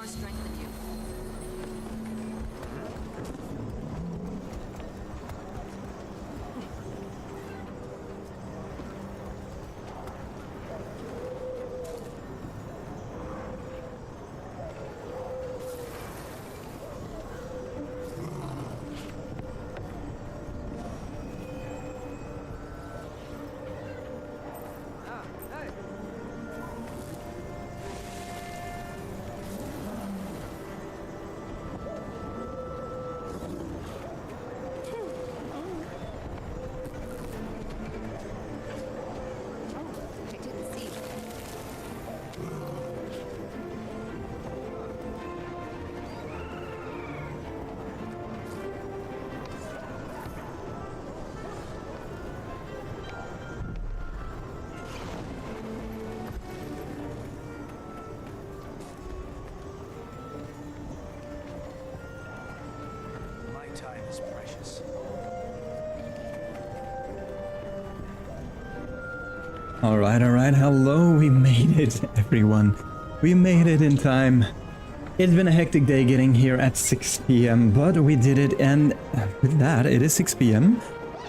our strength in you. Time is precious. All right. Hello, we made it, everyone. We made it in time. It's been a hectic day getting here at 6 p.m., but we did it, and with that, it is 6 p.m.,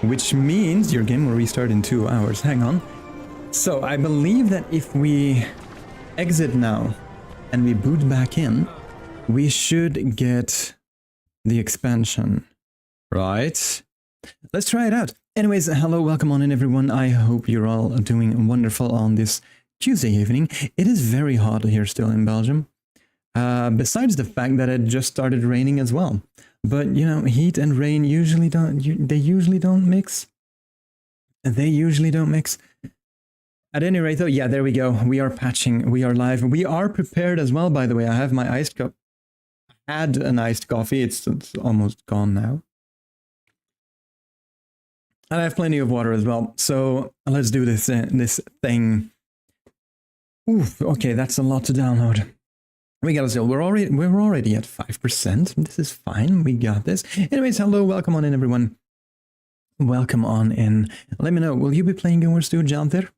which means your game will restart in 2 hours. Hang on. So I believe that if we exit now and we boot back in, we should get the expansion, right? Let's try it out. Anyways, hello, welcome on in, everyone. I hope you're all doing wonderful on this Tuesday evening. It is very hot here still in Belgium, besides the fact that it just started raining as well. But you know, heat and rain usually don't mix. They usually don't mix. At any rate, though, yeah, there we go. We are patching. We are live. We are prepared as well, by the way. I have my iced cup. Had an iced coffee. It's almost gone now. And I have plenty of water as well. So let's do this thing. Oof, okay, that's a lot to download. We got it still. We're already at 5%. This is fine. We got this. Anyways, hello, welcome on in, everyone. Welcome on in. Let me know. Will you be playing Gunnwars too, Janthir?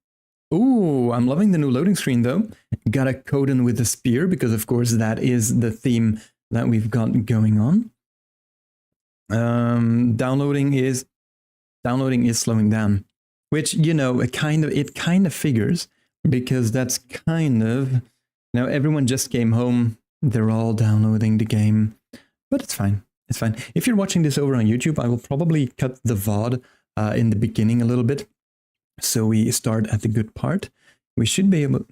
Ooh, I'm loving the new loading screen though. Got a code in with the spear because, of course, that is the theme that we've got going on. Downloading is slowing down, which, you know, it kind of figures, because that's kind of, you know, everyone just came home, they're all downloading the game, but it's fine. It's fine. If you're watching this over on YouTube, I will probably cut the VOD in the beginning a little bit, so we start at the good part. We should be able.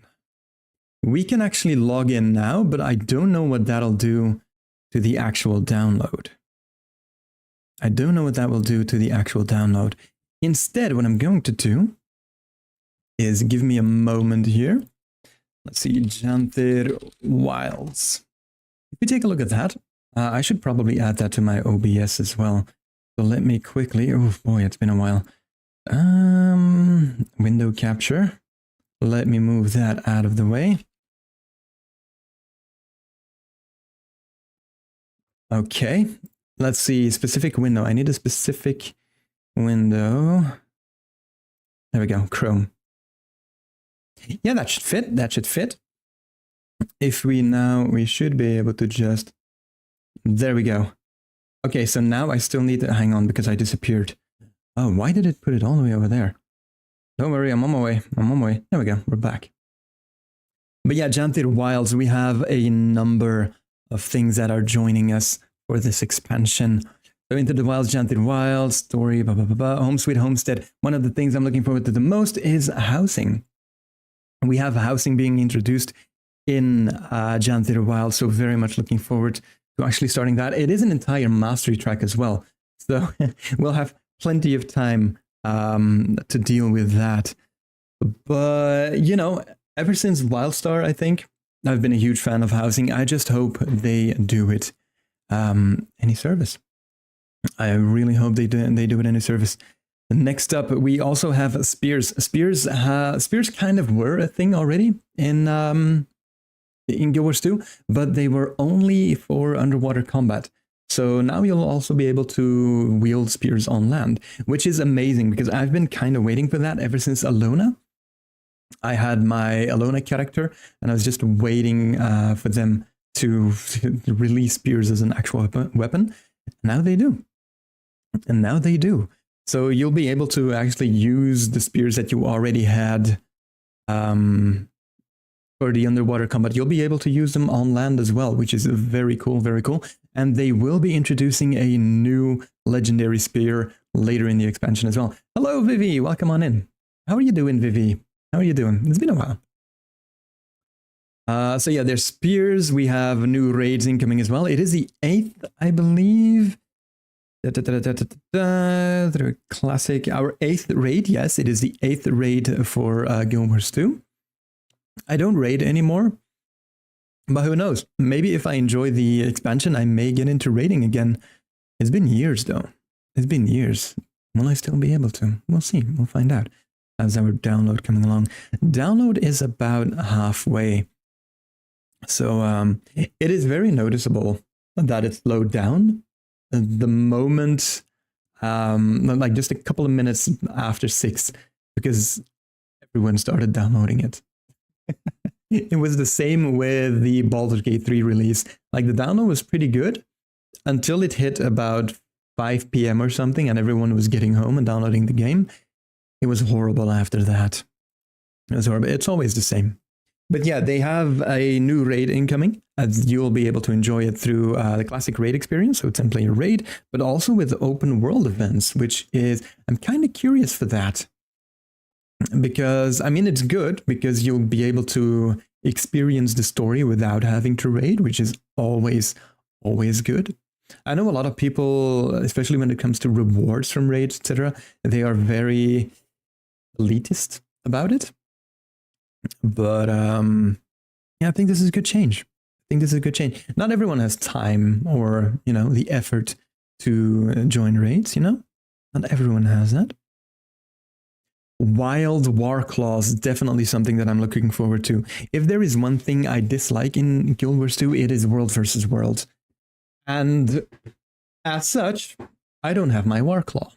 We can actually log in now, but I don't know what that'll do to the actual download. I don't know what that will do to the actual download. Instead, what I'm going to do is give me a moment here. Let's see, Janthir Wilds. If we take a look at that, I should probably add that to my OBS as well. So let me quickly, oh boy, it's been a while. Window capture. Let me move that out of the way. Okay, let's see, specific window. I need a specific window. There we go, Chrome. Yeah, that should fit. That should fit. If we should be able to just, there we go. Okay, so now I still need to, hang on, because I disappeared. Oh, why did it put it all the way over there? Don't worry, I'm on my way. I'm on my way. There we go, we're back. But yeah, Janthir Wilds, we have a number of things that are joining us for this expansion. So Into the Wilds, Janthir Wilds, story, blah, blah, blah, blah, Home Sweet Homestead. One of the things I'm looking forward to the most is housing. We have housing being introduced in Janthir Wilds, so very much looking forward to actually starting that. It is an entire mastery track as well, so we'll have plenty of time to deal with that. But, you know, ever since Wildstar, I think, I've been a huge fan of housing. I just hope they do it any service. I really hope they do it any service. Next up, we also have spears. Spears kind of were a thing already in Gunnwars 2, but they were only for underwater combat. So now you'll also be able to wield spears on land, which is amazing because I've been kind of waiting for that ever since Alona. I had my Alona character and I was just waiting for them to release spears as an actual weapon. Now they do. And now they do. So you'll be able to actually use the spears that you already had for the underwater combat. You'll be able to use them on land as well, which is very cool, very cool. And they will be introducing a new legendary spear later in the expansion as well. Hello, Vivi. Welcome on in. How are you doing, Vivi? How are you doing? It's been a while. So yeah, there's spears. We have new raids incoming as well. It is the 8th, I believe. Classic, our 8th raid. Yes, it is the 8th raid for Guild Wars 2. I don't raid anymore, but who knows? Maybe if I enjoy the expansion, I may get into raiding again. It's been years, though. It's been years. Will I still be able to? We'll see. We'll find out as our download coming along. Download is about halfway. So it is very noticeable that it slowed down the moment, like just a couple of minutes after 6, because everyone started downloading it. It was the same with the Baldur's Gate 3 release. Like the download was pretty good until it hit about 5 p.m. or something and everyone was getting home and downloading the game. It was horrible after that. It was horrible. It's always the same. But yeah, they have a new raid incoming, as you'll be able to enjoy it through the classic raid experience. So it's simply a raid, but also with open world events, which is, I'm kind of curious for that. Because, I mean, it's good because you'll be able to experience the story without having to raid, which is always good. I know a lot of people, especially when it comes to rewards from raids, etc., they are very elitist about it. But yeah, I think this is a good change. Not everyone has time or, you know, the effort to join raids, you know? Not everyone has that. Wild War Claws, definitely something that I'm looking forward to. If there is one thing I dislike in Guild Wars 2, it is world versus world. And as such, I don't have my War Claw.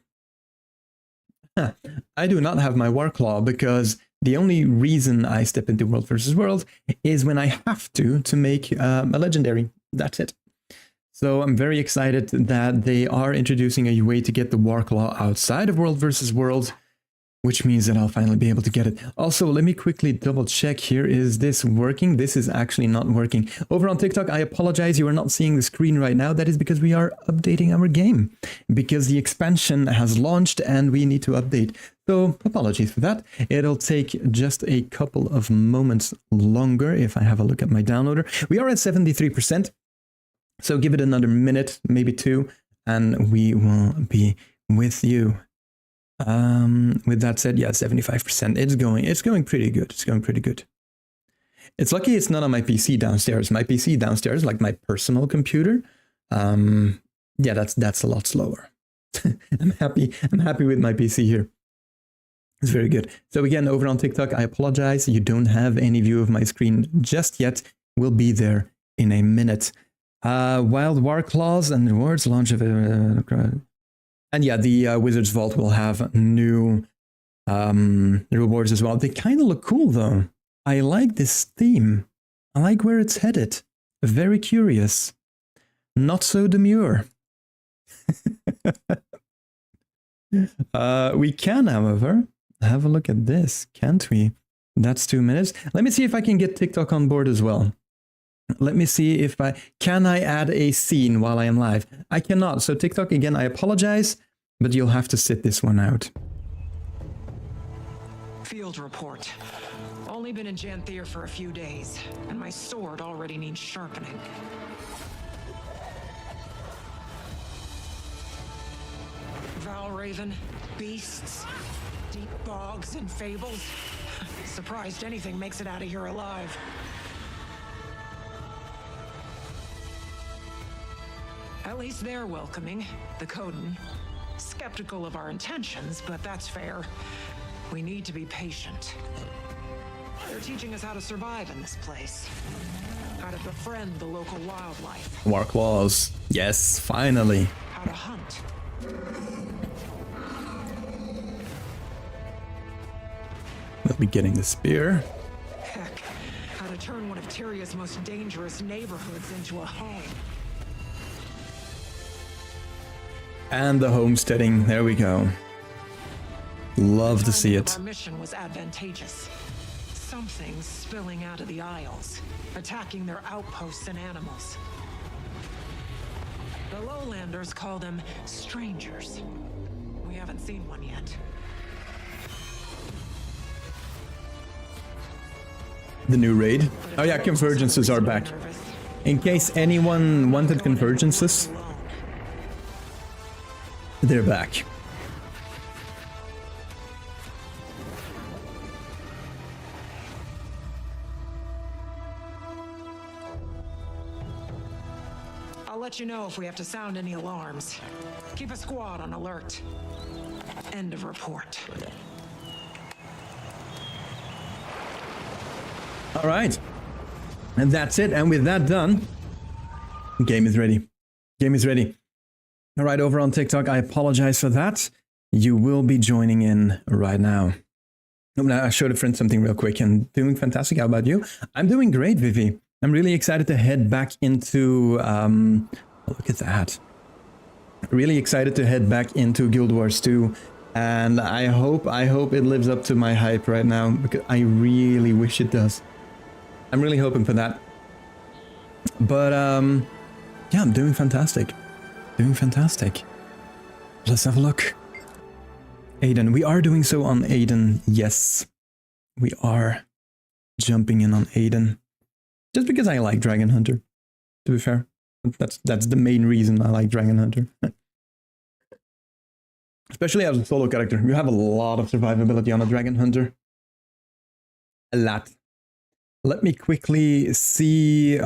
I do not have my War Claw because the only reason I step into world versus world is when I have to make a legendary. That's it. So I'm very excited that they are introducing a way to get the War Claw outside of world versus world, which means that I'll finally be able to get it. Also, let me quickly double check here. Is this working? This is actually not working. Over on TikTok, I apologize. You are not seeing the screen right now. That is because we are updating our game, because the expansion has launched and we need to update. So apologies for that. It'll take just a couple of moments longer if I have a look at my downloader. We are at 73%. So give it another minute, maybe 2, and we will be with you. With that said, yeah, 75%. It's going pretty good. It's lucky it's not on my PC downstairs. My PC downstairs, like my personal computer, yeah, that's a lot slower. I'm happy with my PC here. It's very good. So again, over on TikTok, I apologize. You don't have any view of my screen just yet. We'll be there in a minute. Wild War Claws and rewards launch of and yeah, the Wizard's Vault will have new rewards as well. They kind of look cool, though. I like this theme. I like where it's headed. Very curious. Not so demure. We can, however, have a look at this, can't we? That's 2 minutes. Let me see if I can get TikTok on board as well. Let me see if can I add a scene while I am live? I cannot. So TikTok, again, I apologize, but you'll have to sit this one out. Field report. Only been in Janthir for a few days, and my sword already needs sharpening. Valraven, beasts, deep bogs and fables. Surprised anything makes it out of here alive. At least they're welcoming, the Coden. Skeptical of our intentions, but that's fair. We need to be patient. They're teaching us how to survive in this place. How to befriend the local wildlife. War Claws. Yes, finally. How to hunt. We'll be getting the spear. Heck, how to turn one of Tyria's most dangerous neighborhoods into a home. And the homesteading, there we go. Love to see Timing of it. Our mission was advantageous. Something spilling out of the Isles, attacking their outposts and animals. The Lowlanders call them strangers. We haven't seen one yet. The new raid. Oh yeah, convergences are back. In case anyone wanted convergences, they're back. I'll let you know if we have to sound any alarms. Keep a squad on alert. End of report. All right. And that's it. And with that done, game is ready. Game is ready. All right, over on TikTok, I apologize for that. You will be joining in right now. I showed a friend something real quick and doing fantastic. How about you? I'm doing great, Vivi. I'm really excited to head back into, look at that. Really excited to head back into Guild Wars 2. And I hope it lives up to my hype right now, because I really wish it does. I'm really hoping for that. But, yeah, I'm doing fantastic. Doing fantastic. Let's have a look. Aiden. We are doing so on Aiden. Yes. We are jumping in on Aiden. Just because I like Dragon Hunter, to be fair. That's the main reason I like Dragon Hunter. Especially as a solo character. You have a lot of survivability on a Dragon Hunter. A lot. Let me quickly see...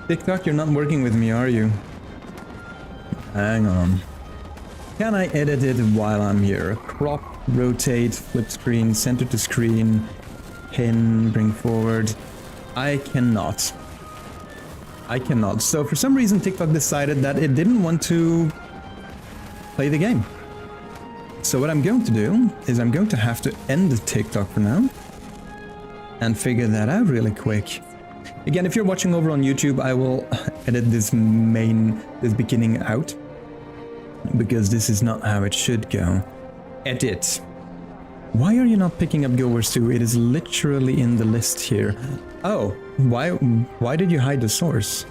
TikTok, you're not working with me, are you? Hang on. Can I edit it while I'm here? Crop, rotate, flip screen, center to screen, pin, bring forward. I cannot. I cannot. So for some reason TikTok decided that it didn't want to play the game. So what I'm going to do is I'm going to have to end the TikTok for now and figure that out really quick. Again, if you're watching over on YouTube, I will edit this beginning out, because this is not how it should go. Edit. Why are you not picking up Guild Wars 2? It is literally in the list here. Oh, why did you hide the source?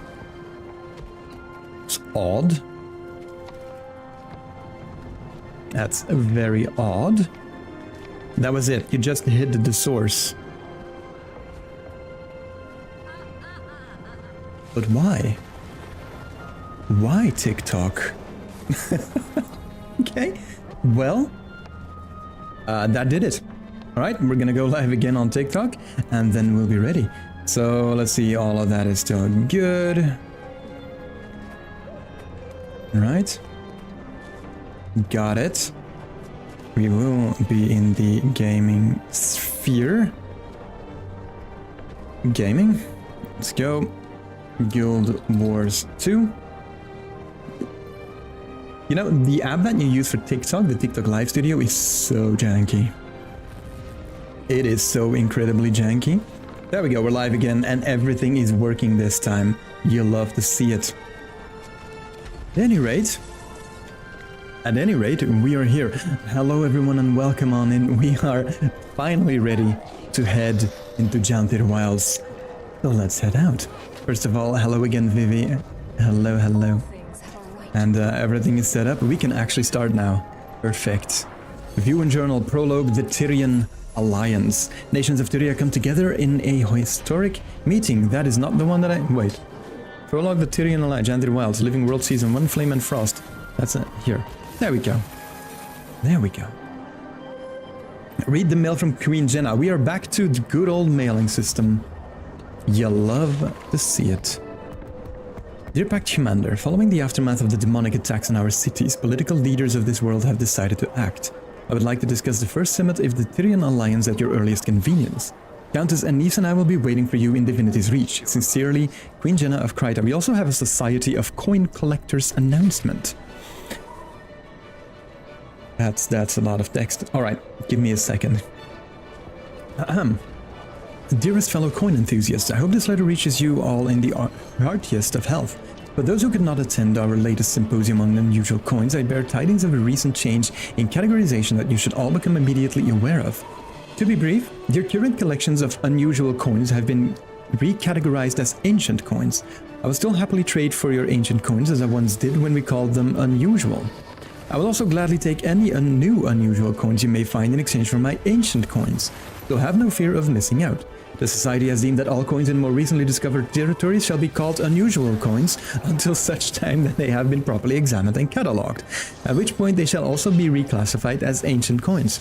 It's odd. That's very odd. That was it. You just hid the source. But why? Why TikTok? Okay, well, that did it. All right, we're gonna go live again on TikTok, and then we'll be ready. So let's see, all of that is still good. All right, got it. We will be in the gaming sphere. Gaming, let's go. Guild Wars 2. You know, the app that you use for TikTok, the TikTok Live Studio, is so janky. It is so incredibly janky. There we go, we're live again, and everything is working this time. You'll love to see it. At any rate, we are here. Hello everyone and welcome on in. We are finally ready to head into Janthir Wilds. So let's head out. First of all, hello again, Vivi. Hello, hello. And everything is set up. We can actually start now. Perfect. View and journal prologue, the Tyrian Alliance. Nations of Tyria come together in a historic meeting. That is not the one that I... Wait. Prologue, the Tyrian Alliance, Janthir Wilds, Living World Season 1, Flame and Frost. That's it. Here. There we go. There we go. Read the mail from Queen Jenna. We are back to the good old mailing system. You love to see it. Dear Pact Commander, following the aftermath of the demonic attacks on our cities, political leaders of this world have decided to act. I would like to discuss the first summit of the Tyrian Alliance at your earliest convenience. Countess Anise and I will be waiting for you in Divinity's Reach. Sincerely, Queen Jenna of Kryta. We also have a Society of Coin Collectors announcement. That's a lot of text. All right, give me a second. Dearest fellow coin enthusiasts, I hope this letter reaches you all in the heartiest of health. For those who could not attend our latest symposium on unusual coins, I bear tidings of a recent change in categorization that you should all become immediately aware of. To be brief, your current collections of unusual coins have been recategorized as ancient coins. I will still happily trade for your ancient coins as I once did when we called them unusual. I will also gladly take any new unusual coins you may find in exchange for my ancient coins, so have no fear of missing out. The Society has deemed that all coins in more recently discovered territories shall be called unusual coins until such time that they have been properly examined and catalogued, at which point they shall also be reclassified as ancient coins.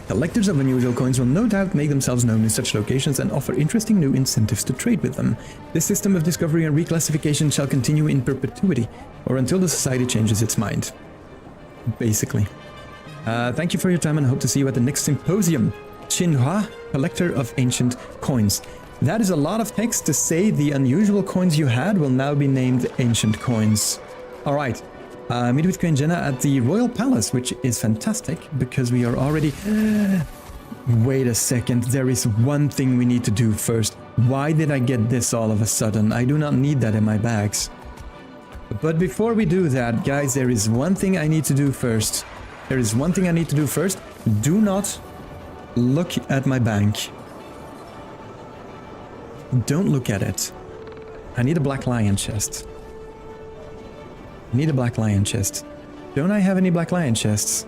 Collectors of unusual coins will no doubt make themselves known in such locations and offer interesting new incentives to trade with them. This system of discovery and reclassification shall continue in perpetuity, or until the Society changes its mind. Basically. Thank you for your time and hope to see you at the next symposium. Xinhua, collector of ancient coins. That is a lot of text to say the unusual coins you had will now be named ancient coins. Alright. Meet with Queen Jenna at the Royal Palace, which is fantastic because we are already... Wait a second, there is one thing we need to do first. Why did I get this all of a sudden? I do not need that in my bags. But before we do that, guys, there is one thing I need to do first. Do not look at my bank. Don't look at it. I need a black lion chest. Don't I have any black lion chests?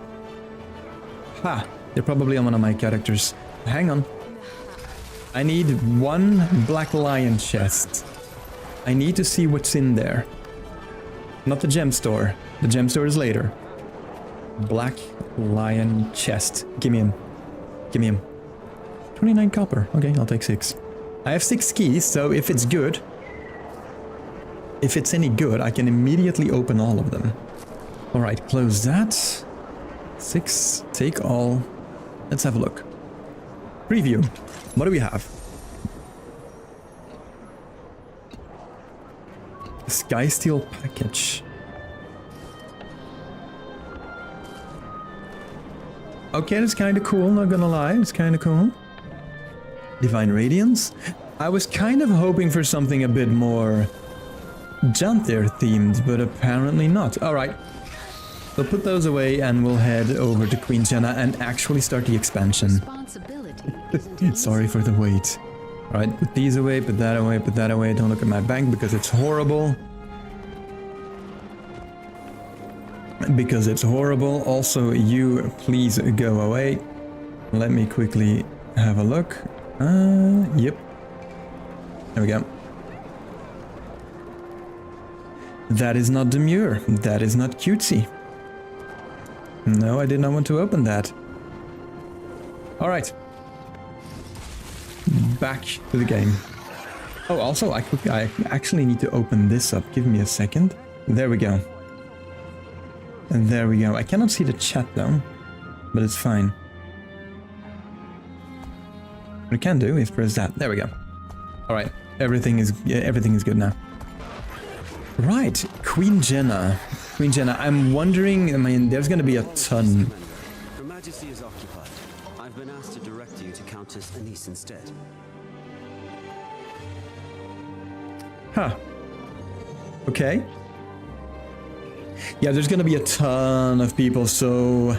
Ha! They're probably on one of my characters. Hang on. I need one black lion chest. I need to see what's in there. Not the gem store. The gem store is later. Black lion chest. Give me him. 29 copper. Okay, I'll take 6. I have 6 keys, so if it's good... If it's any good, I can immediately open all of them. Alright, close that. 6, take all. Let's have a look. Preview. What do we have? Sky Steel package. Okay, that's kind of cool, not gonna lie. It's kind of cool. Divine Radiance. I was kind of hoping for something a bit more... Janthir themed, but apparently not. Alright. We'll put those away and we'll head over to Queen Jenna and actually start the expansion. Sorry for the wait. Alright, put these away, put that away, put that away. Don't look at my bank because it's horrible. Also, you please go away. Let me quickly have a look. Yep. There we go. That is not demure. That is not cutesy. No, I did not want to open that. Alright. Back to the game. Oh, also, I actually need to open this up. Give me a second. There we go. And there we go. I cannot see the chat though, but it's fine. What I can do is press that. There we go. Alright. Everything is good now. Right, Queen Jenna. I'm wondering, I mean, there's gonna be a ton. Her Majesty is occupied. I've been asked to direct you to Countess Anise instead. Huh. Okay. Yeah, there's gonna be a ton of people, so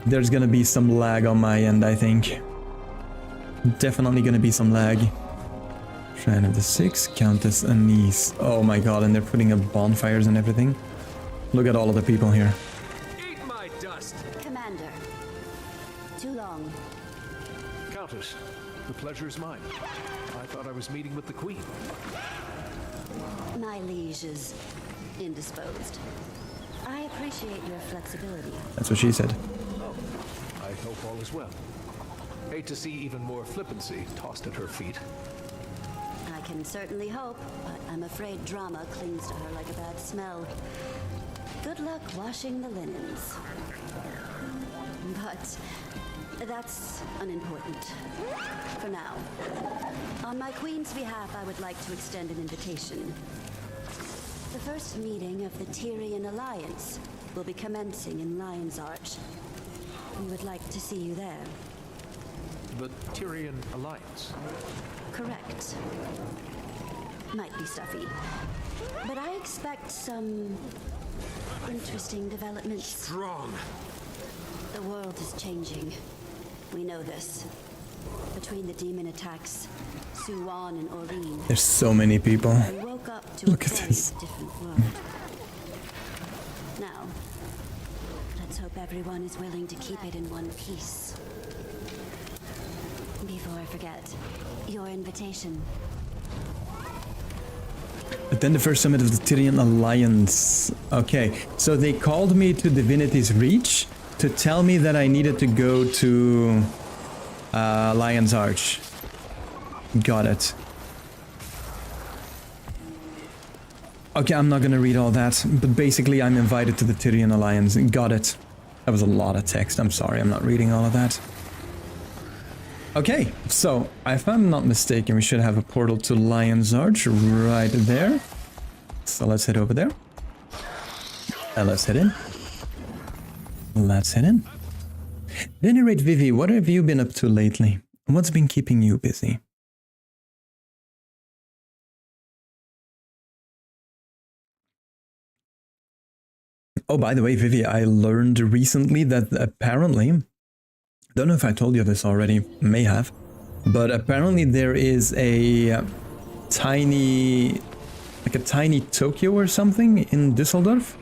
there's gonna be some lag on my end, I think. Definitely gonna be some lag. Shrine of the Six, Countess Anise. Oh my god, and they're putting up bonfires and everything. Look at all of the people here. Eat my dust! Commander. Too long. Countess, the pleasure is mine. I thought I was meeting with the Queen. My liege is indisposed. I appreciate your flexibility. That's what she said. Oh, I hope all is well. Hate to see even more flippancy tossed at her feet. I can certainly hope, but I'm afraid drama clings to her like a bad smell. Good luck washing the linens. But that's unimportant. For now. On my queen's behalf, I would like to extend an invitation. The first meeting of the Tyrian Alliance. will be commencing in Lion's Arch. We would like to see you there. The Tyrian Alliance. Correct. Might be stuffy. But I expect some interesting developments. Strong. The world is changing. We know this. Between the demon attacks, Suwan and Oreen, There's so many people. we woke up to Look a at very this. different world. Now, let's hope everyone is willing to keep it in one piece. Before I forget, your invitation. Attend the first summit of the Tyrian Alliance. Okay, so they called me to Divinity's Reach to tell me that I needed to go to Lion's Arch. Got it. Okay, I'm not gonna read all that, but basically I'm invited to the Tyrian Alliance. Got it. That was a lot of text. I'm sorry, I'm not reading all of that. Okay, so if I'm not mistaken, we should have a portal to Lion's Arch right there. So let's head over there. And let's head in. Let's head in. Venerate Vivi, what have you been up to lately? What's been keeping you busy? Oh, by the way, Vivi, I learned recently that apparently, don't know if I told you this already, may have, but apparently there is a tiny, like a tiny Tokyo or something in Düsseldorf,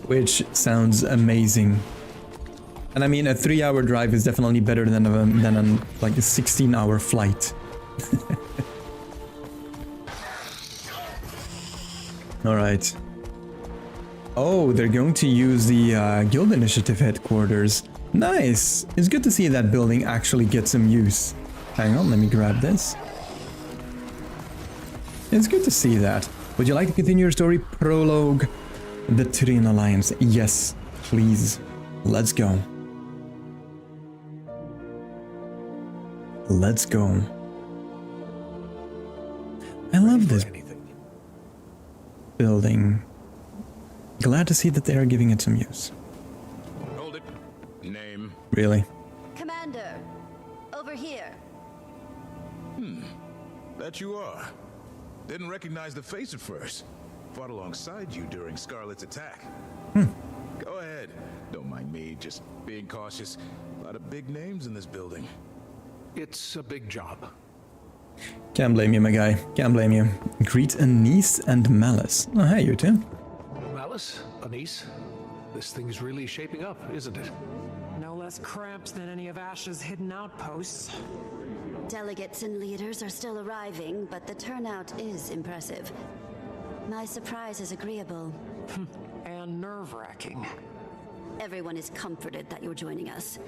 which sounds amazing. And I mean, a 3-hour drive is definitely better than like a 16-hour flight. All right. Oh, they're going to use the Guild Initiative headquarters. Nice! It's good to see that building actually get some use. Hang on, let me grab this. It's good to see that. Would you like to continue your story? Prologue. The Tyrian Alliance. Yes, please. Let's go. Let's go. I love this building. Glad to see that they are giving it some use. Hold it. Name? Really? Commander, over here. That you are. Didn't recognize the face at first. Fought alongside you during Scarlet's attack. Go ahead. Don't mind me, just being cautious. A lot of big names in this building. It's a big job. Can't blame you, my guy. Can't blame you. Greet Anise and Malice. Oh, hey, you two. Malice, Anise, this thing's really shaping up, isn't it? No less cramped than any of Ash's hidden outposts. Delegates and leaders are still arriving, but the turnout is impressive. My surprise is agreeable. And nerve-wracking. Everyone is comforted that you're joining us.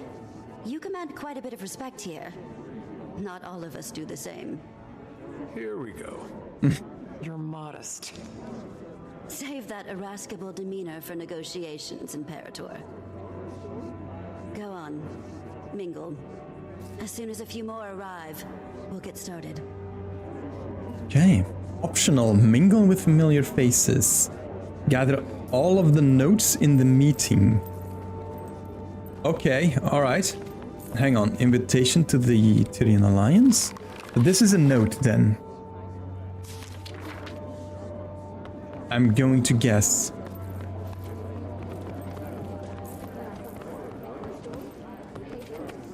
You command quite a bit of respect here. Not all of us do the same. Here we go. You're modest. Save that irascible demeanor for negotiations, Imperator. Go on. Mingle. As soon as a few more arrive, we'll get started. Okay. Optional. Mingle with familiar faces. Gather all of the notes in the meeting. Okay, alright. Hang on. Invitation to the Tyrian Alliance? This is a note then. I'm going to guess.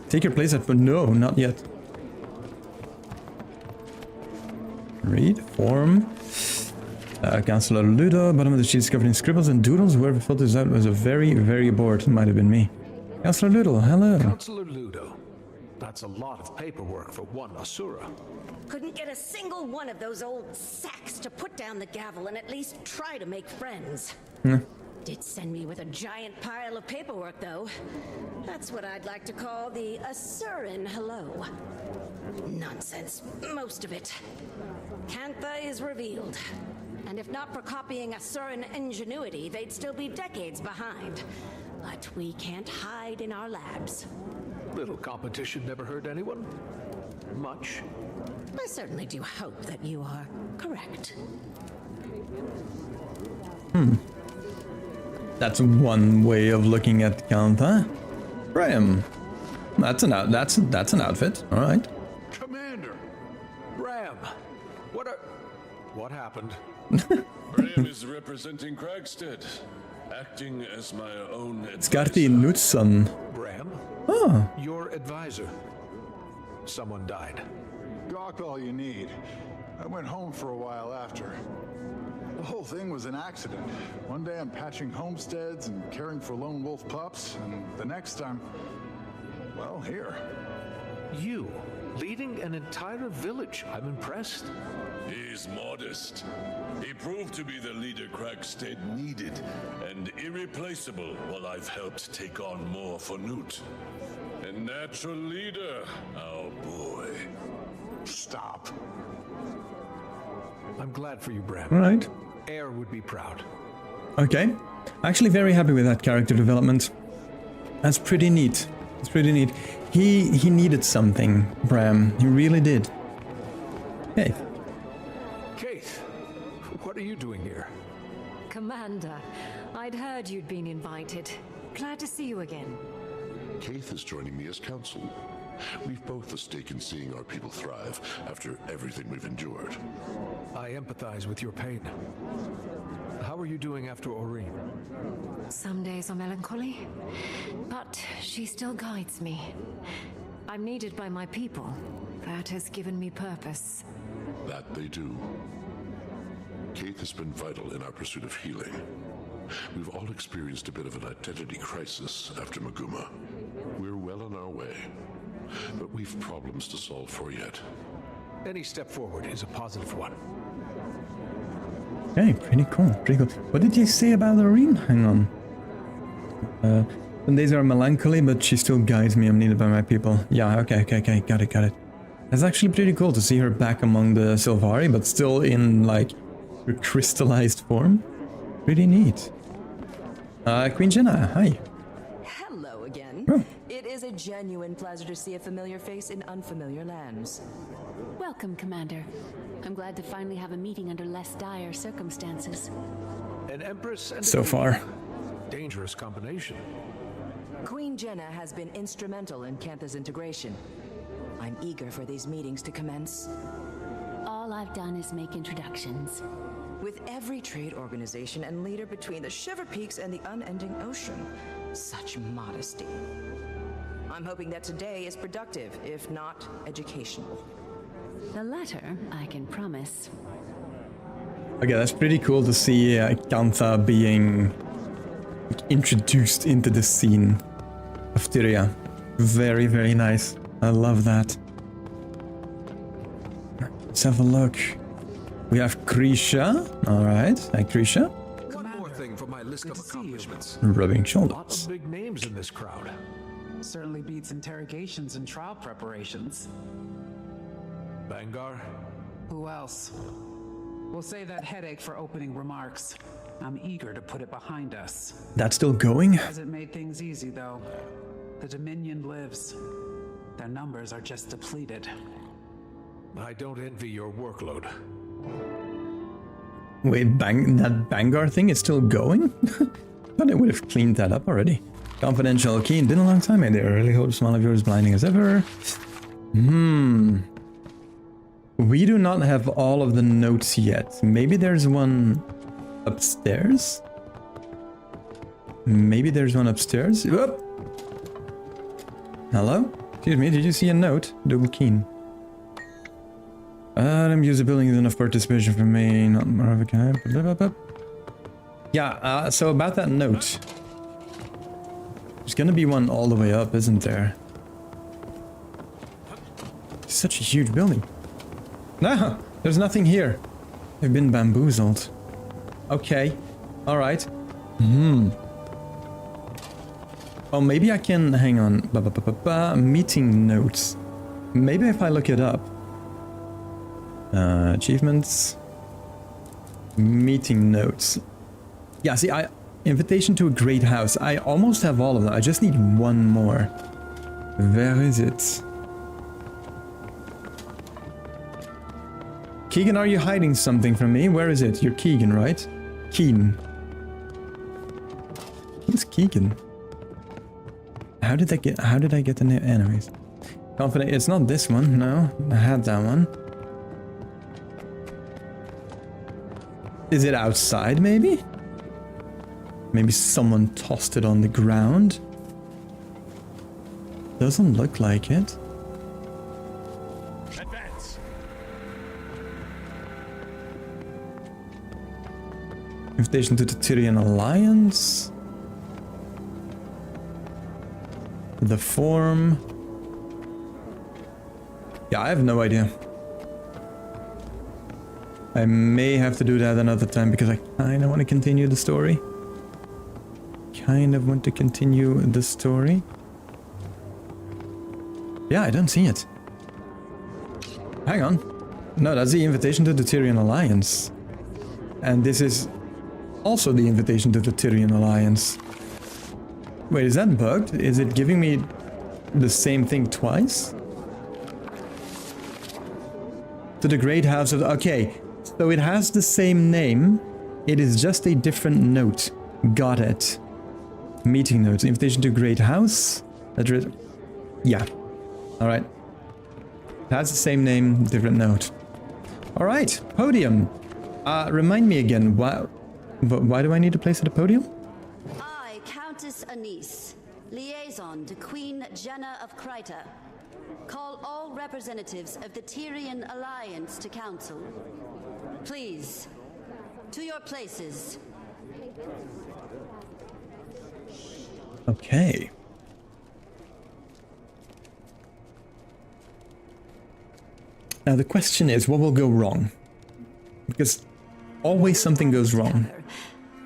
Take your place at... No, not yet. Read. Form. Councillor Ludo. Bottom of the sheet is covered in scribbles and doodles. Whoever filled this out was a very bored. Might have been me. Councillor Ludo, hello. Councillor Ludo. That's a lot of paperwork for one Asura. Couldn't get a single one of those old sacks to put down the gavel and at least try to make friends. Did send me with a giant pile of paperwork, though. That's what I'd like to call the Asuran hello. Nonsense, most of it. Cantha is revealed. And if not for copying Asuran ingenuity, they'd still be decades behind. But we can't hide in our labs. Little competition never hurt anyone. Much. I certainly do hope that you are correct. That's one way of looking at Gantha. Bram. That's an outfit. All right. Commander! Ram! What happened? Graham is representing Kragstead, acting as my own Skarti advisor. Knudsen. Ram? Oh. Your advisor. Someone died. Gawk all you need. I went home for a while after. The whole thing was an accident. One day I'm patching homesteads and caring for lone wolf pups, and the next I'm, well, here. You, leading an entire village. I'm impressed. He's modest. He proved to be the leader Kragstead needed, and irreplaceable while I've helped take on more for Newt. A natural leader, our boy. Stop. I'm glad for you, Bram. All right. Air would be proud. Okay. Actually very happy with that character development. That's pretty neat. It's pretty neat. He needed something, Bram. He really did. Hey. Keith, what are you doing here? Commander, I'd heard you'd been invited. Glad to see you again. Keith is joining me as counsel. We've both a stake in seeing our people thrive after everything we've endured. I empathize with your pain. How are you doing after Aureen? Some days are melancholy, but she still guides me. I'm needed by my people. That has given me purpose. That they do. Keith has been vital in our pursuit of healing. We've all experienced a bit of an identity crisis after Maguma. We're well on our way, but we've problems to solve for yet. Any step forward is a positive one. Okay, pretty cool. Pretty cool. What did you say about Aureen? Hang on. Some days are melancholy, but she still guides me. I'm needed by my people. Yeah, okay. Got it. That's actually pretty cool to see her back among the Sylvari, but still in, like, her crystallized form. Pretty neat. Queen Jenna, hi. Hello again. Oh. It is a genuine pleasure to see a familiar face in unfamiliar lands. Welcome, Commander. I'm glad to finally have a meeting under less dire circumstances. An empress and So far. dangerous combination. Queen Jenna has been instrumental in Cantha's integration. I'm eager for these meetings to commence. All I've done is make introductions. With every trade organization and leader between the Shiver Peaks and the unending ocean. Such modesty. I'm hoping that today is productive, if not educational. The latter, I can promise. Okay, that's pretty cool to see Gantha being introduced into the scene of Tyria. Very, very nice. I love that. Let's have a look. We have Krisha. Alright, hi Krisha. One more thing for my list of accomplishments. Rubbing Lots shoulders. of big names in this crowd. Certainly beats interrogations and trial preparations. Bangar? Who else? We'll save that headache for opening remarks. I'm eager to put it behind us. That's still going? Hasn't made things easy, though. The Dominion lives. Their numbers are just depleted. I don't envy your workload. Wait, that Bangar thing is still going? Thought I would have cleaned that up already. Confidential Keen, been a long time, I really hope the smile of yours blinding as ever. We do not have all of the notes yet. Maybe there's one upstairs? Maybe there's one upstairs? Whoop. Hello? Excuse me, did you see a note? Double Keen. Adam user building is enough participation for me, not more of a kind. Yeah, so about that note. There's gonna be one all the way up, isn't there? Such a huge building. No, there's nothing here. I've been bamboozled. Okay, alright. Oh, maybe I can, hang on. Meeting notes. Maybe if I look it up. Achievements. Meeting notes. Yeah, see, invitation to a great house. I almost have all of them. I just need one more. Where is it? Keegan, are you hiding something from me? Where is it? You're Keegan, right? Keen. Who's Keegan? How did I get the name? Anyways. Confident it's not this one, no. I had that one. Is it outside, maybe? Maybe someone tossed it on the ground? Doesn't look like it. Advance. Invitation to the Tyrian Alliance. The form. Yeah, I have no idea. I may have to do that another time because I kind of want to continue the story. Yeah, I don't see it. Hang on. No, that's the invitation to the Tyrian Alliance. And this is also the invitation to the Tyrian Alliance. Wait, is that bugged? Is it giving me the same thing twice? To the Great House of... Okay, so it has the same name. It is just a different note. Got it. Meeting notes. Invitation to Great House. Address... Yeah. Alright. It has the same name, different note. Alright, podium. Remind me again, why do I need to place at a podium? I, Countess Anise, liaison to Queen Jenna of Kryta, call all representatives of the Tyrian Alliance to council. Please, to your places. Okay. Now the question is, what will go wrong? Because always something goes wrong.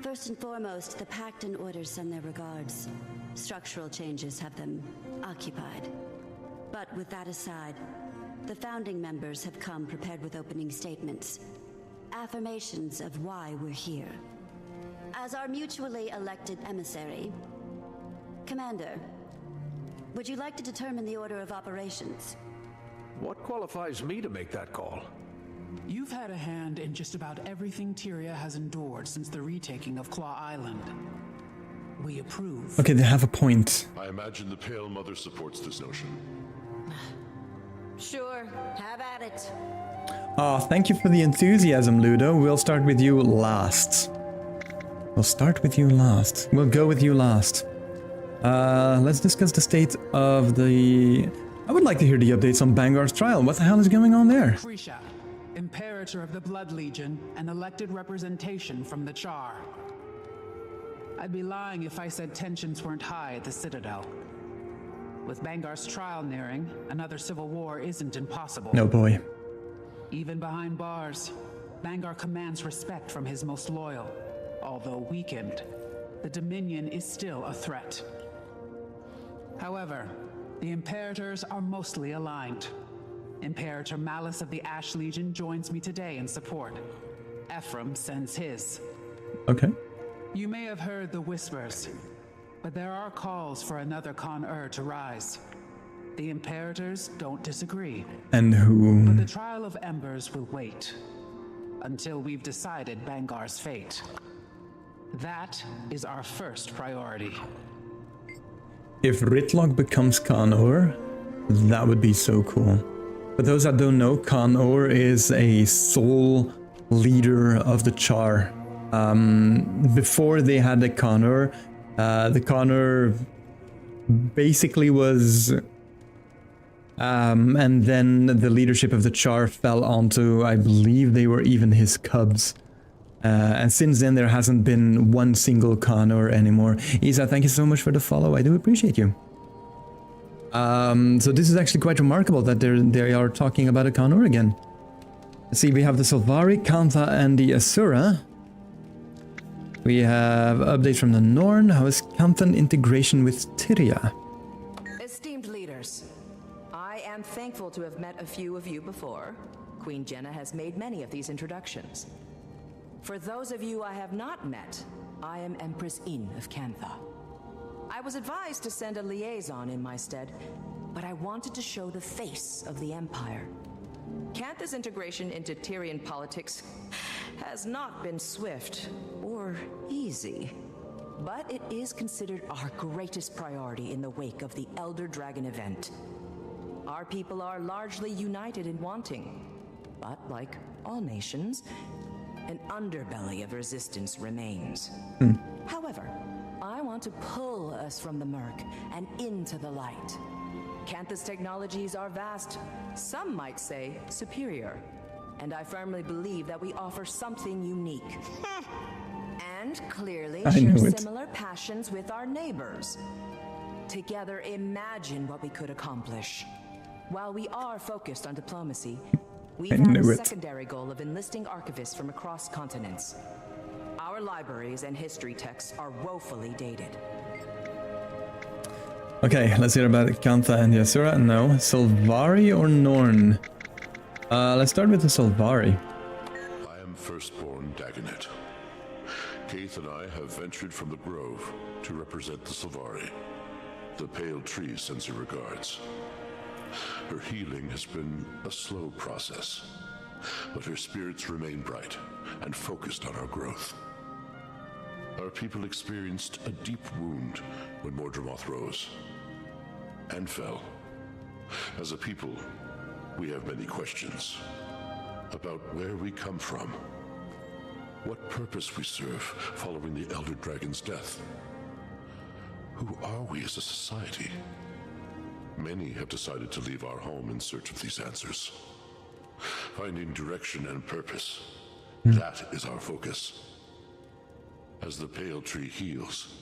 First and foremost, the Pact and Orders send their regards. Structural changes have them occupied. But with that aside, the founding members have come prepared with opening statements. Affirmations of why we're here. As our mutually elected emissary, Commander, would you like to determine the order of operations? What qualifies me to make that call? You've had a hand in just about everything Tyria has endured since the retaking of Claw Island. We approve. Okay, they have a point. I imagine the Pale Mother supports this notion. Sure, have at it. Oh, thank you for the enthusiasm, Ludo. We'll start with you last. We'll go with you last. Let's discuss the state of the... I would like to hear the updates on Bangar's trial. What the hell is going on there? Krisha, Imperator of the Blood Legion and elected representation from the Char. I'd be lying if I said tensions weren't high at the Citadel. With Bangar's trial nearing, another civil war isn't impossible. No boy. Even behind bars, Bangar commands respect from his most loyal. Although weakened, the Dominion is still a threat. However, the Imperators are mostly aligned. Imperator Malice of the Ash Legion joins me today in support. Ephraim sends his. Okay. You may have heard the whispers, but there are calls for another Con-Ur to rise. The Imperators don't disagree. And who? But the Trial of Embers will wait until we've decided Bangar's fate. That is our first priority. If Ritlock becomes Con-Ur, that would be so cool. For those that don't know, Con-Ur is a sole leader of the Char. Before they had the Con-Ur basically was... and then the leadership of the Char fell onto, I believe they were even his cubs. And since then, there hasn't been one single Con-Ur anymore. Isa, thank you so much for the follow. I do appreciate you. So this is actually quite remarkable that they are talking about a Con-Ur again. Let's see, we have the Sylvari, Kantha, and the Asura. We have updates from the Norn. How is Kanthan integration with Tyria? Esteemed leaders, I am thankful to have met a few of you before. Queen Jenna has made many of these introductions. For those of you I have not met, I am Empress In of Kantha. I was advised to send a liaison in my stead, but I wanted to show the face of the Empire. Kantha's integration into Tyrian politics has not been swift or easy. but it is considered our greatest priority in the wake of the Elder Dragon event. Our people are largely united in wanting, but like all nations, an underbelly of resistance remains. However, I want to pull us from the murk and into the light. Cantha's technologies are vast, some might say superior, and I firmly believe that we offer something unique. And clearly share similar passions with our neighbors. Together, imagine what we could accomplish. While we are focused on diplomacy, we have a secondary goal of enlisting archivists from across continents. Our libraries and history texts are woefully dated. Okay, let's hear about Cantha and the Asura. No. Sylvari or Norn? Let's start with the Sylvari. I am firstborn Dagonet. Keith and I have ventured from the Grove to represent the Sylvari. The Pale Tree sends her regards. Her healing has been a slow process, but her spirits remain bright and focused on our growth. Our people experienced a deep wound when Mordramoth rose and fell. As a people, we have many questions about where we come from, what purpose we serve following the Elder Dragon's death. Who are we as a society? Many have decided to leave our home in search of these answers. Finding direction and purpose, that is our focus. As the Pale Tree heals,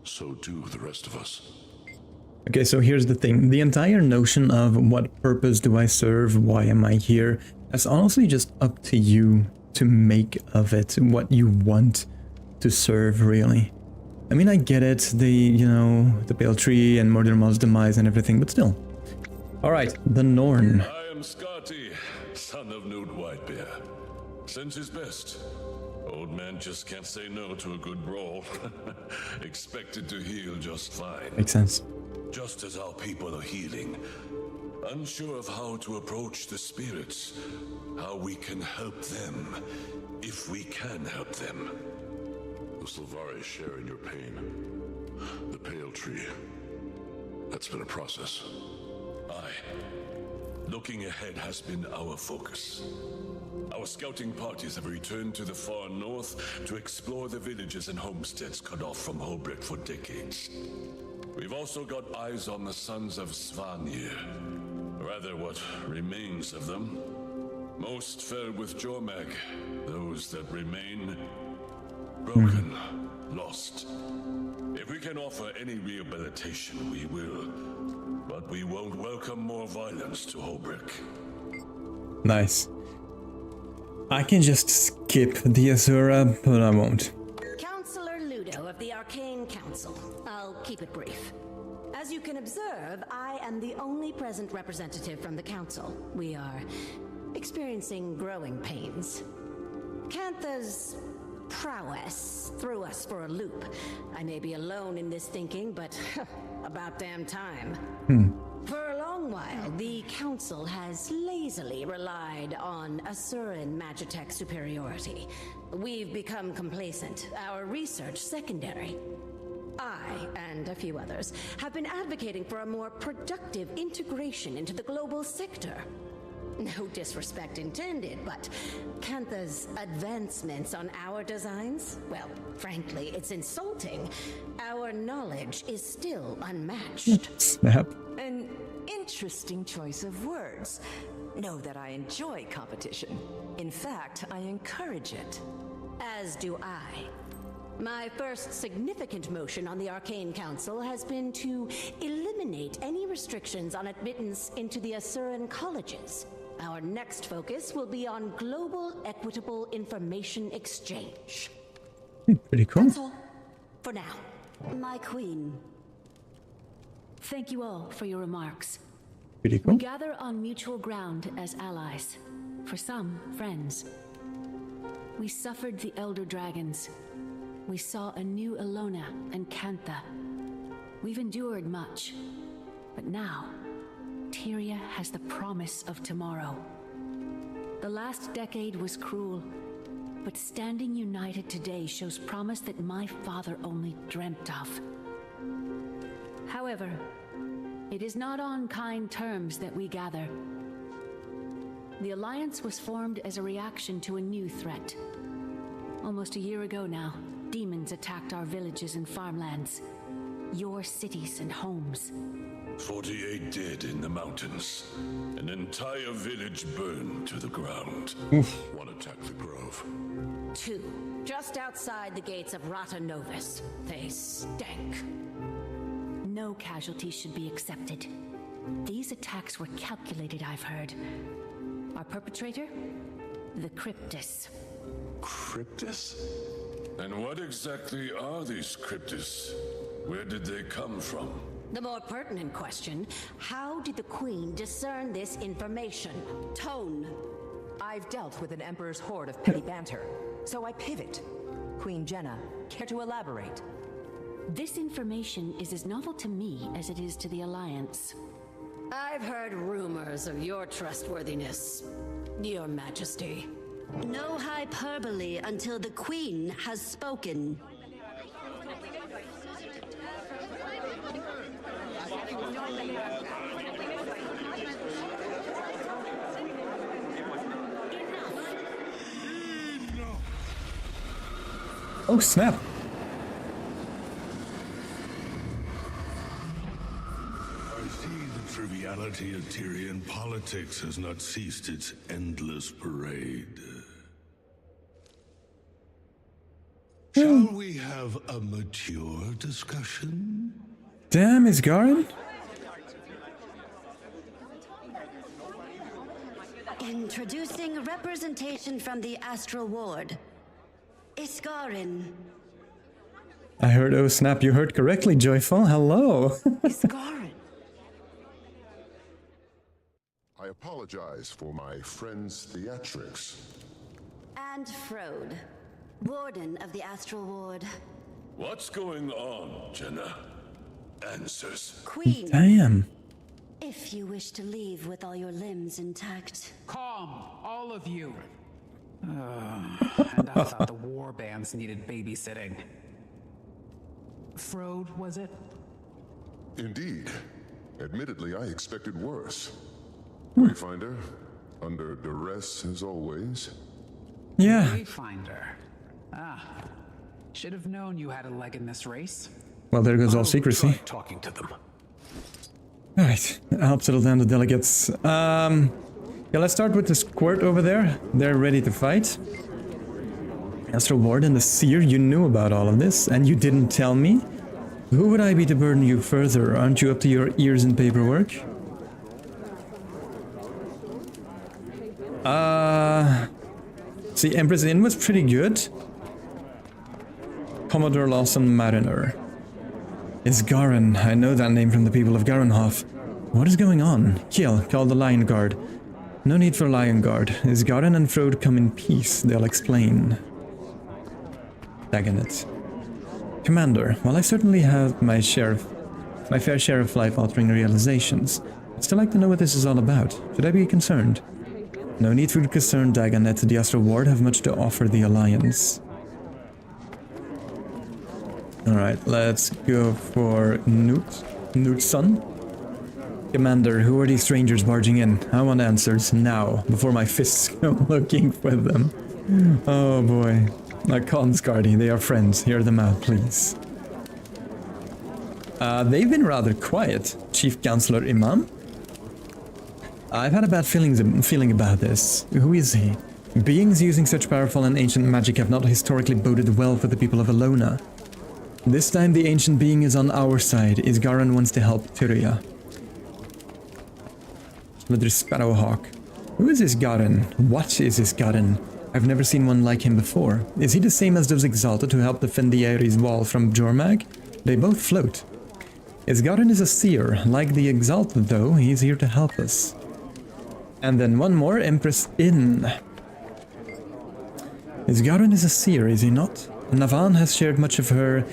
so do the rest of us. Okay, so here's the thing. The entire notion of what purpose do I serve, why am I here, that's honestly just up to you to make of it what you want to serve, really. I mean, I get it, the Pale Tree and Mordramoth's demise and everything, but still. Alright, the Norn. I am Skadi, son of Newt Whitebear. Sends his best. Old man just can't say no to a good brawl. Expected to heal just fine. Makes sense. Just as our people are healing. Unsure of how to approach the spirits. How we can help them. If we can help them. The Sylvari share in your pain. The Pale Tree. That's been a process. Aye. Looking ahead has been our focus. Our scouting parties have returned to the far north to explore the villages and homesteads cut off from Hobrick for decades. We've also got eyes on the sons of Svanir. Rather, what remains of them. Most fell with Jormag. Those that remain, broken, lost. If we can offer any rehabilitation, we will. But we won't welcome more violence to Hobrick. Nice. I can just skip the Asura, but I won't. Counselor Ludo of the Arcane Council. I'll keep it brief. As you can observe, I am the only present representative from the Council. We are experiencing growing pains. Cantha's prowess threw us for a loop. I may be alone in this thinking, but about damn time. For a long while, the Council has lazily relied on Asuran Magitech superiority. We've become complacent, our research secondary. I, and a few others, have been advocating for a more productive integration into the global sector. No disrespect intended, but Cantha's advancements on our designs? Well, frankly, it's insulting. Our knowledge is still unmatched. Snap. An interesting choice of words. Know that I enjoy competition. In fact, I encourage it. As do I. My first significant motion on the Arcane Council has been to eliminate any restrictions on admittance into the Asuran colleges. Our next focus will be on global equitable information exchange. Pretty cool. That's all for now. My queen. Thank you all for your remarks. Pretty cool. We gather on mutual ground as allies. For some, friends. We suffered the Elder Dragons. We saw a new Ilona and Cantha. We've endured much. But now, Tyria has the promise of tomorrow. The last decade was cruel, But standing united today shows promise that my father only dreamt of. However, it is not on kind terms that we gather. The Alliance was formed as a reaction to a new threat. Almost a year ago now, demons attacked our villages and farmlands. Your cities and homes. 48 dead in the mountains. An entire village burned to the ground. One attacked the grove. 2, just outside the gates of Rata Novus. They stank. No casualties should be accepted. These attacks were calculated, I've heard. Our perpetrator? The Cryptus. Cryptus? And what exactly are these Cryptus? Where did they come from? The more pertinent question, how did the Queen discern this information? Tone. I've dealt with an Emperor's horde of petty banter, so I pivot. Queen Jenna, care to elaborate? This information is as novel to me as it is to the Alliance. I've heard rumors of your trustworthiness, Your Majesty. No hyperbole until the Queen has spoken. Oh, snap. I see the triviality of Tyrian politics has not ceased its endless parade. Shall we have a mature discussion? Damn, is Garin? Introducing representation from the Astral Ward. Iskarin. I heard, oh snap, you heard correctly, Joyful. Hello. Iskarin. I apologize for my friend's theatrics. And Frode, Warden of the Astral Ward. What's going on, Jenna? Answers. Queen. Damn. If you wish to leave with all your limbs intact. Calm, all of you. And I thought the war bands needed babysitting. Frode, was it? Indeed. Admittedly, I expected worse. Wayfinder, under duress as always. Yeah. Wayfinder. Ah. Should have known you had a leg in this race. Well, there goes all secrecy. Talking to them. Alright, I'll help settle down the delegates. Yeah, let's start with the squirt over there. They're ready to fight. Astral Ward and the Seer, you knew about all of this, and you didn't tell me? Who would I be to burden you further? Aren't you up to your ears in paperwork? See, Empress Inn was pretty good. Commodore Lawson Mariner. It's Garin. I know that name from the people of Garenhof. What is going on? Kiel, call the Lion Guard. No need for Lion Guard. As Garin and Frode come in peace, they'll explain. Dagonet. Commander, while I certainly have my fair share of life-altering realizations, I'd still like to know what this is all about. Should I be concerned? No need for concern, Dagonet. The Astral Ward have much to offer the Alliance. Alright, let's go for Newt's son. Commander, who are these strangers barging in? I want answers now, before my fists go looking for them. Oh boy. Conscardi, they are friends. Hear them out, please. They've been rather quiet, Chief Counselor Imam. I've had a bad feeling about this. Who is he? Beings using such powerful and ancient magic have not historically boded well for the people of Alona. This time the ancient being is on our side. Isgaran wants to help Tyria. Slither Sparrowhawk. Who is Isgaran? What is Isgaran? I've never seen one like him before. Is he the same as those Exalted who helped defend the Ares wall from Jormag? They both float. Isgaran is a seer. Like the Exalted though, he's here to help us. And then one more, Empress Inn. Isgaran is a seer, is he not? Navan has shared much of her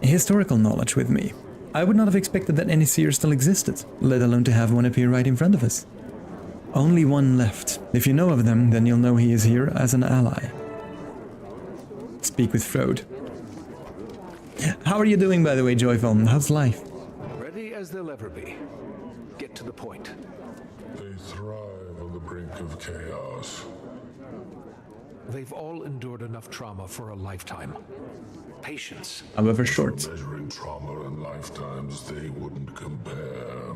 historical knowledge with me. I would not have expected that any seer still existed, let alone to have one appear right in front of us. Only one left. If you know of them, then you'll know he is here as an ally. speak with Frode. How are you doing, by the way, Joyful? How's life? Ready as they'll ever be. Get to the point. They thrive on the brink of chaos. They've all endured enough trauma for a lifetime. Patience. However short. Measuring trauma and lifetimes, they wouldn't compare.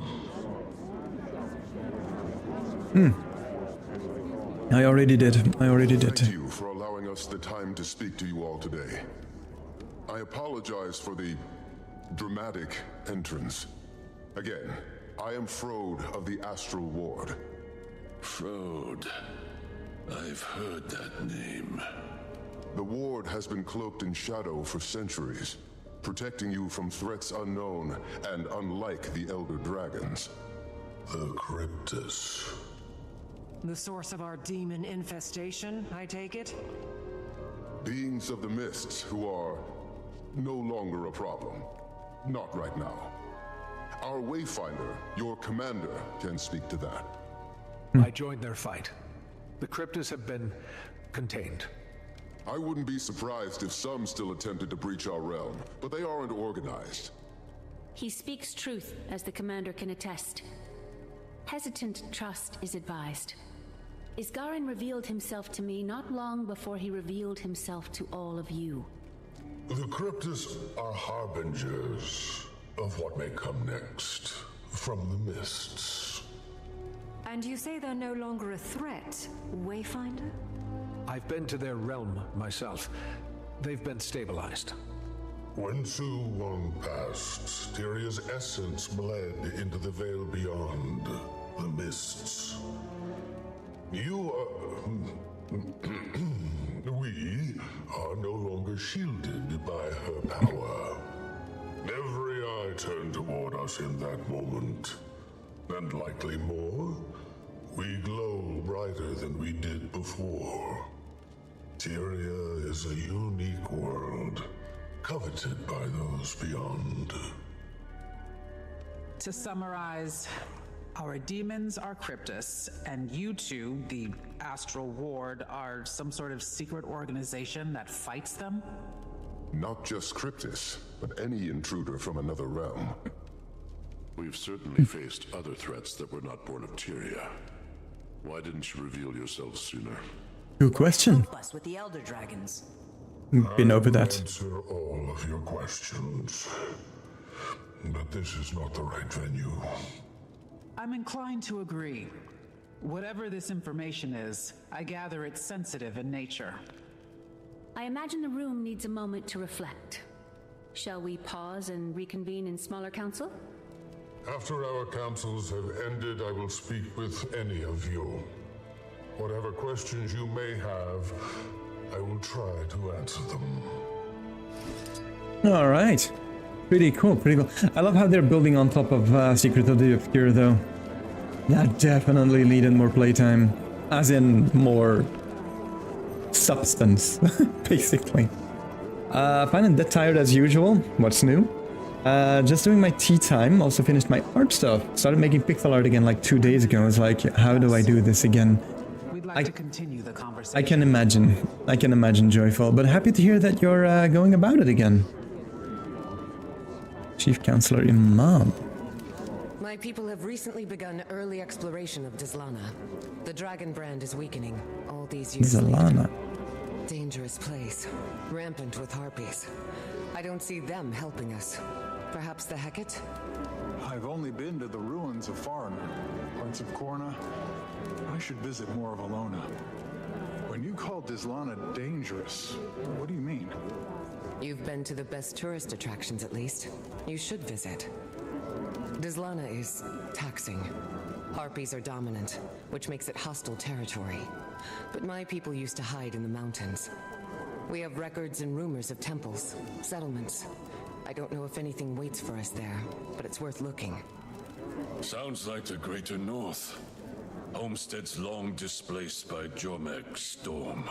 I already did. Thank you for allowing us the time to speak to you all today. I apologize for the dramatic entrance. Again, I am Frode of the Astral Ward. Frode. I've heard that name. The Ward has been cloaked in shadow for centuries, protecting you from threats unknown and unlike the Elder Dragons. The Cryptus. The source of our demon infestation, I take it? Beings of the Mists who are no longer a problem. Not right now. Our Wayfinder, your commander, can speak to that. I joined their fight. The Cryptus have been contained. I wouldn't be surprised if some still attempted to breach our realm, but they aren't organized. He speaks truth, as the commander can attest. Hesitant trust is advised. Isgarin revealed himself to me not long before he revealed himself to all of you. The Cryptus are harbingers of what may come next from the mists. And you say they're no longer a threat, Wayfinder? I've been to their realm myself. They've been stabilized. When Su Wong passed, Tyria's essence bled into the veil beyond, the mists. You are... we are no longer shielded by her power. Every eye turned toward us in that moment, and likely more. We glow brighter than we did before. Tyria is a unique world, coveted by those beyond. To summarize, our demons are Cryptus, and you two, the Astral Ward, are some sort of secret organization that fights them? Not just Cryptus, but any intruder from another realm. We've certainly faced other threats that were not born of Tyria. Why didn't you reveal yourself sooner? Good question. Help us with the Elder Dragons. Been over that. Answer all of your questions, but this is not the right venue. I'm inclined to agree. Whatever this information is, I gather it's sensitive in nature. I imagine the room needs a moment to reflect. Shall we pause and reconvene in smaller council? After our councils have ended, I will speak with any of you. Whatever questions you may have, I will try to answer them. All right. Pretty cool, pretty cool. I love how they're building on top of Secret of the Obscure, though. That definitely needed more playtime. As in, more substance, basically. Fine and dead tired as usual. What's new? Just doing my tea time. Also finished my art stuff. Started making pixel art again like 2 days ago. I was like, how do I do this again? We'd like to continue the conversation. I can imagine, Joyful. But happy to hear that you're going about it again. Chief Counselor Imam. My people have recently begun early exploration of Dizlana. The dragon brand is weakening all these years Dizlana. later. Dangerous place, rampant with harpies. I don't see them helping us. Perhaps the Hecate? I've only been to the ruins of Foreigner, parts of Korna. I should visit more of Alona. When you call Dizlana dangerous, what do you mean? You've been to the best tourist attractions at least. You should visit. Dizlana is taxing. Harpies are dominant, which makes it hostile territory. But my people used to hide in the mountains. We have records and rumors of temples, settlements. I don't know if anything waits for us there, but it's worth looking. Sounds like the greater north. Homesteads long displaced by Jormeg's storm.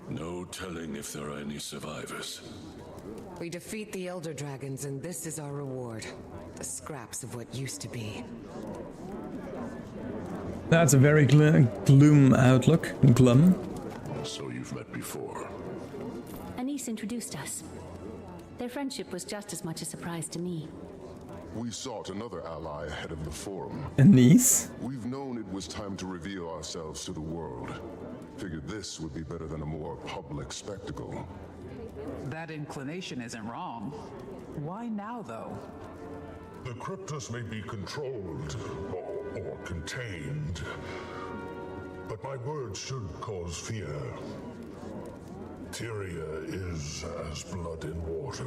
No telling if there are any survivors. We defeat the Elder Dragons, and this is our reward. The scraps of what used to be. That's a very gloom outlook. Glum. So you've met before. Anise introduced us. Their friendship was just as much a surprise to me. We sought another ally ahead of the forum. Anise? We've known it was time to reveal ourselves to the world. Figured this would be better than a more public spectacle. That inclination isn't wrong. Why now, though? The Cryptus may be controlled or contained, but my words should cause fear. Tyria is as blood in water.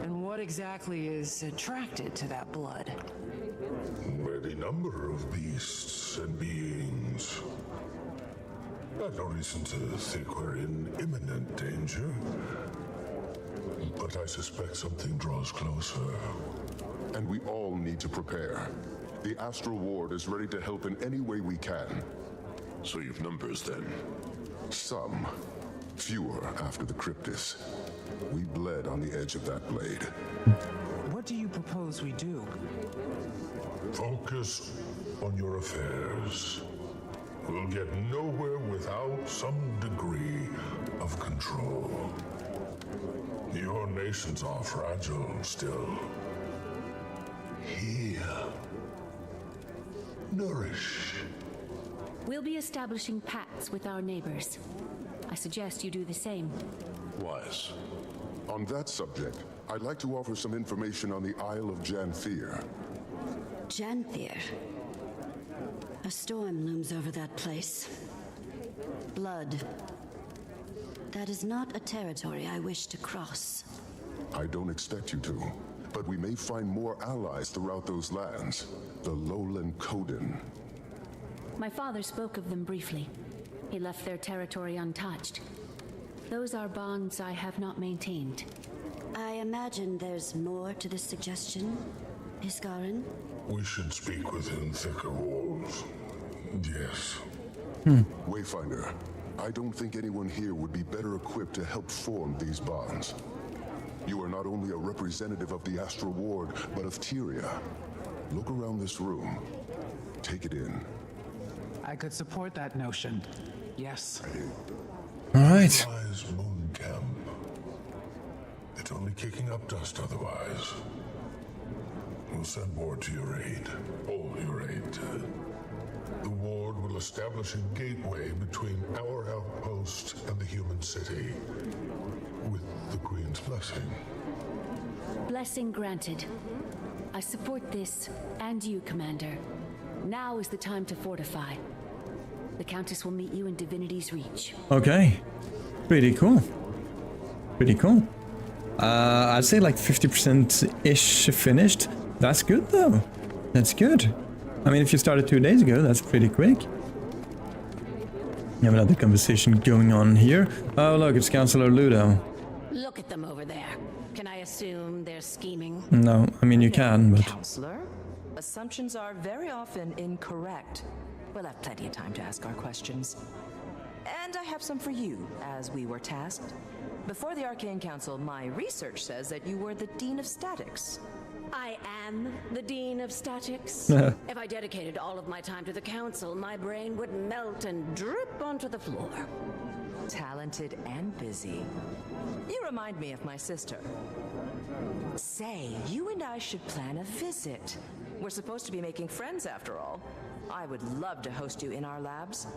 And what exactly is attracted to that blood? Any number of beasts and beings. I've no reason to think we're in imminent danger, but I suspect something draws closer. And we all need to prepare. The Astral Ward is ready to help in any way we can. So you've numbers then? Some. Fewer after the Cryptus. We bled on the edge of that blade. What do you propose we do? Focus on your affairs. We'll get nowhere without some degree of control. Your nations are fragile still. Heal. Nourish. We'll be establishing pacts with our neighbors. I suggest you do the same. Wise. On that subject, I'd like to offer some information on the Isle of Janthir. Janthir? A storm looms over that place. Blood. That is not a territory I wish to cross. I don't expect you to, but we may find more allies throughout those lands. The lowland Coden. My father spoke of them briefly. He left their territory untouched. Those are bonds I have not maintained. I imagine there's more to this suggestion, Iskarin? We should speak within thicker walls. Yes. Wayfinder, I don't think anyone here would be better equipped to help form these bonds. You are not only a representative of the Astral Ward, but of Tyria. Look around this room. Take it in. I could support that notion. Yes. All right. Otherwise, Moon Camp. It's only kicking up dust otherwise. We'll send word to your aid. All your aid. The ward will establish a gateway between our outpost and the human city. With the Queen's blessing. Blessing granted. I support this, and you, Commander. Now is the time to fortify. The Countess will meet you in Divinity's Reach. Okay. Pretty cool. Pretty cool. I'd say like 50%-ish finished. That's good though. That's good. I mean, if you started 2 days ago, that's pretty quick. We have another conversation going on here. Oh look, it's Councillor Ludo. Look at them over there. Can I assume they're scheming? No, I mean you can, but... Counselor, assumptions are very often incorrect. We'll have plenty of time to ask our questions. And I have some for you, as we were tasked. Before the Arcane Council, my research says that you were the Dean of Statics. I am the Dean of Statics. If I dedicated all of my time to the Council, my brain would melt and drip onto the floor. Talented and busy. You remind me of my sister. Say, you and I should plan a visit. We're supposed to be making friends after all. I would love to host you in our labs.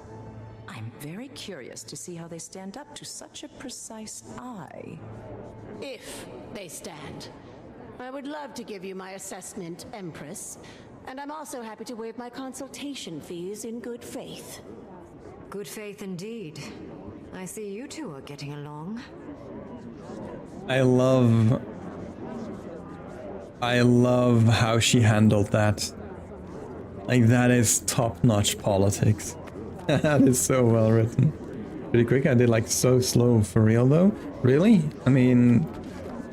I'm very curious to see how they stand up to such a precise eye. If they stand. I would love to give you my assessment, Empress. And I'm also happy to waive my consultation fees in good faith. Good faith indeed. I see you two are getting along. I love how she handled that. Like, that is top-notch politics. That is so well written. Pretty quick. I did like so slow for real though. Really? I mean,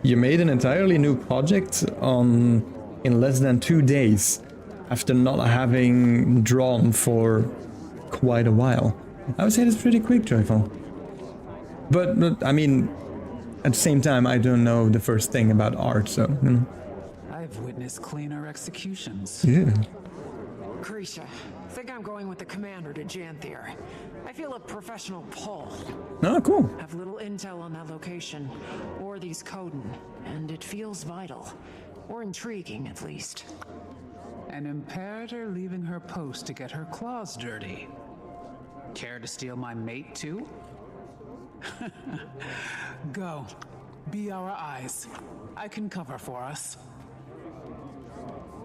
you made an entirely new project in less than 2 days after not having drawn for quite a while. I would say that's pretty quick, Joyful. But I mean, at the same time, I don't know the first thing about art, so, you know. I've witnessed cleaner executions. Yeah. Krisha, think I'm going with the commander to Janthir. I feel a professional pull. Oh, cool. Have little intel on that location, or these Coden, and it feels vital. Or intriguing, at least. An imperator leaving her post to get her claws dirty. Care to steal my mate, too? Go. Be our eyes. I can cover for us.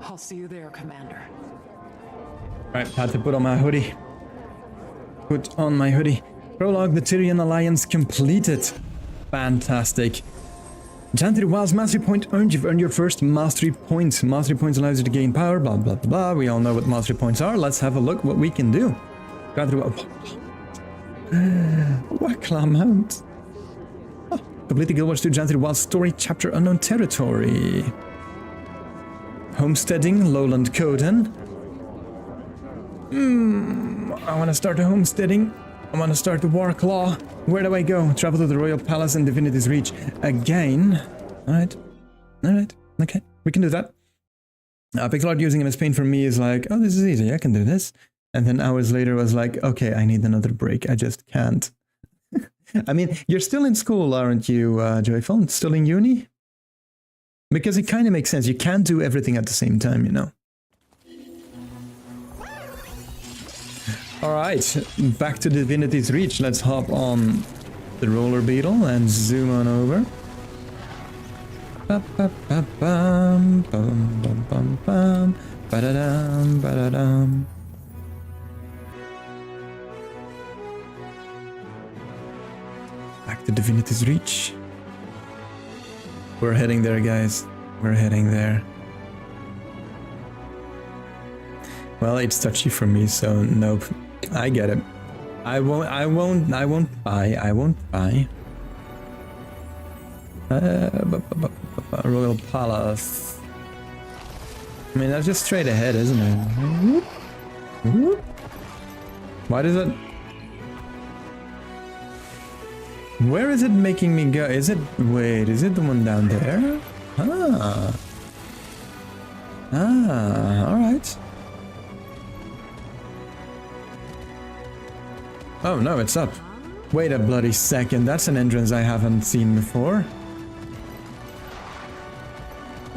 I'll see you there, Commander. Right, had to put on my hoodie. Put on my hoodie. Prologue, the Tyrian Alliance completed. Fantastic. Janthir Wilds Mastery Point earned. You've earned your first Mastery Point. Mastery Points allows you to gain power, blah, blah, blah, blah. We all know what Mastery Points are. Let's have a look what we can do. What Clamount. Oh, complete the Guild Wars 2 Janthir Wilds Story Chapter Unknown Territory. Homesteading, Lowland Coden. I want to start the homesteading. I want to start the War Claw. Where do I go? Travel to the Royal Palace and Divinity's Reach again. Alright. Alright. Okay. We can do that. Pixel art using MS Paint for me is like, oh, this is easy. I can do this. And then hours later was like, okay, I need another break. I just can't. I mean, you're still in school, aren't you, Joyful? Still in uni? Because it kind of makes sense. You can't do everything at the same time, you know. Alright, back to Divinity's Reach. Let's hop on the roller beetle and zoom on over. Ba-ba-ba-bum, bum-bum-bum-bum, ba-da-dum, ba-da-dum. Back to Divinity's Reach. We're heading there, guys. We're heading there. Well, it's touchy for me, so nope. I get it. I won't buy. Royal Palace. I mean, that's just straight ahead, isn't it? Why does it... Where is it making me go? Is it... Wait, is it the one down there? Alright. Oh no, it's up. Wait a bloody second, that's an entrance I haven't seen before.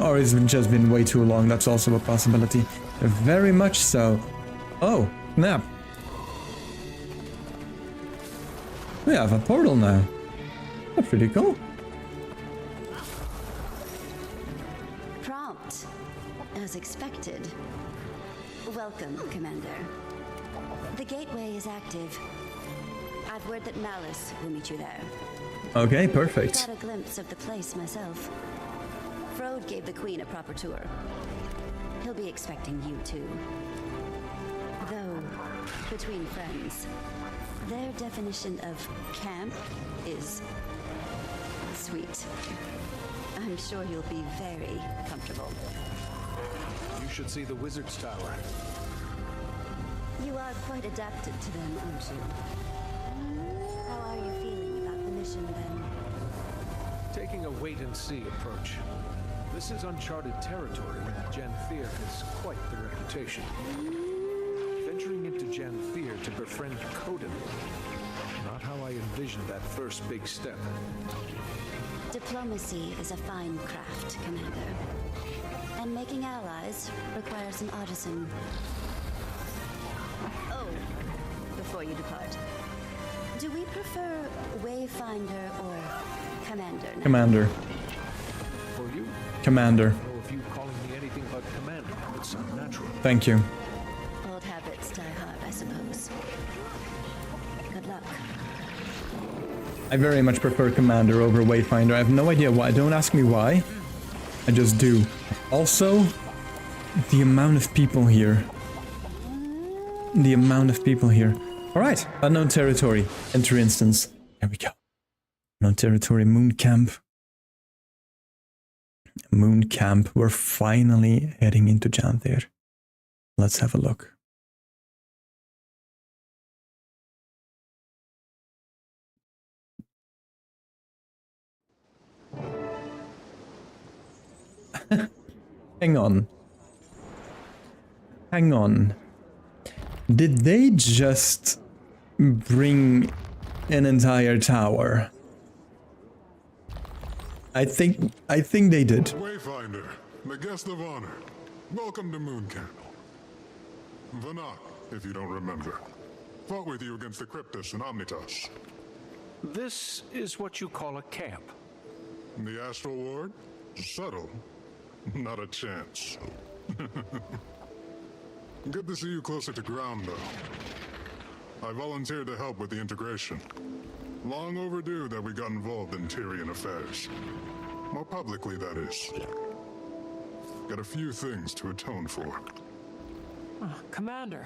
Or it's just been way too long, that's also a possibility. Very much so. Oh, snap. We have a portal now. That's pretty cool. Prompt, as expected. Welcome, Commander. The gateway is active. I've word that Malice will meet you there. Okay, perfect. I got a glimpse of the place myself. Frode gave the Queen a proper tour. He'll be expecting you too. Though, between friends, their definition of camp is sweet. I'm sure you'll be very comfortable. You should see the Wizard's Tower. You are quite adapted to them, aren't you? How are you feeling about the mission, then? Taking a wait-and-see approach. This is uncharted territory, and Janthir has quite the reputation. Venturing into Janthir to befriend Coden. Not how I envisioned that first big step. Diplomacy is a fine craft, Commander. And making allies requires some artisan. Oh, before you depart, do we prefer Wayfinder or Commander now? Commander. For you? Commander. I don't know if you calling me anything but Commander would sound natural. Thank you. Old habits die hard, I suppose. Good luck. I very much prefer Commander over Wayfinder. I have no idea why. Don't ask me why. I just do. Also, the amount of people here. The amount of people here. Alright, unknown territory. Enter instance. There we go. Unknown territory, Moon Camp. Moon Camp. We're finally heading into Janthir. Let's have a look. Hang on. Hang on. Did they just bring an entire tower? I think they did. Wayfinder, the guest of honor. Welcome to Moon Camp. Vanak, if you don't remember, fought with you against the Cryptus and Omnitas. This is what you call a camp. The Astral Ward? Subtle. Not a chance. Good to see you closer to ground, though. I volunteered to help with the integration. Long overdue that we got involved in Tyrian affairs. More publicly, that is. Got a few things to atone for. Commander,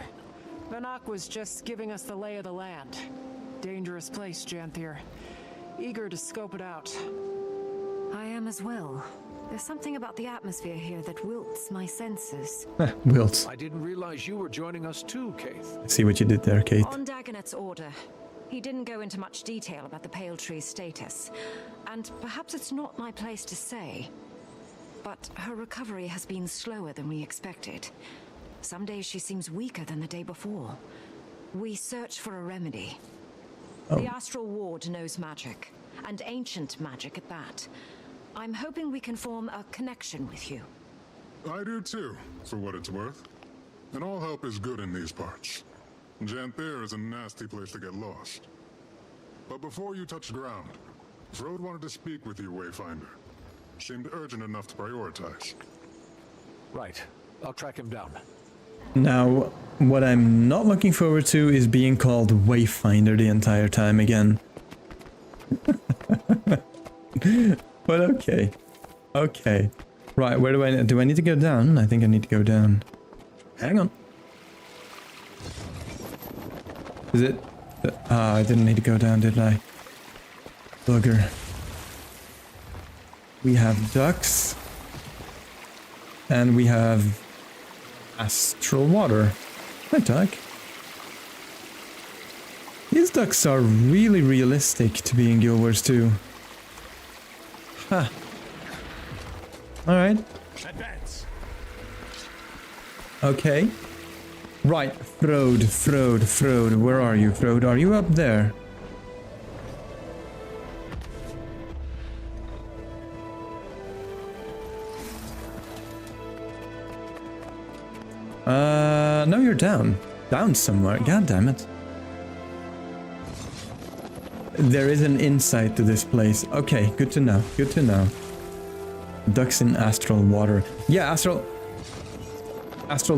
Vanak was just giving us the lay of the land. Dangerous place, Janthir. Eager to scope it out. I am as well. There's something about the atmosphere here that wilts my senses. Wilts. I didn't realize you were joining us too, Keith. I see what you did there, Kate. On Dagonet's order. He didn't go into much detail about the Pale Tree's status. And perhaps it's not my place to say, but her recovery has been slower than we expected. Some days she seems weaker than the day before. We search for a remedy. The Astral Ward knows magic, and ancient magic at that. I'm hoping we can form a connection with you. I do too, for what it's worth. And all help is good in these parts. Janthir is a nasty place to get lost. But before you touch ground, Frode wanted to speak with you, Wayfinder. Seemed urgent enough to prioritize. Right. I'll track him down. Now, what I'm not looking forward to is being called Wayfinder the entire time again. But okay. Okay. Right, where do I need to go down? I think I need to go down. Hang on. Is it? I didn't need to go down, did I? Bugger. We have ducks. And we have astral water. Hi, duck. These ducks are really realistic to be in Guild Wars 2. Huh. Alright. Advance. Okay. Right, Frode, where are you, Frode? Are you up there? No, you're down. Down somewhere, god damn it. There is an insight to this place. Okay, good to know, good to know. Ducks in astral water. Yeah, astral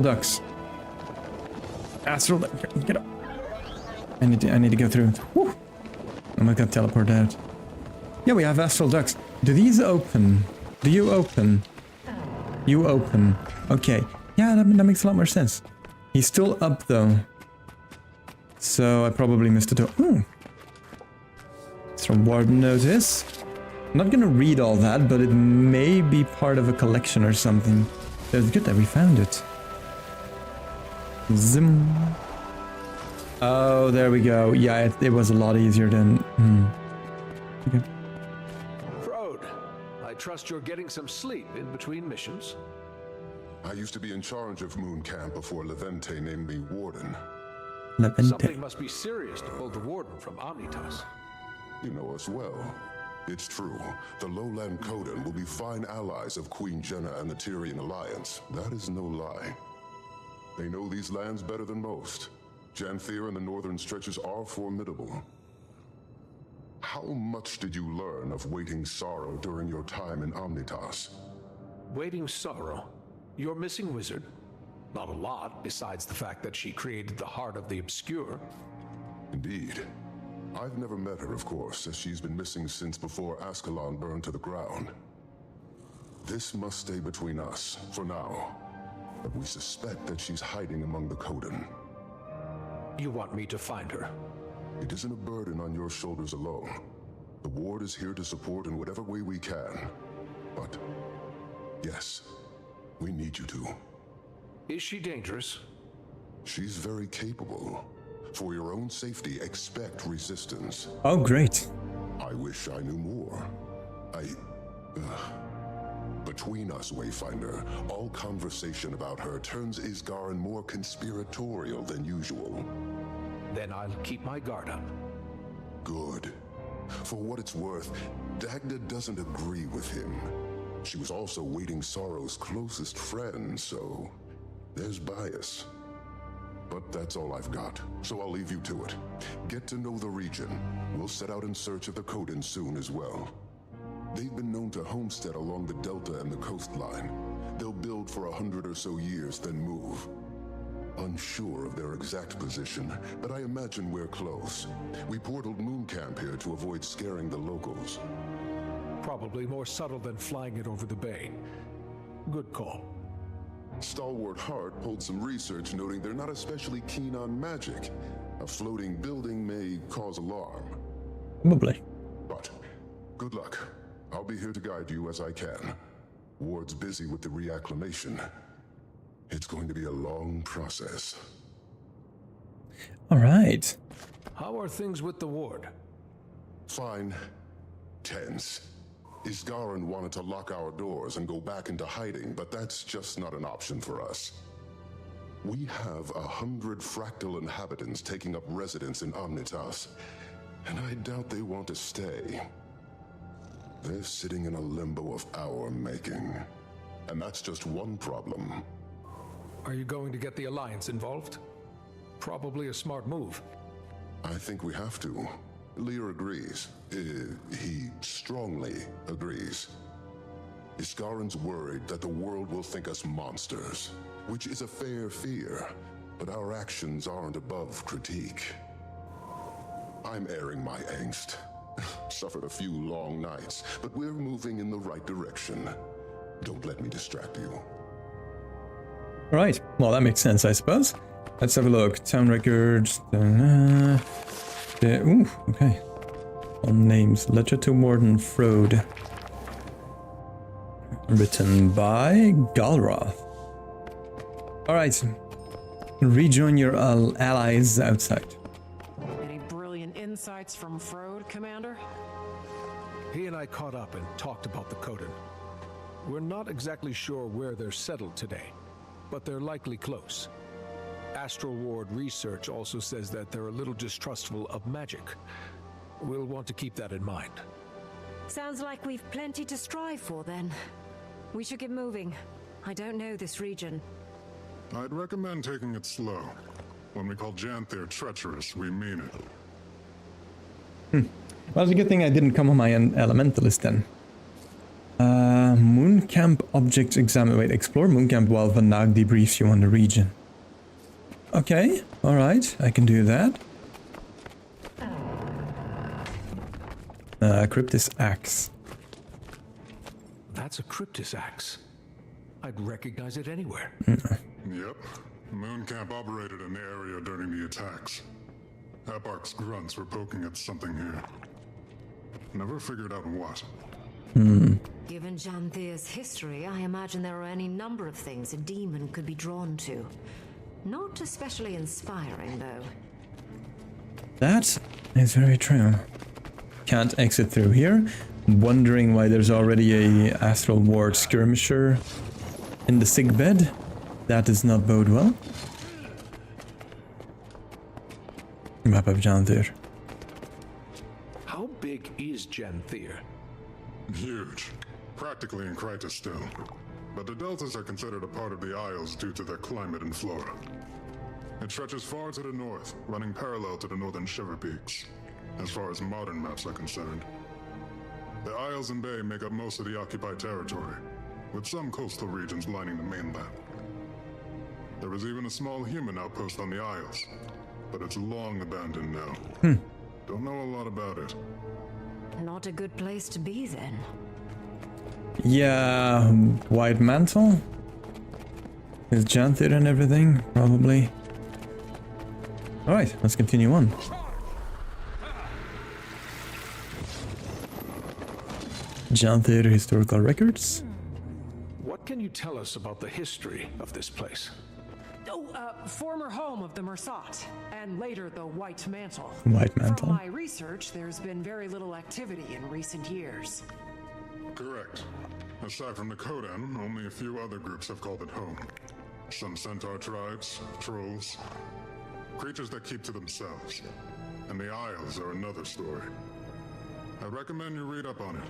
ducks. Astral, get up. I need to go through. Woo. I'm not gonna teleport out. Yeah, we have astral ducts. Do these open? Do you open? You open. Okay. Yeah, that makes a lot more sense. He's still up though. So I probably missed it. Ooh. It's from Warden Notice. I'm not gonna read all that, but it may be part of a collection or something. So it's good that we found it. Zim. Oh, there we go. Yeah, it was a lot easier than... Okay. Frode, I trust you're getting some sleep in between missions. I used to be in charge of Moon Camp before Levente named me Warden. Levente. Something must be serious to pull the Warden from Omnitas. You know us well. It's true. The Lowland Coden will be fine allies of Queen Jenna and the Tyrian Alliance. That is no lie. They know these lands better than most. Janthir and the northern stretches are formidable. How much did you learn of Waiting Sorrow during your time in Omnitas? Waiting Sorrow? Your missing wizard? Not a lot, besides the fact that she created the Heart of the Obscure. Indeed. I've never met her, of course, as she's been missing since before Ascalon burned to the ground. This must stay between us, for now. But we suspect that she's hiding among the Coden. You want me to find her? It isn't a burden on your shoulders alone. The Ward is here to support in whatever way we can. But, yes, we need you to. Is she dangerous? She's very capable. For your own safety, expect resistance. Oh, great. I wish I knew more. But Between us, Wayfinder, all conversation about her turns Isgarin more conspiratorial than usual. Then I'll keep my guard up. Good. For what it's worth, Dagda doesn't agree with him. She was also Waiting Sorrow's closest friend, so there's bias. But that's all I've got, so I'll leave you to it. Get to know the region. We'll set out in search of the Coden soon as well. They've been known to homestead along the delta and the coastline. They'll build for 100 or so years, then move. Unsure of their exact position, but I imagine we're close. We portaled Moon Camp here to avoid scaring the locals. Probably more subtle than flying it over the bay. Good call. Stalwart Hart pulled some research noting they're not especially keen on magic. A floating building may cause alarm. Probably. But good luck. I'll be here to guide you as I can. Ward's busy with the reacclimation. It's going to be a long process. All right. How are things with the ward? Fine. Tense. Isgarin wanted to lock our doors and go back into hiding, but that's just not an option for us. We have 100 fractal inhabitants taking up residence in Omnitas, and I doubt they want to stay. They're sitting in a limbo of our making, and that's just one problem. Are you going to get the Alliance involved? Probably a smart move. I think we have to. Lear agrees. He strongly agrees. Isgarin's worried that the world will think us monsters, which is a fair fear, but our actions aren't above critique. I'm airing my angst. Suffered a few long nights, but we're moving in the right direction. Don't let me distract you. Right. Well, that makes sense, I suppose. Let's have a look. Town records. Ooh, okay. On names. Letter to Warden Frode. Written by Galroth. Alright. Rejoin your allies outside. Any brilliant insights from Frode, Commander? He and I caught up and talked about the Coden. We're not exactly sure where they're settled today, but they're likely close. Astral Ward research also says that they're a little distrustful of magic. We'll want to keep that in mind. Sounds like we've plenty to strive for then. We should get moving. I don't know this region. I'd recommend taking it slow. When we call Janthir treacherous, we mean it. Well, it's a good thing I didn't come on my elementalist then. Moon Camp objects examine. Wait, explore Moon Camp while Vanag debriefs you on the region. Okay, alright, I can do that. Cryptis Axe. That's a Cryptis Axe. I'd recognize it anywhere. Yep. Moon Camp operated in the area during the attacks. Eparch's grunts were poking at something here. Never figured out what. Given Janthir's history, I imagine there are any number of things a demon could be drawn to. Not especially inspiring, though. That is very true. Can't exit through here. Wondering why there's already a Astral Ward skirmisher in the sick bed. That does not bode well. Map of Janthir. How big is Janthir? Huge. Practically in Kryta still. But the deltas are considered a part of the Isles due to their climate and flora. It stretches far to the north, running parallel to the northern Shiver Peaks, as far as modern maps are concerned. The Isles and Bay make up most of the occupied territory, with some coastal regions lining the mainland. There was even a small human outpost on the Isles, but it's long abandoned now. Don't know a lot about it. Not a good place to be, then. Yeah, White Mantle? Is Janthir and everything? Probably. Alright, let's continue on. Janthir historical records. What can you tell us about the history of this place? Former home of the Mersat, and later the White Mantle. White Mantle. From my research, there's been very little activity in recent years. Correct. Aside from the Kodan, only a few other groups have called it home. Some centaur tribes, trolls, creatures that keep to themselves. And the Isles are another story. I recommend you read up on it.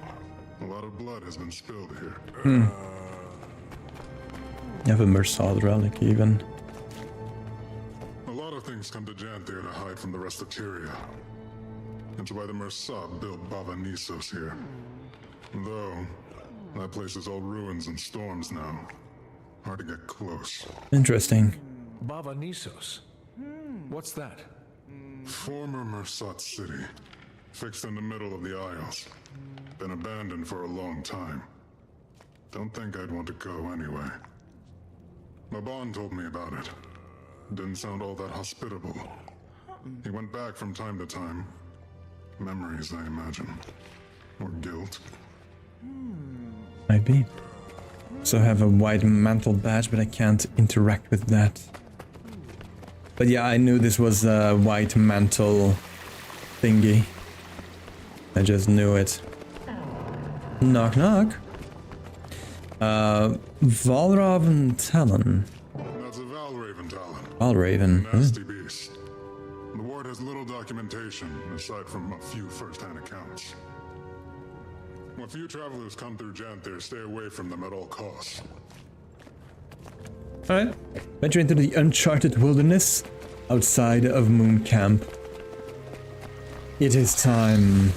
A lot of blood has been spilled here. You have a Mersad relic even. A lot of things come to Janthir to hide from the rest of Tyria. That's why the Mersad built Vileness here. Though, that place is all ruins and storms now. Hard to get close. Interesting. Vileness. What's that? Former Mersad city. Fixed in the middle of the Isles. Been abandoned for a long time. Don't think I'd want to go anyway. Maban told me about it. Didn't sound all that hospitable. He went back from time to time. Memories, I imagine. Or guilt. Might be. So I have a white mantle badge, but I can't interact with that. But yeah, I knew this was a white mantle thingy. I just knew it. Knock knock. Valraven Talon. That's a Valraven Talon. Valraven. Nasty beast. The ward has little documentation, aside from a few first-hand accounts. When few travelers come through Janthir, stay away from them at all costs. Alright. Venture into the uncharted wilderness outside of Moon Camp. It is time.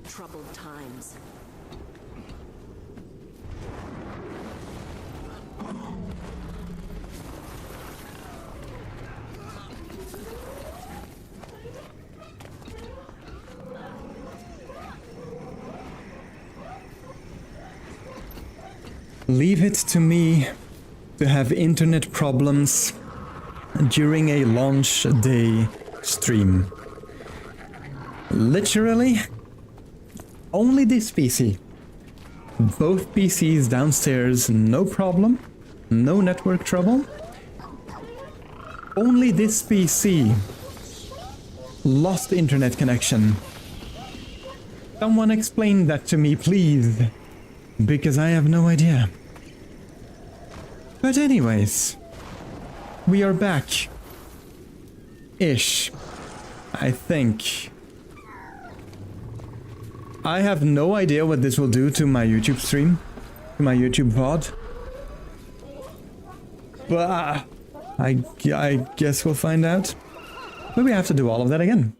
Troubled times. Leave it to me to have internet problems during a launch day stream. Literally, only this PC Both PCs downstairs, no problem. No network trouble. Only this PC lost internet connection. Someone explain that to me, please. Because I have no idea. But anyways, we are back. Ish. I think. I have no idea what this will do to my YouTube stream, to my YouTube VOD. But I guess we'll find out. But we have to do all of that again.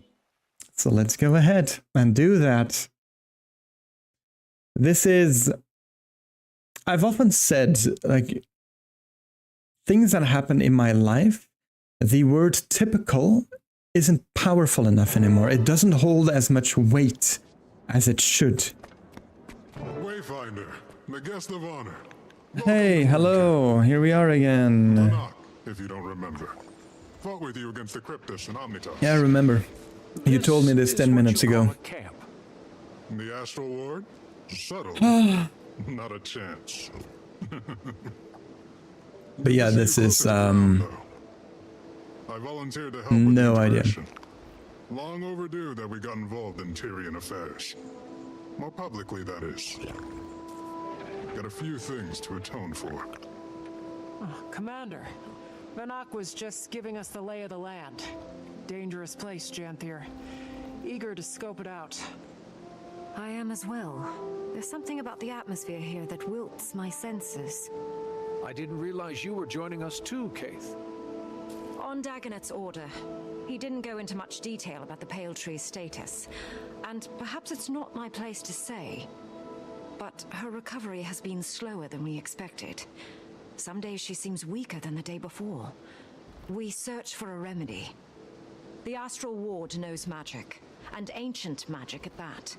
So let's go ahead and do that. This is... I've often said, like, things that happen in my life, the word typical isn't powerful enough anymore. It doesn't hold as much weight as it should. Wayfinder, the guest of honor. Hey, hello. Here we are again. If you don't remember. Fought with you against the Cryptus and Omnitas. Yeah, I remember. You told me this 10 minutes ago. The Astral Ward? Subtle. Not a chance. But yeah, this is I volunteered to help with no the idea. integration. Long overdue that we got involved in Tyrian affairs. More publicly, that is. Got a few things to atone for. Commander, Vanak was just giving us the lay of the land. Dangerous place, Janthir. Eager to scope it out. I am as well. There's something about the atmosphere here that wilts my senses. I didn't realize you were joining us too, Kaith. On Dagonet's order, he didn't go into much detail about the Pale Tree's status. And perhaps it's not my place to say, but her recovery has been slower than we expected. Some days she seems weaker than the day before. We search for a remedy. The Astral Ward knows magic, and ancient magic at that.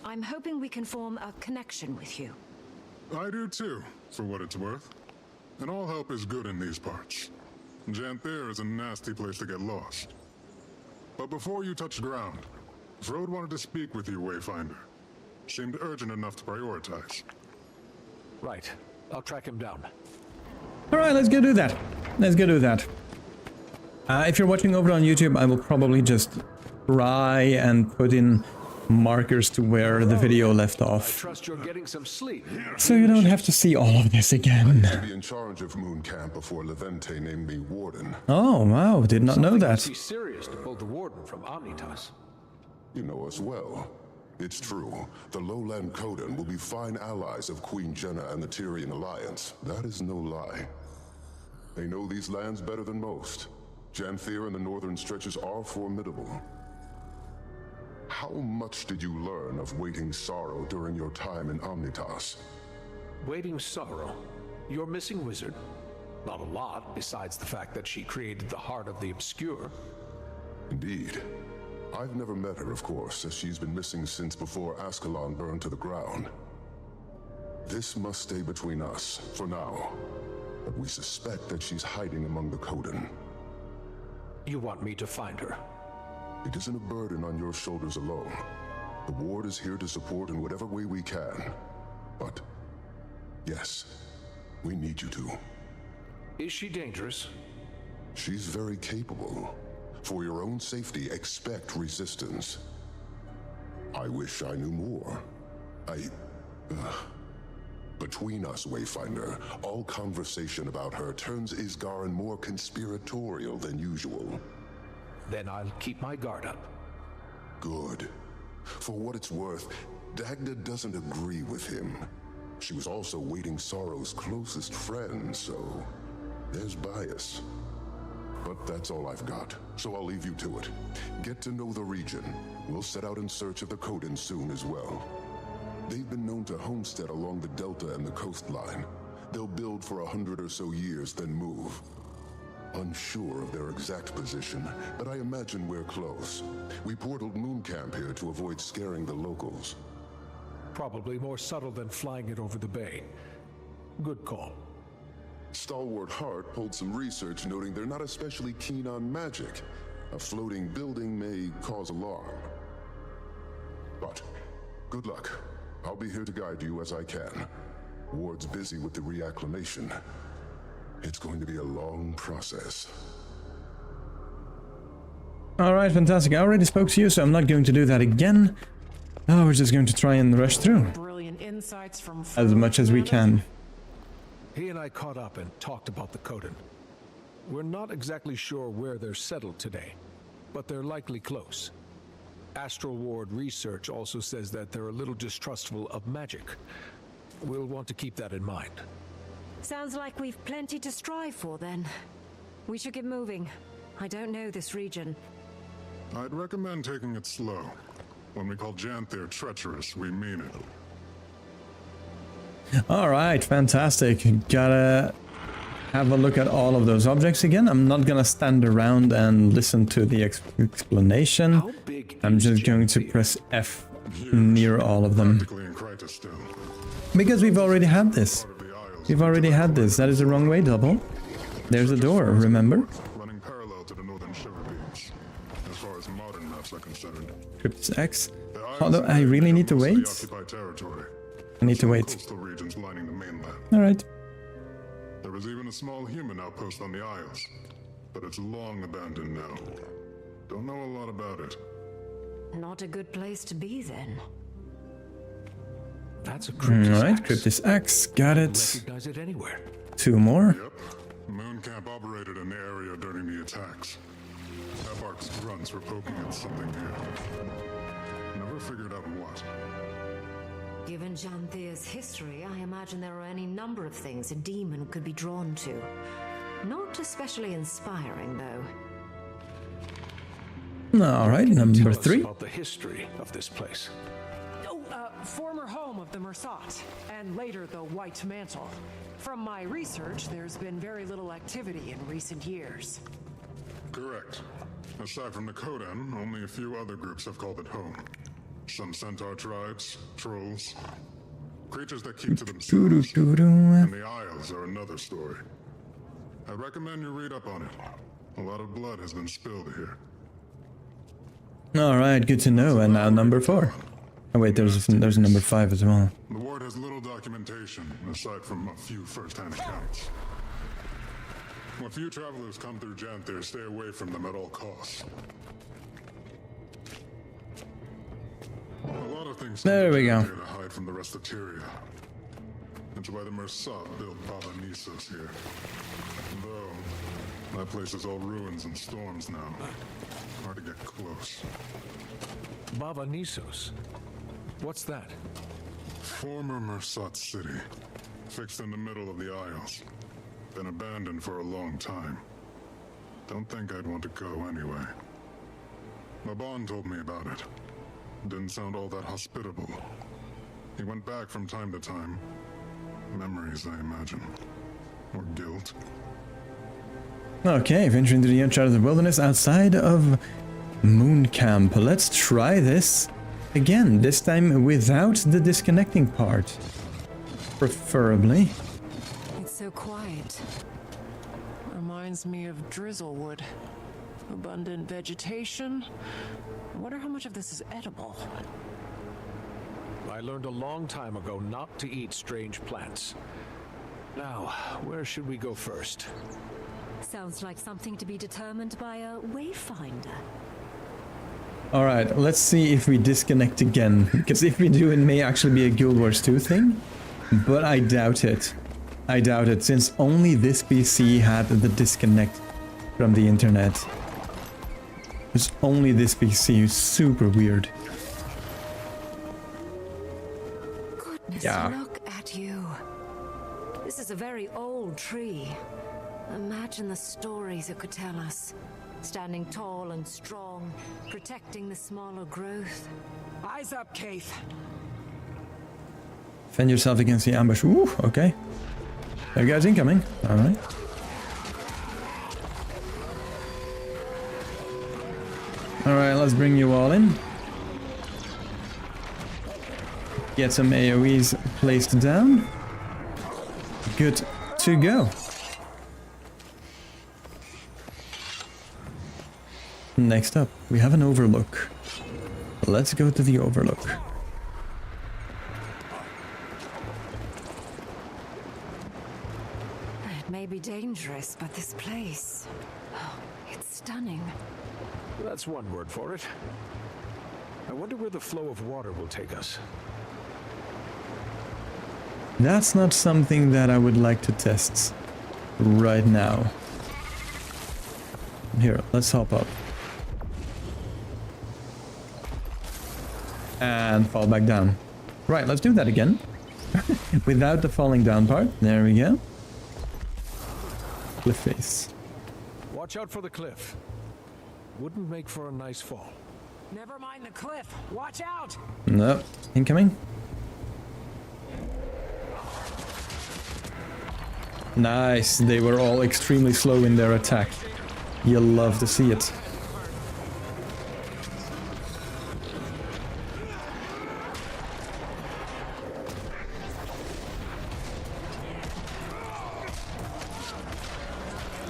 I'm hoping we can form a connection with you. I do too, for what it's worth. And all help is good in these parts. Janthir is a nasty place to get lost. But before you touch ground, Frode wanted to speak with you, Wayfinder. Seemed urgent enough to prioritize. Right. I'll track him down. Alright, let's go do that. Let's go do that. If you're watching over on YouTube, I will probably just try and put in markers to where the video left off. I trust you're getting some sleep. So you don't have to see all of this again. I used to be in charge of Moon Camp before Levente named me Warden. Oh, wow, did not know that. Something serious to pull the Warden from Omnitas. You know us well. It's true. The Lowland Coden will be fine allies of Queen Jenna and the Tyrian Alliance. That is no lie. They know these lands better than most. Janthir and the northern stretches are formidable. How much did you learn of Waiting Sorrow during your time in Omnitas? Waiting Sorrow? Your missing wizard? Not a lot, besides the fact that she created the Heart of the Obscure. Indeed. I've never met her, of course, as she's been missing since before Ascalon burned to the ground. This must stay between us, for now. But we suspect that she's hiding among the Coden. You want me to find her? It isn't a burden on your shoulders alone. The Ward is here to support in whatever way we can. But, yes, we need you to. Is she dangerous? She's very capable. For your own safety, expect resistance. I wish I knew more. Between us, Wayfinder, all conversation about her turns Isgaran more conspiratorial than usual. Then I'll keep my guard up. Good. For what it's worth, Dagda doesn't agree with him. She was also Waiting Sorrow's closest friend, so there's bias. But that's all I've got, so I'll leave you to it. Get to know the region. We'll set out in search of the Coden soon as well. They've been known to homestead along the delta and the coastline. They'll build for 100 or so years, then move. Unsure of their exact position, but I imagine we're close. We portaled Moon Camp here to avoid scaring the locals. Probably more subtle than flying it over the bay. Good call. Stalwart Hart pulled some research noting they're not especially keen on magic. A floating building may cause alarm. But good luck. I'll be here to guide you as I can. Ward's busy with the reacclimation. It's going to be a long process. Alright, fantastic. I already spoke to you, so I'm not going to do that again. Oh, we're just going to try and rush through Brilliant insights from as much as we can. He and I caught up and talked about the Coden. We're not exactly sure where they're settled today, but they're likely close. Astral Ward research also says that they're a little distrustful of magic. We'll want to keep that in mind. Sounds like we've plenty to strive for then. We should get moving. I don't know this region. I'd recommend taking it slow. When we call Janthir treacherous, we mean it. Alright, fantastic. Gotta have a look at all of those objects again. I'm not gonna stand around and listen to the explanation. I'm just going to press F near all of them. Because we've already had this. We've already had this. That is the wrong way, Double. There's a door, remember? Running parallel to the northern shiver beams, as far as modern maps are concerned. Crypts X. Although I really need to wait. I need to wait. Coastal regions lining the mainland. Alright. There was even a small human outpost on the Isles, but it's long abandoned now. Don't know a lot about it. Not a good place to be then. That's a Cryptis Alright, X. Cryptis X. Got it. Recognize it anywhere. 2 more. Yep. Moon Camp operated in the area during the attacks. Ebark's grunts were poking at something here. Never figured out what. Given Janthir's history, I imagine there are any number of things a demon could be drawn to. Not especially inspiring, though. Alright, number 3. About the history of this place. Former home of the Mersat, and later the White Mantle. From my research, there's been very little activity in recent years. Correct. Aside from the Coden, only a few other groups have called it home. Some centaur tribes, trolls, creatures that keep to themselves. And the Isles are another story. I recommend you read up on it. A lot of blood has been spilled here. Alright, good to know. And now number 4. Oh wait, there's a number 5 as well. The ward has little documentation, aside from a few first-hand accounts. When few travelers come through Janthir, stay away from them at all costs. A lot of things there we go. To hide from the rest of Tyria. That's why the Mersat built Vileness here. Though, that place is all ruins and storms now. Hard to get close. Vileness? What's that? Former Mersat city. Fixed in the middle of the Isles. Been abandoned for a long time. Don't think I'd want to go anyway. Maban told me about it. Didn't sound all that hospitable. He went back from time to time. Memories, I imagine. Or guilt. Okay, venturing into the uncharted wilderness outside of Moon Camp. Let's try this again, this time without the disconnecting part. Preferably. It's so quiet. Reminds me of Drizzlewood. Abundant vegetation. I wonder how much of this is edible. I learned a long time ago not to eat strange plants. Now, where should we go first? Sounds like something to be determined by a wayfinder. Alright, let's see if we disconnect again. Because if we do, it may actually be a Guild Wars 2 thing. But I doubt it. I doubt it, since only this PC had the disconnect from the internet. It's only this PC. Super weird. Goodness, Yeah. look at you. This is a very old tree. Imagine the stories it could tell us. Standing tall and strong, protecting the smaller growth. Eyes up, Keith. Defend yourself against the ambush. Ooh, okay. There guys incoming. Alright. Alright, let's bring you all in. Get some AoEs placed down. Good to go. Next up, we have an overlook. Let's go to the overlook. It may be dangerous, but this place... it's stunning. That's one word for it. I wonder where the flow of water will take us. That's not something that I would like to test right now. Here, let's hop up. And fall back down. Right, let's do that again. Without the falling down part. There we go. Cliff face. Watch out for the cliff. Wouldn't make for a nice fall. Never mind the cliff. Watch out! No, incoming. Nice, they were all extremely slow in their attack. You'll love to see it.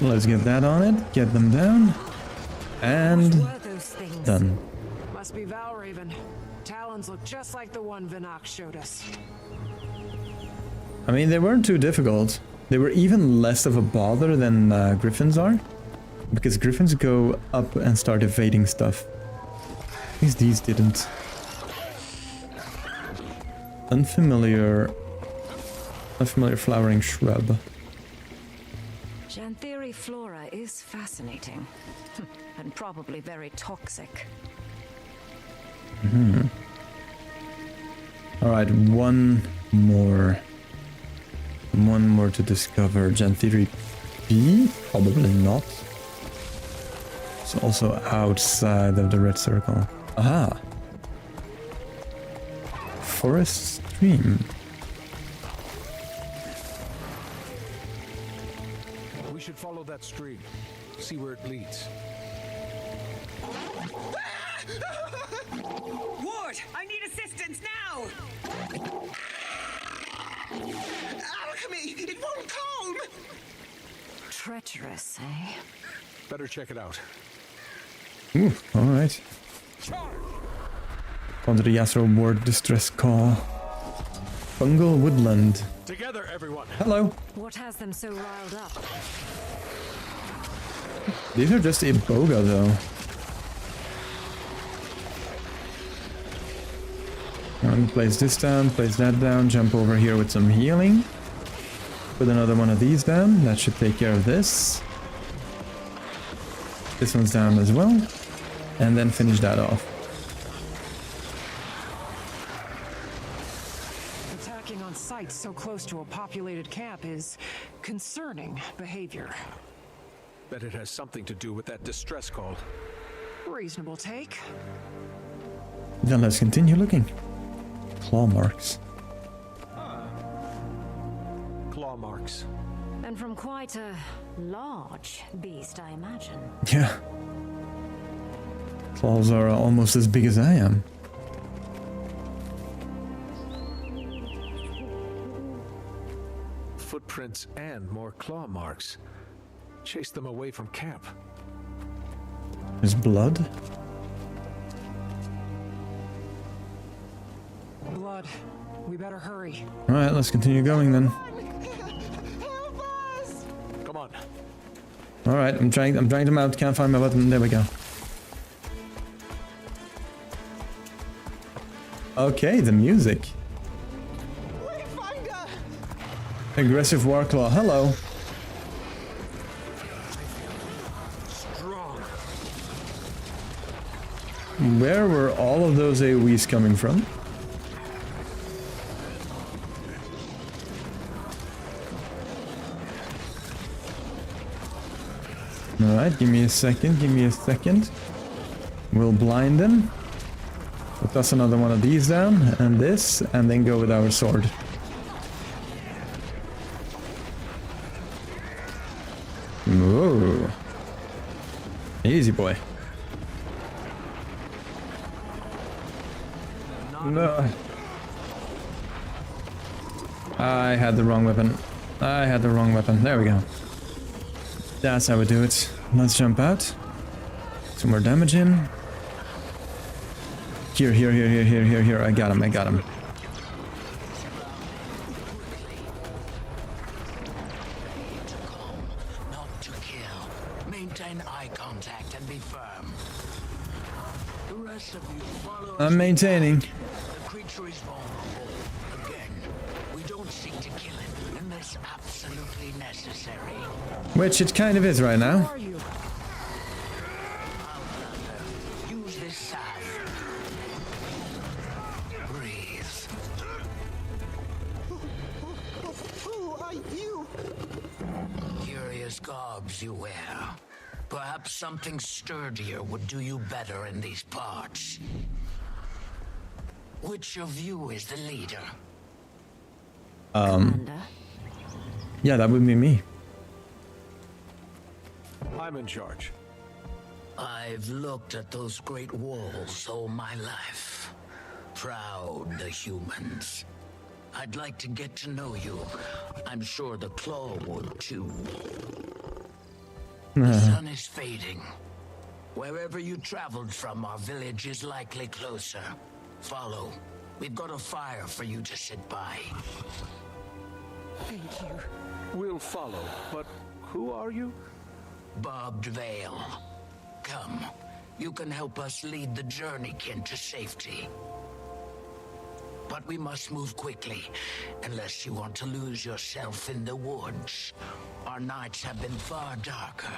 Let's get that on it, get them down, and done. Must be Valraven. Talons look just like the one Vinox showed us. I mean, they weren't too difficult. They were even less of a bother than griffins are, because griffins go up and start evading stuff. At least these didn't. Unfamiliar flowering shrub. Janthiri flora is fascinating, and probably very toxic. Alright, one more to discover. Janthiri B? Probably not. It's also outside of the red circle. Aha! Forest stream. We should follow that stream. See where it leads. Ward, I need assistance now! Alchemy! It won't calm! Treacherous, eh? Better check it out. Ooh, alright. Under the Yasro ward distress call. Fungal woodland. Together, everyone. Hello. What has them so riled up? These are just Iboga though. Place this down, place that down, jump over here with some healing. Put another one of these down, that should take care of this. This one's down as well. And then finish that off. Attacking on sites so close to a populated camp is concerning behavior. Bet it has something to do with that distress call. Reasonable take. Then let's continue looking. Claw marks. Claw marks. And from quite a large beast, I imagine. Yeah. Claws are almost as big as I am. Footprints and more claw marks. Chase them away from camp. There's blood. Blood. We better hurry. Alright, let's continue going then. Come on. Alright, I'm trying to mount, can't find my button. There we go. Okay, the music. Aggressive Warclaw, hello. Strong. Where were all of those AoEs coming from? Alright, give me a second. We'll blind them. We'll toss another one of these down, and this, and then go with our sword. Whoa. Easy boy. No. I had the wrong weapon. There we go. That's how we do it. Let's jump out. Some more damage in. Here. I got him. Maintain eye contact and be firm. The rest of you follow. I'm maintaining. The creature is vulnerable. Again, we don't seek to kill it unless absolutely necessary. Which it kind of is right now. Who are you? Use this salve. Breathe. Who are you? Curious garbs you wear. Perhaps something sturdier would do you better in these parts. Which of you is the leader? Yeah, that would be me. I'm in charge. I've looked at those great walls all my life. Proud the humans. I'd like to get to know you. I'm sure the Claw would too. The sun is fading. Wherever you traveled from, our village is likely closer. Follow. We've got a fire for you to sit by. Thank you. We'll follow, but who are you? Barbed Veil. Come. You can help us lead the journeykin to safety. But we must move quickly, unless you want to lose yourself in the woods. Our nights have been far darker.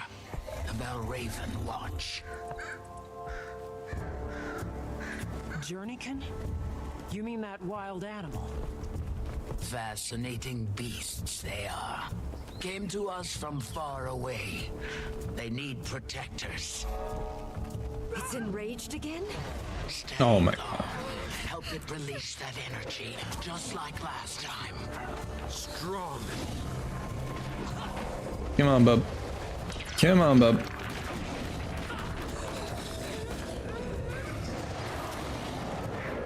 The Belraven watch. Journeykin? You mean that wild animal? Fascinating beasts they are. Came to us from far away. They need protectors. It's enraged again? Oh my god. Help it release that energy, just like last time. Strong. Come on, bub. Come on, bub.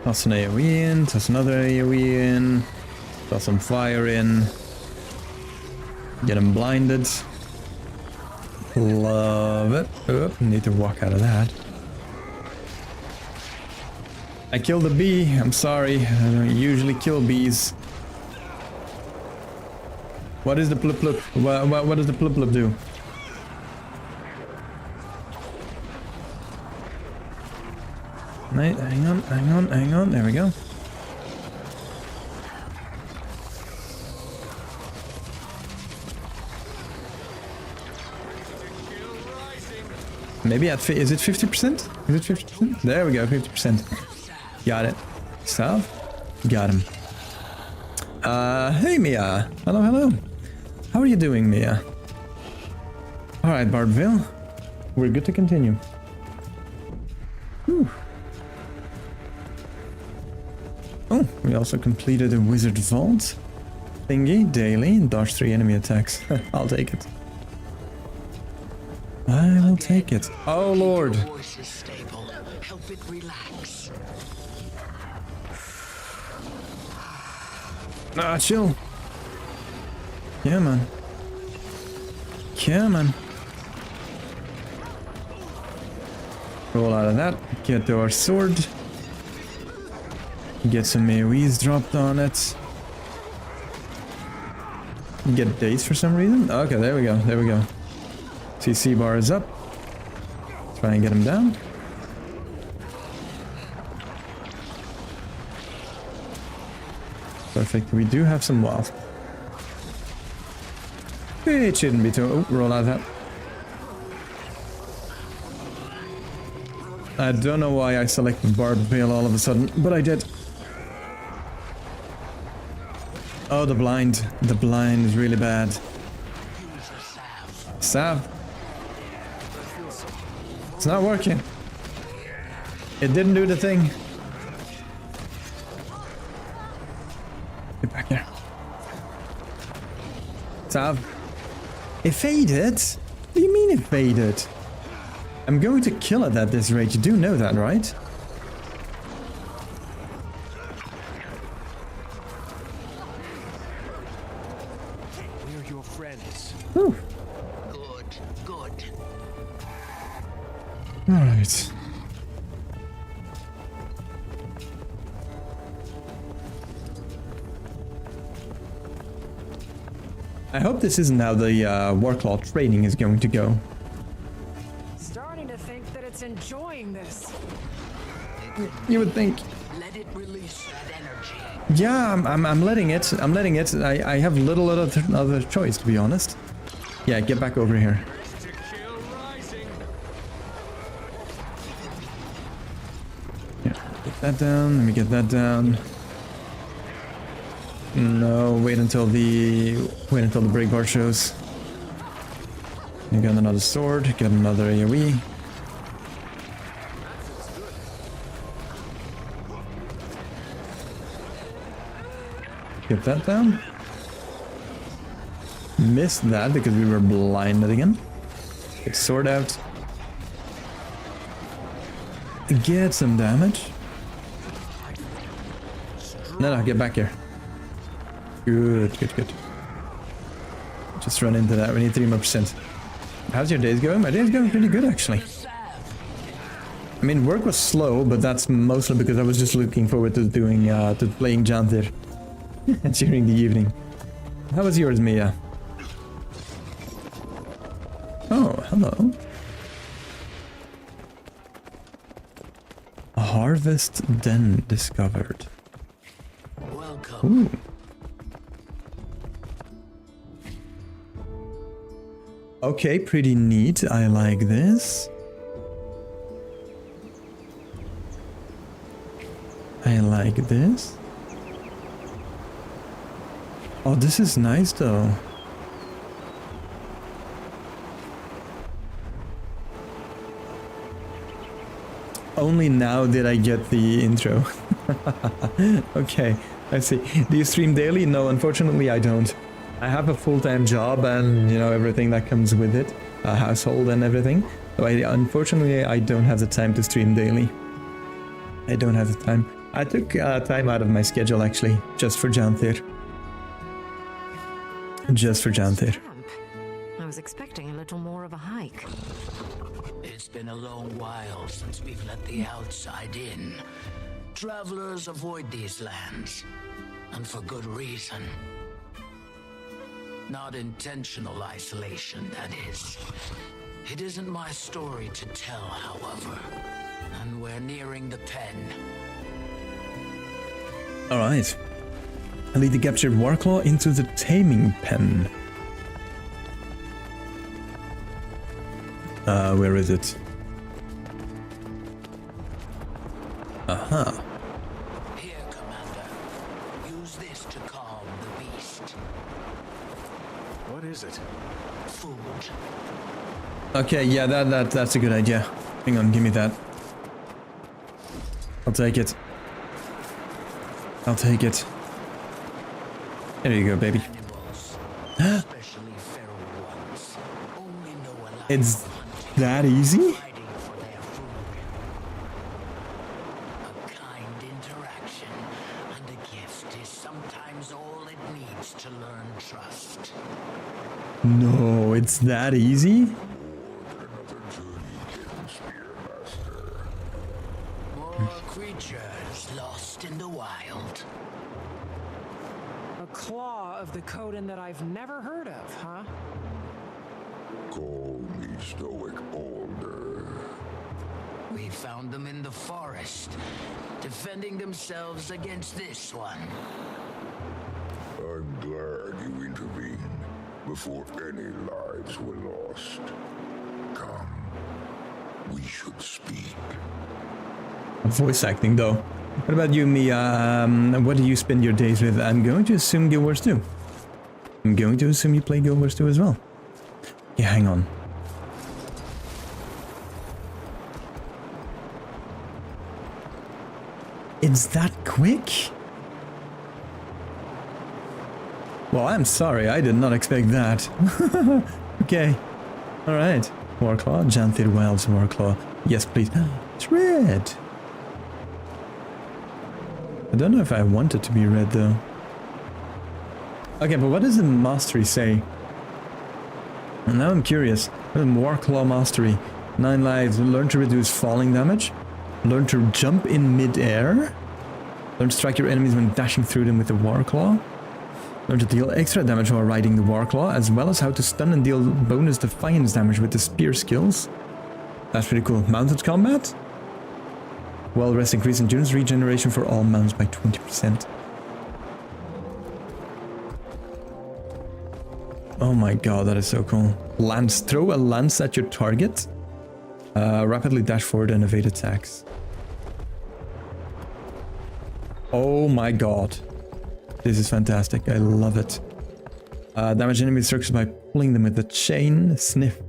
Toss an AoE in, toss another AoE in, toss some fire in. Get him blinded. Love it. Oh, need to walk out of that. I killed a bee. I'm sorry. I don't usually kill bees. What is the plup plup? What does the plup plup do? Right, hang on, hang on, hang on. There we go. Maybe at is it 50%? Is it 50%? There we go, 50%. Got it. Salve. Got him. Hey Mia. Hello, hello. How are you doing, Mia? Alright, Bardville. We're good to continue. Whew. Oh, we also completed a wizard vault thingy daily and dodge 3 enemy attacks. I'll take it. I will take it. Oh lord. Voice is stable. Help it relax. Ah, chill. Come on. Come on. Roll out of that. Get to our sword. Get some AoEs dropped on it. Get daze for some reason. Okay, there we go. There we go. CC bar is up. Try and get him down. Perfect. We do have some wealth. It shouldn't be too... Oh, roll out that. I don't know why I selected Barbed Veil all of a sudden, but I did. Oh, the blind. The blind is really bad. Salve. It's not working. It didn't do the thing. Get back here. Salve. It faded? What do you mean it faded? I'm going to kill it at this rate. You do know that, right? We're your friends. Whew. Good, good. Alright. I hope this isn't how the Warclaw training is going to go. delaying this. You would think. Let it release that energy. Yeah, I'm letting it. I'm letting it. I have little other choice, to be honest. Yeah, get back over here. Yeah, get that down. Let me get that down. No, wait until the break bar shows. You got another sword. Got another AoE. Get that down. Missed that because we were blinded again. Get sword out. Get some damage. No, get back here. Good. Just run into that. We need 3 more %. How's your days going? My day's going pretty good, actually. I mean, work was slow, but that's mostly because I was just looking forward to doing to playing Janthir during the evening. How was yours, Mia? Oh, hello. A harvest den discovered. Welcome. Ooh. Okay, pretty neat. I like this. I like this. Oh, this is nice though. Only now did I get the intro. Okay, I see. Do you stream daily? No, unfortunately I don't. I have a full-time job and, you know, everything that comes with it. A household and everything. So unfortunately I don't have the time to stream daily. I don't have the time. I took time out of my schedule actually, just for Janthir. Just for Janthir. I was expecting a little more of a hike. It's been a long while since we've let the outside in. Travelers avoid these lands, and for good reason. Not intentional isolation, that is. It isn't my story to tell, however, and we're nearing the pen. Alright. Lead the captured Warclaw into the taming pen. Where is it? Aha. Here, Commander. Use this to calm the beast. What is it? Food. Okay, yeah, that's a good idea. Hang on, give me that. I'll take it. I'll take it. There you go, baby. It's that easy? No, it's that easy? More creatures lost in the wild. A claw of the Coden that I've never heard of, huh? Call me Stoic Order. We found them in the forest, defending themselves against this one. I'm glad you intervened before any lives were lost. Come, we should speak. Voice acting, though. What about you, Mia? What do you spend your days with? I'm going to assume Guild Wars 2. I'm going to assume you play Guild Wars 2 as well. Yeah, hang on. It's that quick? Well, I'm sorry, I did not expect that. Okay. Alright. Warclaw, Janthir Wilds Warclaw. Yes, please. It's red. I don't know if I want it to be red, though. Okay, but what does the mastery say? And now I'm curious. Warclaw mastery. 9 lives. Learn to reduce falling damage. Learn to jump in mid-air. Learn to strike your enemies when dashing through them with the Warclaw. Learn to deal extra damage while riding the Warclaw, as well as how to stun and deal bonus defiance damage with the spear skills. That's pretty cool. Mounted combat? Well, rest increase endurance regeneration for all mounts by 20%. Oh my god, that is so cool. Lance. Throw a lance at your target. Rapidly dash forward and evade attacks. Oh my god. This is fantastic. I love it. Damage enemy structures by pulling them with a chain. Sniff.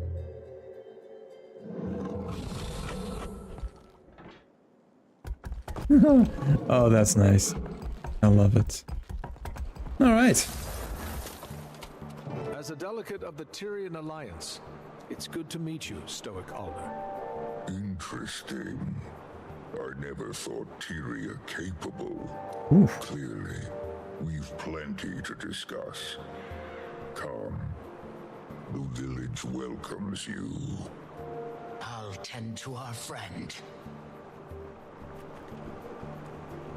Oh, that's nice. I love it. Alright. As a delegate of the Tyrian Alliance, it's good to meet you, Stoic Alder. Interesting. I never thought Tyria capable. Oof. Clearly, we've plenty to discuss. Come. The village welcomes you. I'll tend to our friend.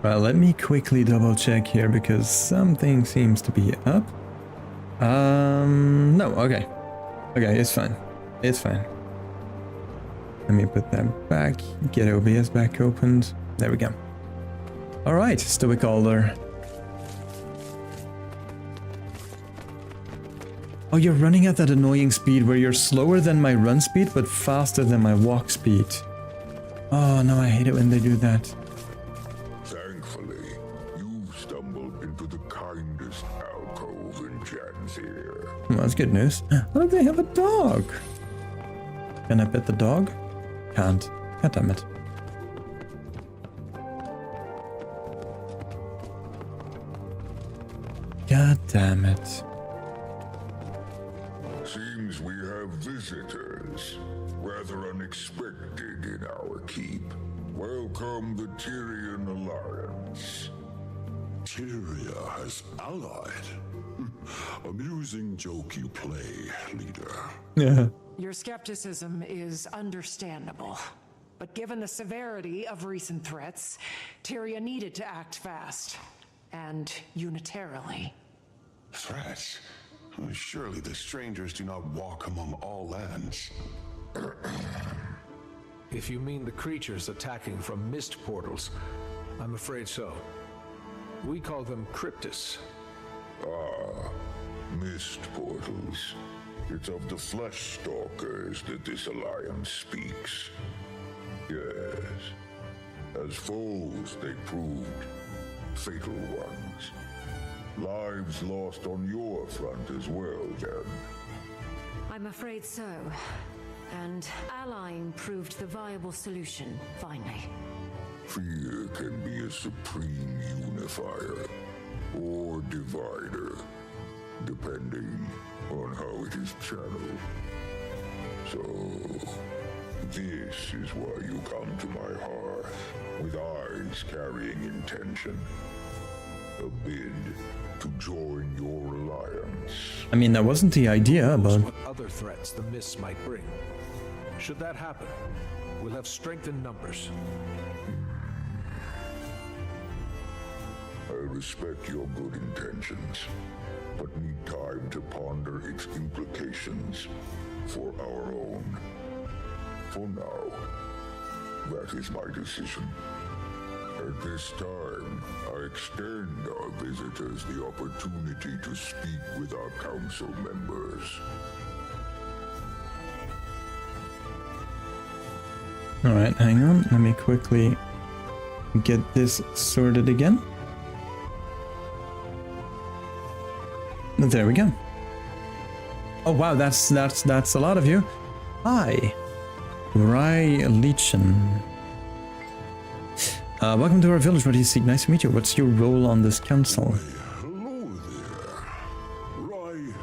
Well, let me quickly double check here because something seems to be up. No, okay. Okay, it's fine. It's fine. Let me put that back. Get OBS back opened. There we go. Alright, Stoic Alder. Oh, you're running at that annoying speed where you're slower than my run speed, but faster than my walk speed. Oh, no, I hate it when they do that. Thankfully, you've stumbled into the kindest alcove in Janthir. Well, that's good news. Oh, they have a dog. Can I pet the dog? Can't. God damn it. God damn it. Seems we have visitors. Rather unexpected in our keep. Welcome the Tyrian Alliance. Tyria has allied. Amusing joke you play, leader. Yeah. Your skepticism is understandable. But given the severity of recent threats, Tyria needed to act fast. And unitarily. Threats? Surely the strangers do not walk among all lands. If you mean the creatures attacking from mist portals, I'm afraid so. We call them cryptis. Ah, mist portals. It's of the flesh stalkers that this alliance speaks. Yes. As foes, they proved fatal ones. Lives lost on your front as well, Jen. I'm afraid so. And allying proved the viable solution, finally. Fear can be a supreme unifier or divider, depending on how it is channeled. So, this is why you come to my hearth, with eyes carrying intention. A bid to join your alliance. I mean, that wasn't the idea, but... What other threats the mists might bring. Should that happen, we'll have strength in numbers. I respect your good intentions, but need time to ponder its implications for our own. For now, that is my decision. At this time, I extend our visitors the opportunity to speak with our council members. Alright, hang on. Let me quickly get this sorted again. There we go. Oh wow, that's a lot of you. Hi. Vileness. Welcome to our village. What do you seek? Nice to meet you. What's your role on this council? Hello there.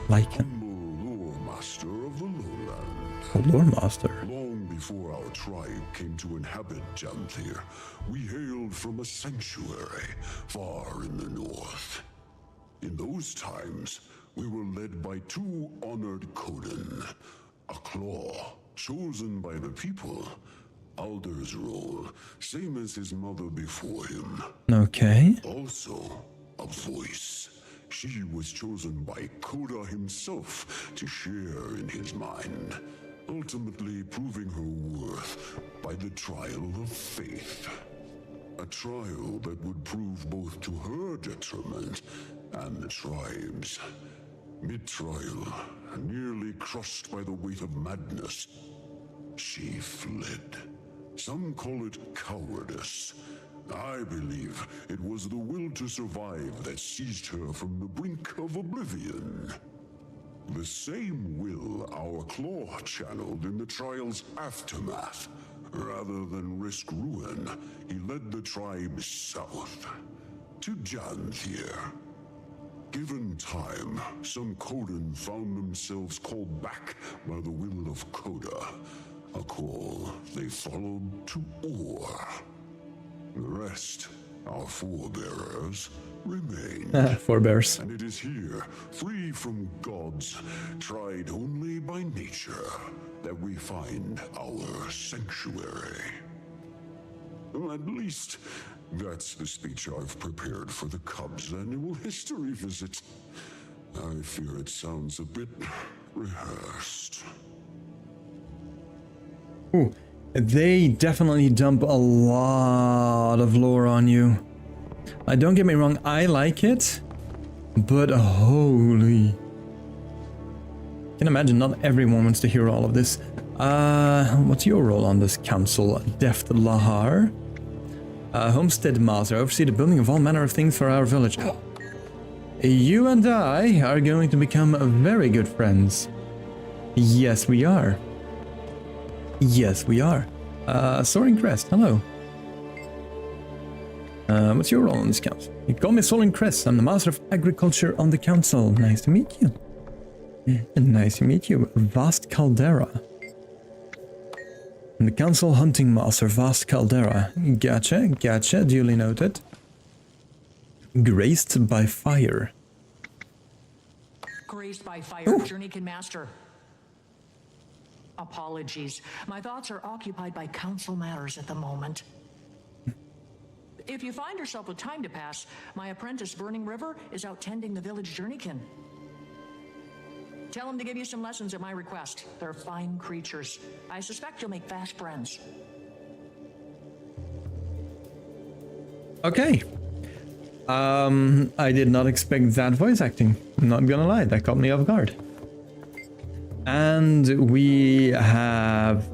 Lycan. Lore master of the lowland. Oh, lore master. Long before our tribe came to inhabit Janthir, we hailed from a sanctuary far in the north. In those times, we were led by two honored Coden, a claw chosen by the people. Alder's role, same as his mother before him. Okay. Also, a voice. She was chosen by Koda himself to share in his mind. ultimately proving her worth by the trial of faith. A trial that would prove both to her detriment and the tribe's. Mid-trial, nearly crushed by the weight of madness, she fled. Some call it cowardice. I believe it was the will to survive that seized her from the brink of oblivion. The same will our claw channeled in the trial's aftermath. Rather than risk ruin, he led the tribe south, to Janthir. Given time, some Coden found themselves called back by the will of Coda, a call they followed to Or. The rest, our forebearers, remain. Forebears. And it is here, free from gods, tried only by nature, that we find our sanctuary. At least, that's the speech I've prepared for the Cubs' annual history visit. I fear it sounds a bit rehearsed. Ooh, they definitely dump a lot of lore on you. Don't get me wrong, I like it, but holy. I can imagine not everyone wants to hear all of this. What's your role on this council, Deft Lahar? Homestead Master, oversee the building of all manner of things for our village. You and I are going to become very good friends. Yes, we are. Yes, we are. Soaring Crest, hello. What's your role on this council? You call me Soaring Crest. I'm the Master of Agriculture on the council. Nice to meet you. Nice to meet you. Vast Caldera. The Council Hunting Master, Vast Caldera. Gotcha, gotcha, duly noted. Graced by Fire. Graced by Fire, Ooh. Journeykin Master. Apologies. My thoughts are occupied by council matters at the moment. If you find yourself with time to pass, my apprentice Burning River is out tending the village Journeykin. Tell him to give you some lessons at my request. They're fine creatures. I suspect you'll make fast friends. Okay. I did not expect that voice acting. I'm not gonna lie, that caught me off guard. And we have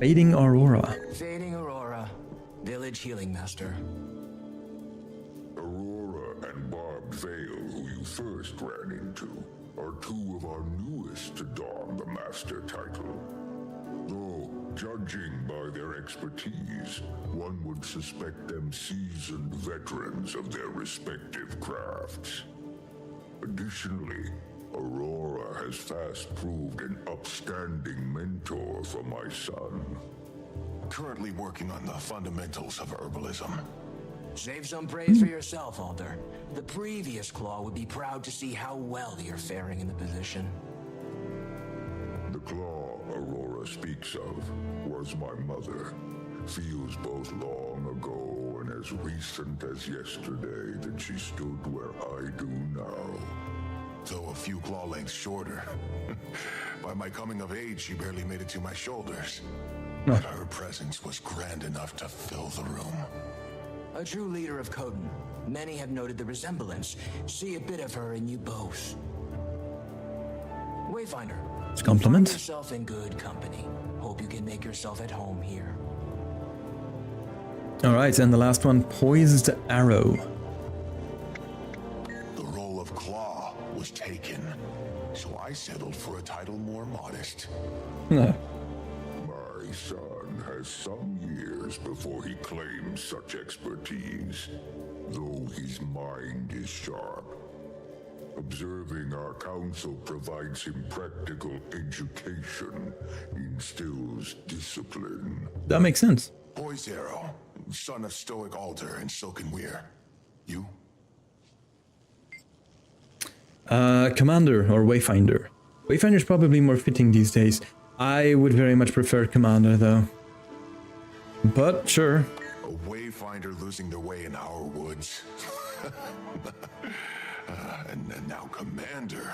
Fading Aurora. Fading Aurora, village healing master. Aurora and Barbed Veil, who you first ran into, are two of our newest to don the master title. Though, judging by their expertise, one would suspect them seasoned veterans of their respective crafts. Additionally, Aurora has fast proved an upstanding mentor for my son. Currently working on the fundamentals of herbalism. Save some praise for yourself, Alder. The previous Claw would be proud to see how well you're faring in the position. The Claw Aurora speaks of was my mother. Feels both long ago and as recent as yesterday that she stood where I do now. Though a few claw lengths shorter. By my coming of age, she barely made it to my shoulders. But her presence was grand enough to fill the room. A true leader of Coden. Many have noted the resemblance. See a bit of her in you both. Wayfinder. It's a compliment. Find yourself in good company. Hope you can make yourself at home here. Alright, and the last one, Poised Arrow. The role of Claw was taken, so I settled for a title more modest. My son has some years before he claims such expertise, though his mind is sharp. Observing our council provides him practical education, instills discipline. That makes sense. Poised Arrow, son of Stoic Alder and Silken Weir. You? Commander or Wayfinder. Wayfinder's probably more fitting these days. I would very much prefer Commander though. But sure. A Wayfinder losing their way in our woods. And now Commander.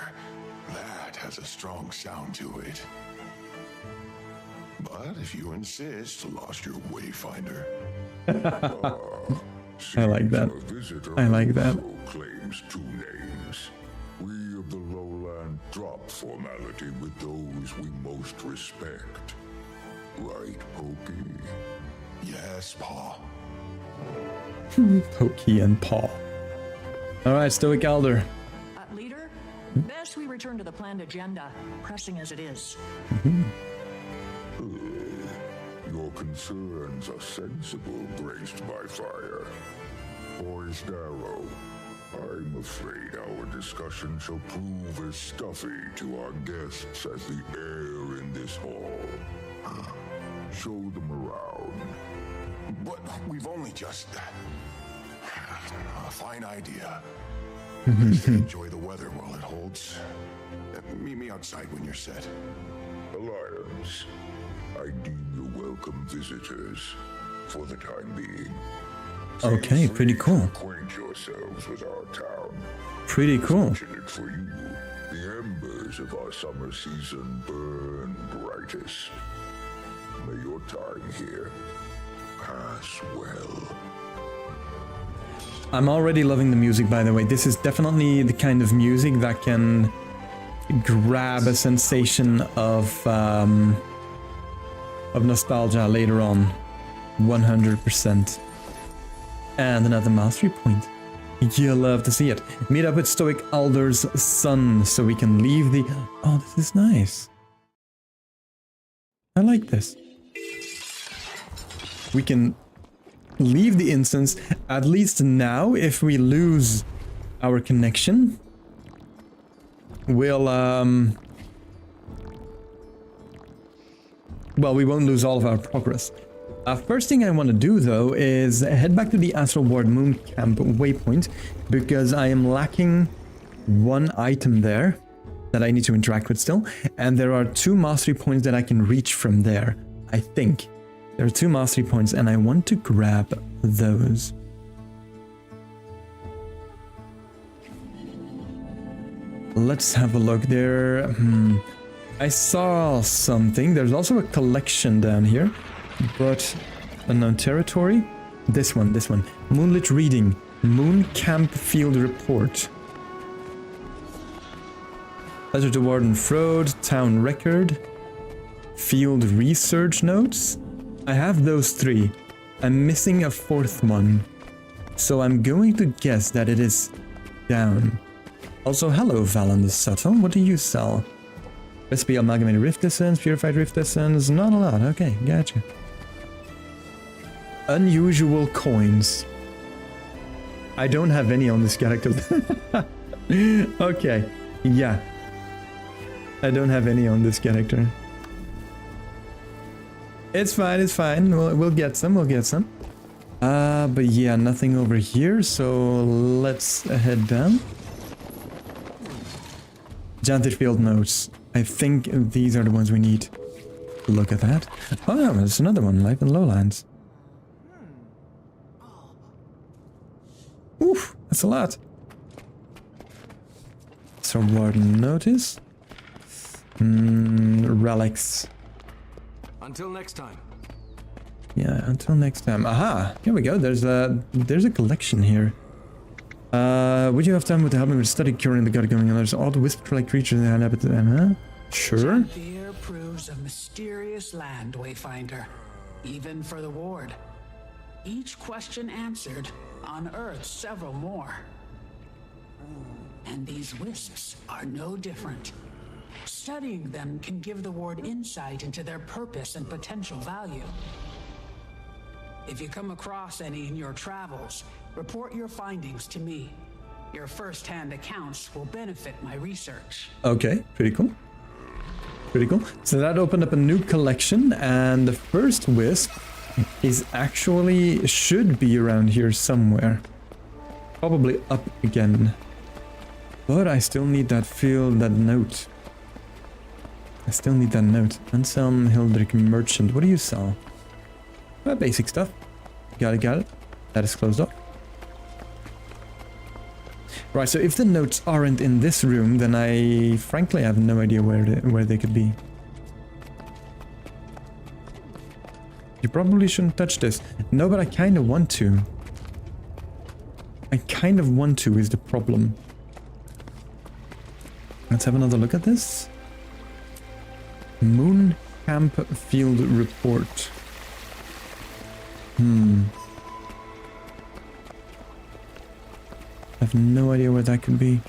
That has a strong sound to it. But if you insist, lost your wayfinder. I like that. I like that. Claims 2 names. We of the lowland drop formality with those we most respect. Right, Pokey? Yes, Pa. Pokey and Paw. Alright, Stoic Elder. Leader, best we return to the planned agenda, pressing as it is. Your concerns are sensible, graced by fire. Poised arrow. I'm afraid our discussion shall prove as stuffy to our guests as the air in this hall. Show them around. But we've only just... A fine idea. Enjoy the weather while it holds. Meet me outside when you're set. Alliance, I deem you welcome visitors for the time being. Okay, pretty cool. Acquaint yourselves with our town. Pretty cool. Fortunate for you, the embers of our summer season burn brightest. May your time here pass well. I'm already loving the music, by the way. This is definitely the kind of music that can grab a sensation of nostalgia later on. 100%. And another mastery point. You'll love to see it. Meet up with Stoic Elder's son so we can leave the... Oh, this is nice. I like this. We can leave the instance, at least now. If we lose our connection, we'll well, we won't lose all of our progress. First thing I want to do though is head back to the Astral Ward Moon Camp waypoint, because I am lacking one item there that I need to interact with still, and there are 2 mastery points that I can reach from there. I think there are 2 mastery points and I want to grab those. Let's have a look there. I saw something. There's also a collection down here, but unknown territory. This one. Moonlit Reading. Moon Camp Field Report. Letter to Warden Frode. Town Record. Field Research Notes. I have those 3. I'm missing a 4th one. So I'm going to guess that it is down. Also, hello, Valen the Subtle. What do you sell? Recipe Amalgamated Rift Essence, Purified Rift Essence. Not a lot. Okay, gotcha. Unusual coins. I don't have any on this character. Okay, yeah. I don't have any on this character. It's fine. We'll get some. But yeah, nothing over here. So let's head down. Janthir Field Notes. I think these are the ones we need. Look at that. Oh, there's another one, Life in Lowlands. Oof, that's a lot. So Warden Notice. Relics. Until next time. Yeah, until next time. Aha! Here we go. There's a collection here. Would you have time with help me with study curing the gut going on? There's odd wisp-like creatures in the habitat. Sure. Janthir proves a mysterious land, Wayfinder, even for the Ward. Each question answered unearths several more. And these wisps are no different. Studying them can give the Ward insight into their purpose and potential value. If you come across any in your travels, report your findings to me. Your first-hand accounts will benefit my research. Okay, pretty cool. So that opened up a new collection, and the first wisp is actually should be around here somewhere. Probably up again. But I still need that note. Anselm Hildrick Merchant. What do you sell? Basic stuff. Got it. That is closed off. Right, so if the notes aren't in this room, then I frankly have no idea where they could be. You probably shouldn't touch this. No, but I kind of want to. I kind of want to is the problem. Let's have another look at this. Moon Camp Field Report. I have no idea where that could be.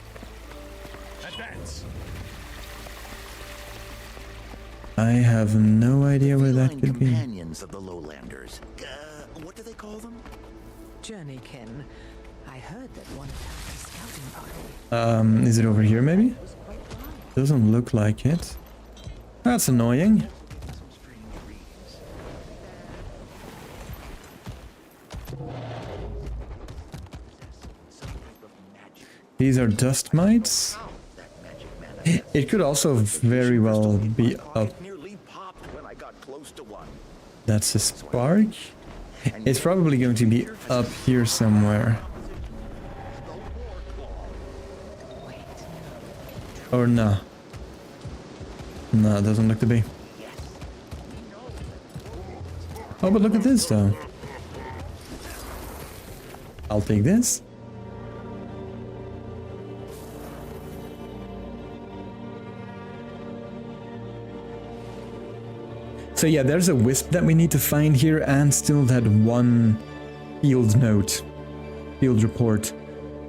Advance. I have no idea where that could be. Companions of the Lowlanders. What do they call them? Journeykin. I heard that one attacked a scouting party. Is it over here maybe? Doesn't look like it. That's annoying. These are dust mites. It could also very well be up. That's a spark. It's probably going to be up here somewhere. Or no. No, it doesn't look to be. Oh, but look at this though. I'll take this. So yeah, there's a wisp that we need to find here, and still that one field note. Field report.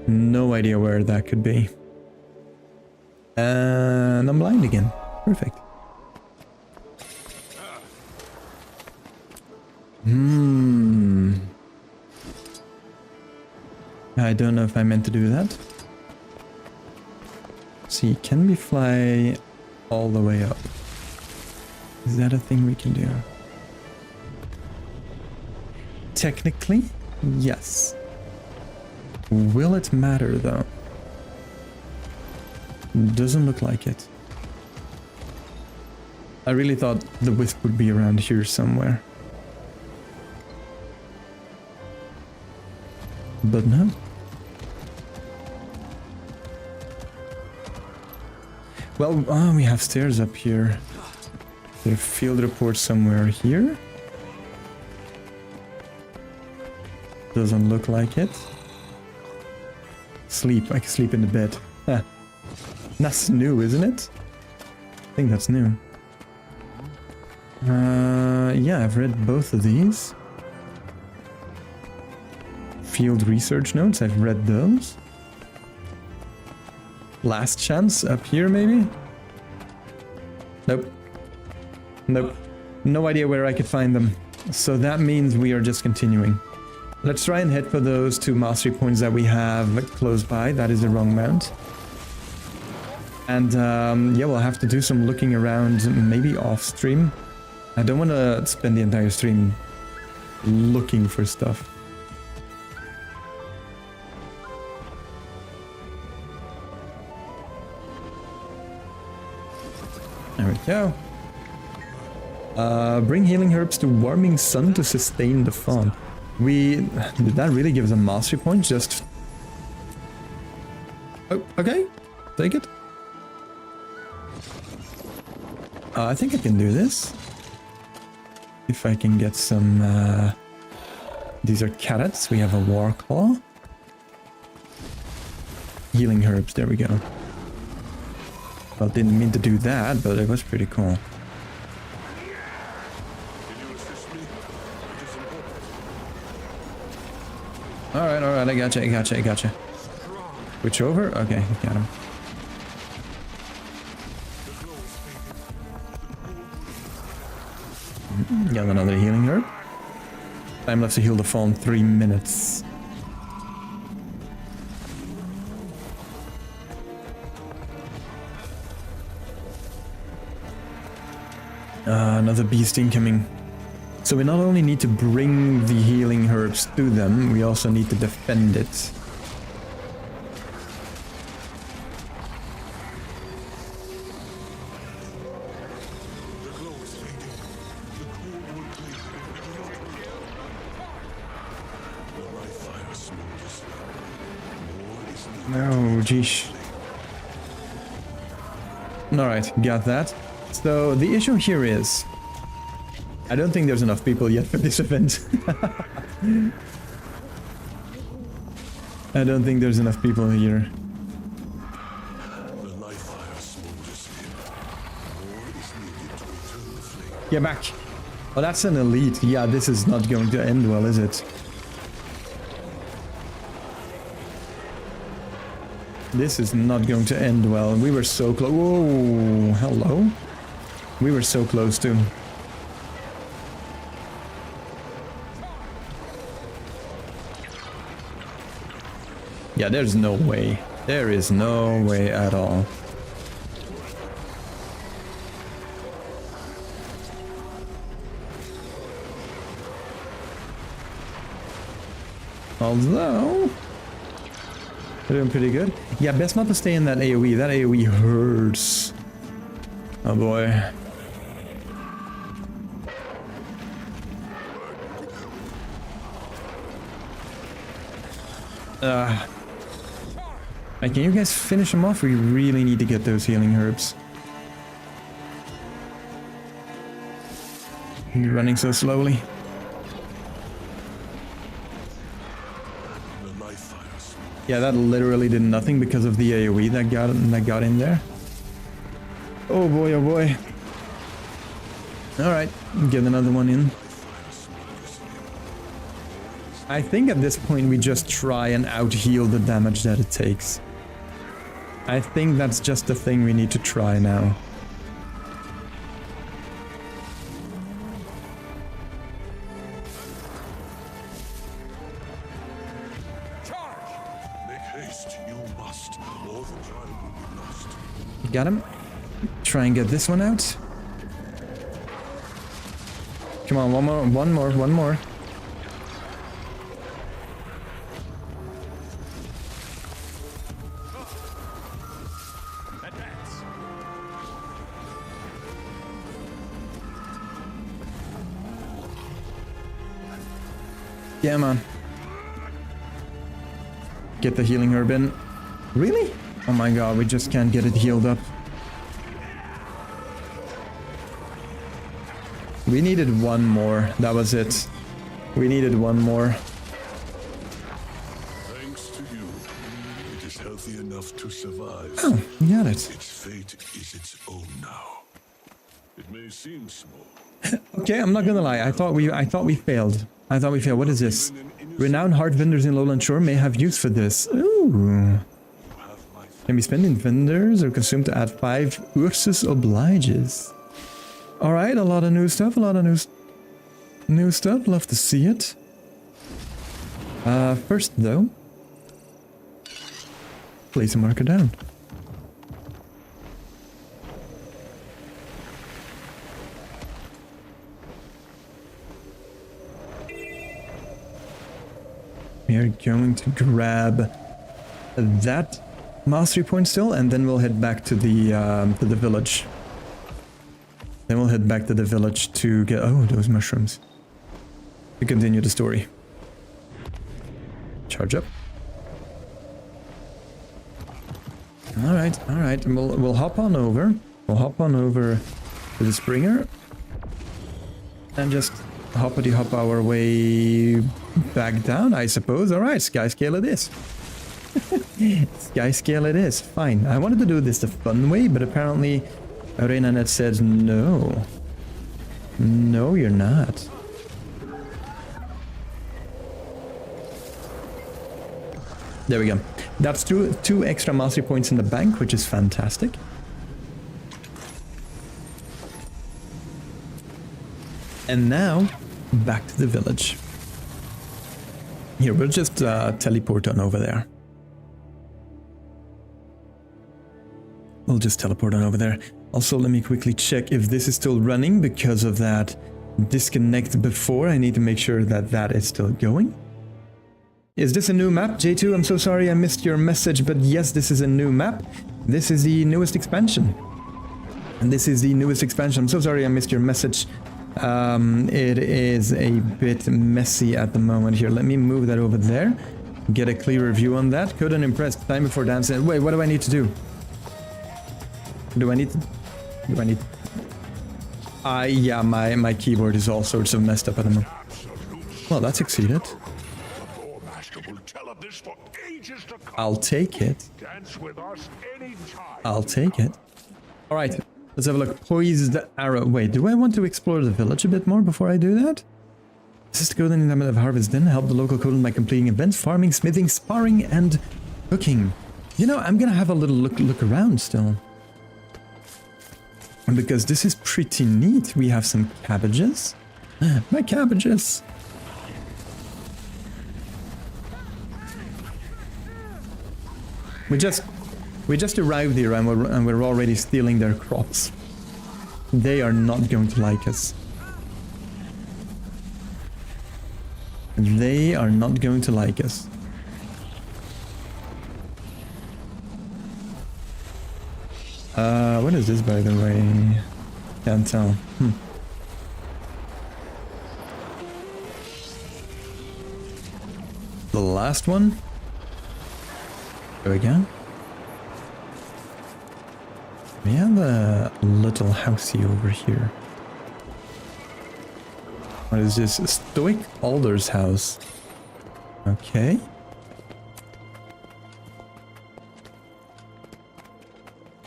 No idea where that could be. And I'm blind again. Perfect. I don't know if I meant to do that. See, can we fly all the way up? Is that a thing we can do? Technically, yes. Will it matter though? Doesn't look like it. I really thought the wisp would be around here somewhere. But no. Well, we have stairs up here. Is there a field report somewhere here? Doesn't look like it. Sleep. I can sleep in the bed. Ah. That's new, isn't it? I think that's new. Yeah, I've read both of these. Field research notes, I've read those. Last chance up here, maybe? Nope. Nope. No idea where I could find them. So that means we are just continuing. Let's try and head for those 2 mastery points that we have close by. That is the wrong mount. And yeah, we'll have to do some looking around, maybe off stream. I don't want to spend the entire stream looking for stuff. There we go. Bring healing herbs to warming sun to sustain the fawn. Did that really give us a mastery point? Just... Oh, okay. Take it. I think I can do this. If I can get some... These are carrots. We have a war claw. Healing herbs. There we go. Well, didn't mean to do that, but it was pretty cool. Alright, I gotcha. Switch over? Okay, got him. Got another healing herb. Time left to heal the fawn 3 minutes. Another beast incoming. So we not only need to bring the healing herbs to them, we also need to defend it. Oh, geesh. Alright, got that. So the issue here is I don't think there's enough people yet for this event. I don't think there's enough people here. Get back. Oh, that's an elite. Yeah, this is not going to end well, is it? This is not going to end well. We were so close. Whoa, hello? We were so close to. Yeah, there's no way. There is no way at all. Although, we're doing pretty good. Yeah, best not to stay in that AoE. That AoE hurts. Oh boy. Can you guys finish him off? We really need to get those healing herbs. You're running so slowly. Yeah, that literally did nothing because of the AoE that got in there. Oh boy, oh boy. Alright, get another one in. I think at this point we just try and out-heal the damage that it takes. I think that's just the thing we need to try now. Got him. Try and get this one out. Come on, one more. Yeah, man. Get the healing herb in. Really? Oh my god, we just can't get it healed up. We needed one more. That was it. We needed one more. Thanks to you, it is healthy enough to survive. Oh, you got it. Its fate is its own now. It may seem small. Okay, I'm not gonna lie. I thought we failed. What is this? Renowned heart vendors in Lowland Shore may have use for this. Ooh. Can be spent in vendors or consumed to add 5 Ursus obliges. Alright, a lot of new stuff, new stuff. Love to see it. First though, place a marker down. We are going to grab that mastery point still, and then we'll head back to the village. Then we'll head back to the village to get those mushrooms. To continue the story. Charge up. All right. We'll hop on over. We'll hop on over to the Springer, and just hoppity hop our way back down, I suppose. All right, sky scale it is. Sky scale it is. Fine. I wanted to do this the fun way, but apparently ArenaNet says no. No, you're not. There we go. That's two extra mastery points in the bank, which is fantastic. And now, back to the village. Here, we'll just teleport on over there. We'll just teleport on over there. Also, let me quickly check if this is still running because of that disconnect before. I need to make sure that that is still going. Is this a new map, J2? I'm so sorry I missed your message, but yes, this is a new map. This is the newest expansion. And this is the newest expansion. I'm so sorry I missed your message. It is a bit messy at the moment here. Let me move that over there. Get a clearer view on that. Couldn't impress. Time before dancing. Wait, what do I need to do? Yeah, my keyboard is all sorts of messed up at the moment. Well, that succeeded. I'll take it. I'll take it. Alright, let's have a look. Poised arrow. Wait, do I want to explore the village a bit more before I do that? Assist Coden in the of Harvest Den. Help the local Coden by completing events, farming, smithing, sparring, and cooking. You know, I'm gonna have a little look around still. Because this is pretty neat. We have some cabbages. My cabbages. We just arrived here and we're already stealing their crops. They are not going to like us. They are not going to like us. What is this, by the way? Can't tell. The last one. There we go. We have a little housey over here. What is this? Stoic Alder's house. Okay.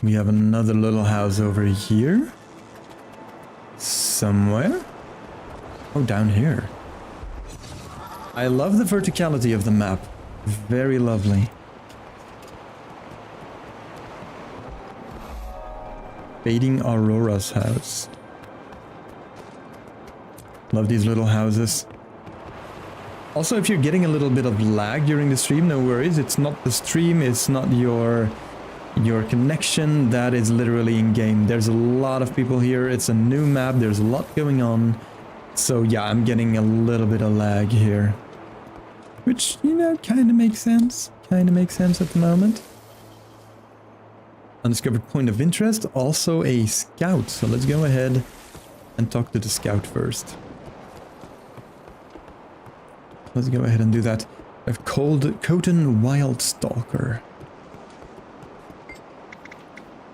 We have another little house over here. Somewhere. Oh, down here. I love the verticality of the map. Very lovely. Fading Aurora's house. Love these little houses. Also, if you're getting a little bit of lag during the stream, no worries. It's not the stream, it's not your connection. That is literally in game. There's a lot of people here. It's a new map. There's a lot going on. So yeah, I'm getting a little bit of lag here. Which, you know, kind of makes sense. Kind of makes sense at the moment. Undiscovered point of interest. Also a scout. So let's go ahead and talk to the scout first. Let's go ahead and do that. I've called Coden Wildstalker.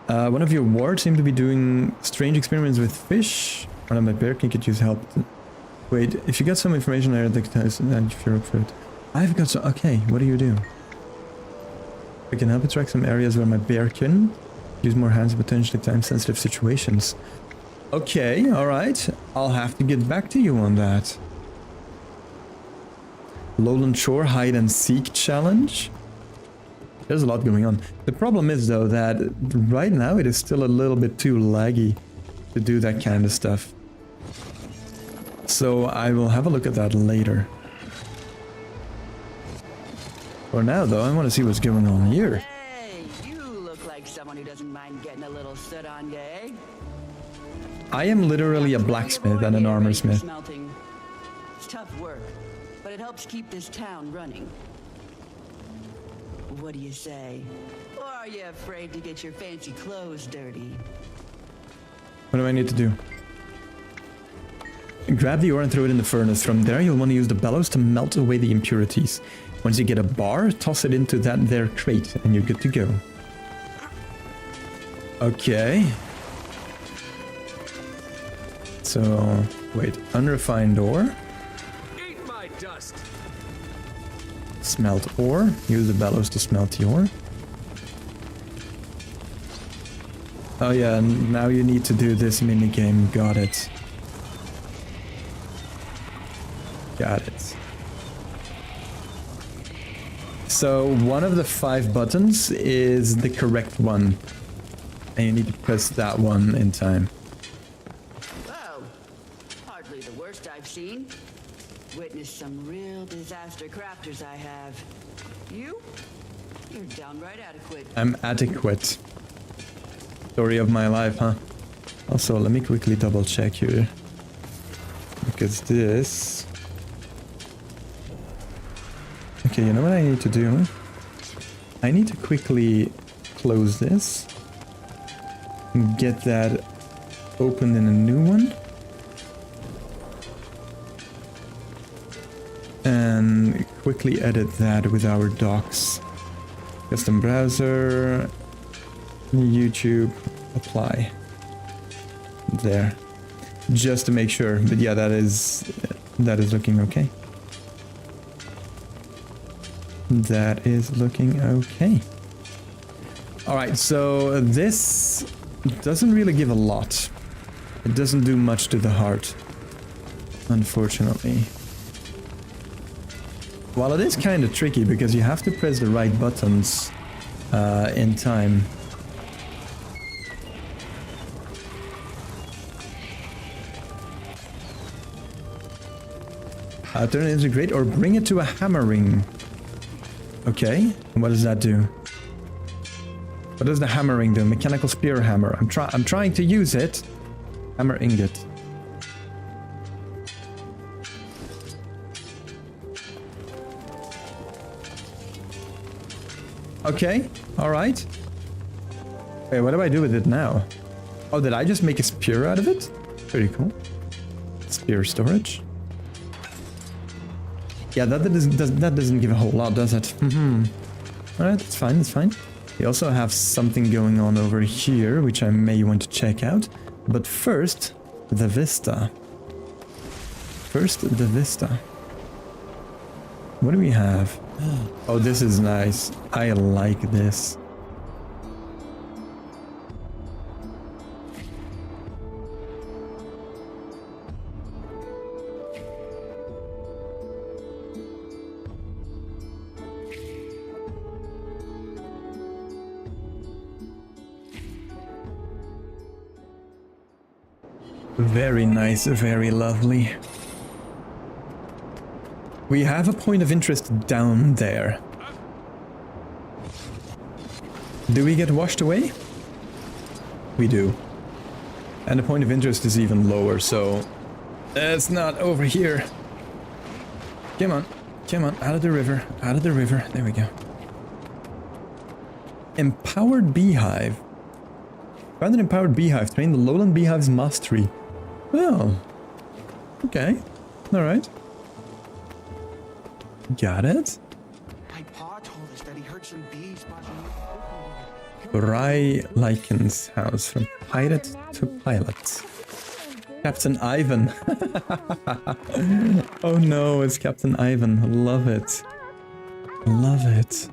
One of your wards seem to be doing strange experiments with fish. One of my bear can could use help. Wait, if you got some information there, if you're up for it. I've got some. Okay, what do you do? I can help attract some areas where my bear can use more hands in potentially time-sensitive situations. Okay, alright. I'll have to get back to you on that. Lowland Shore Hide and Seek Challenge. There's a lot going on. The problem is, though, that right now it is still a little bit too laggy to do that kind of stuff. So I will have a look at that later. For now, though, I want to see what's going on here. Hey, you look like someone who doesn't mind getting a little soot on you, eh? I am literally a blacksmith and an armor smith. Smelting. It's tough work, but it helps keep this town running. What do you say? Or are you afraid to get your fancy clothes dirty? What do I need to do? Grab the ore and throw it in the furnace. From there, you'll want to use the bellows to melt away the impurities. Once you get a bar, toss it into that there crate, and you're good to go. Okay. So, wait, unrefined ore. Eat my dust. Smelt ore. Use the bellows to smelt the ore. Oh yeah, now you need to do this minigame. Got it. Got it. So one of the 5 buttons is the correct one. And you need to press that one in time. Well, hardly the worst I've seen. Witnessed some real disaster crafters I have. You're downright adequate. I'm adequate. Story of my life, huh? Also, let me quickly double check here. Because this... Okay, you know what I need to do? I need to quickly close this. And get that opened in a new one. And quickly edit that with our docs. Custom browser, YouTube, apply. There. just to make sure. But yeah, that is looking okay. That is looking okay. All right, so this doesn't really give a lot. It doesn't do much to the heart, unfortunately. While it is kind of tricky because you have to press the right buttons in time. Turn it into great or bring it to a hammering. Okay, what does that do? What does the hammering do? Mechanical spear hammer. I'm trying to use it. Hammer ingot. Okay, alright. Wait, what do I do with it now? Oh, did I just make a spear out of it? Pretty cool. Spear storage. Yeah, that doesn't give a whole lot, does it? Alright, that's fine, that's fine. We also have something going on over here, which I may want to check out. But first, the vista. First, the vista. What do we have? Oh, this is nice. I like this. Very nice, very lovely. We have a point of interest down there. Do we get washed away? We do. And the point of interest is even lower, so it's not over here. Come on, come on, out of the river, out of the river. There we go. Empowered beehive. Found an empowered beehive. Train the lowland beehive's mastery. Well, okay, all right. Got it. My pa told us that he heard some bees Lycan's house, from pirate to pilot. Captain Ivan. Oh no, it's Captain Ivan. Love it. Love it.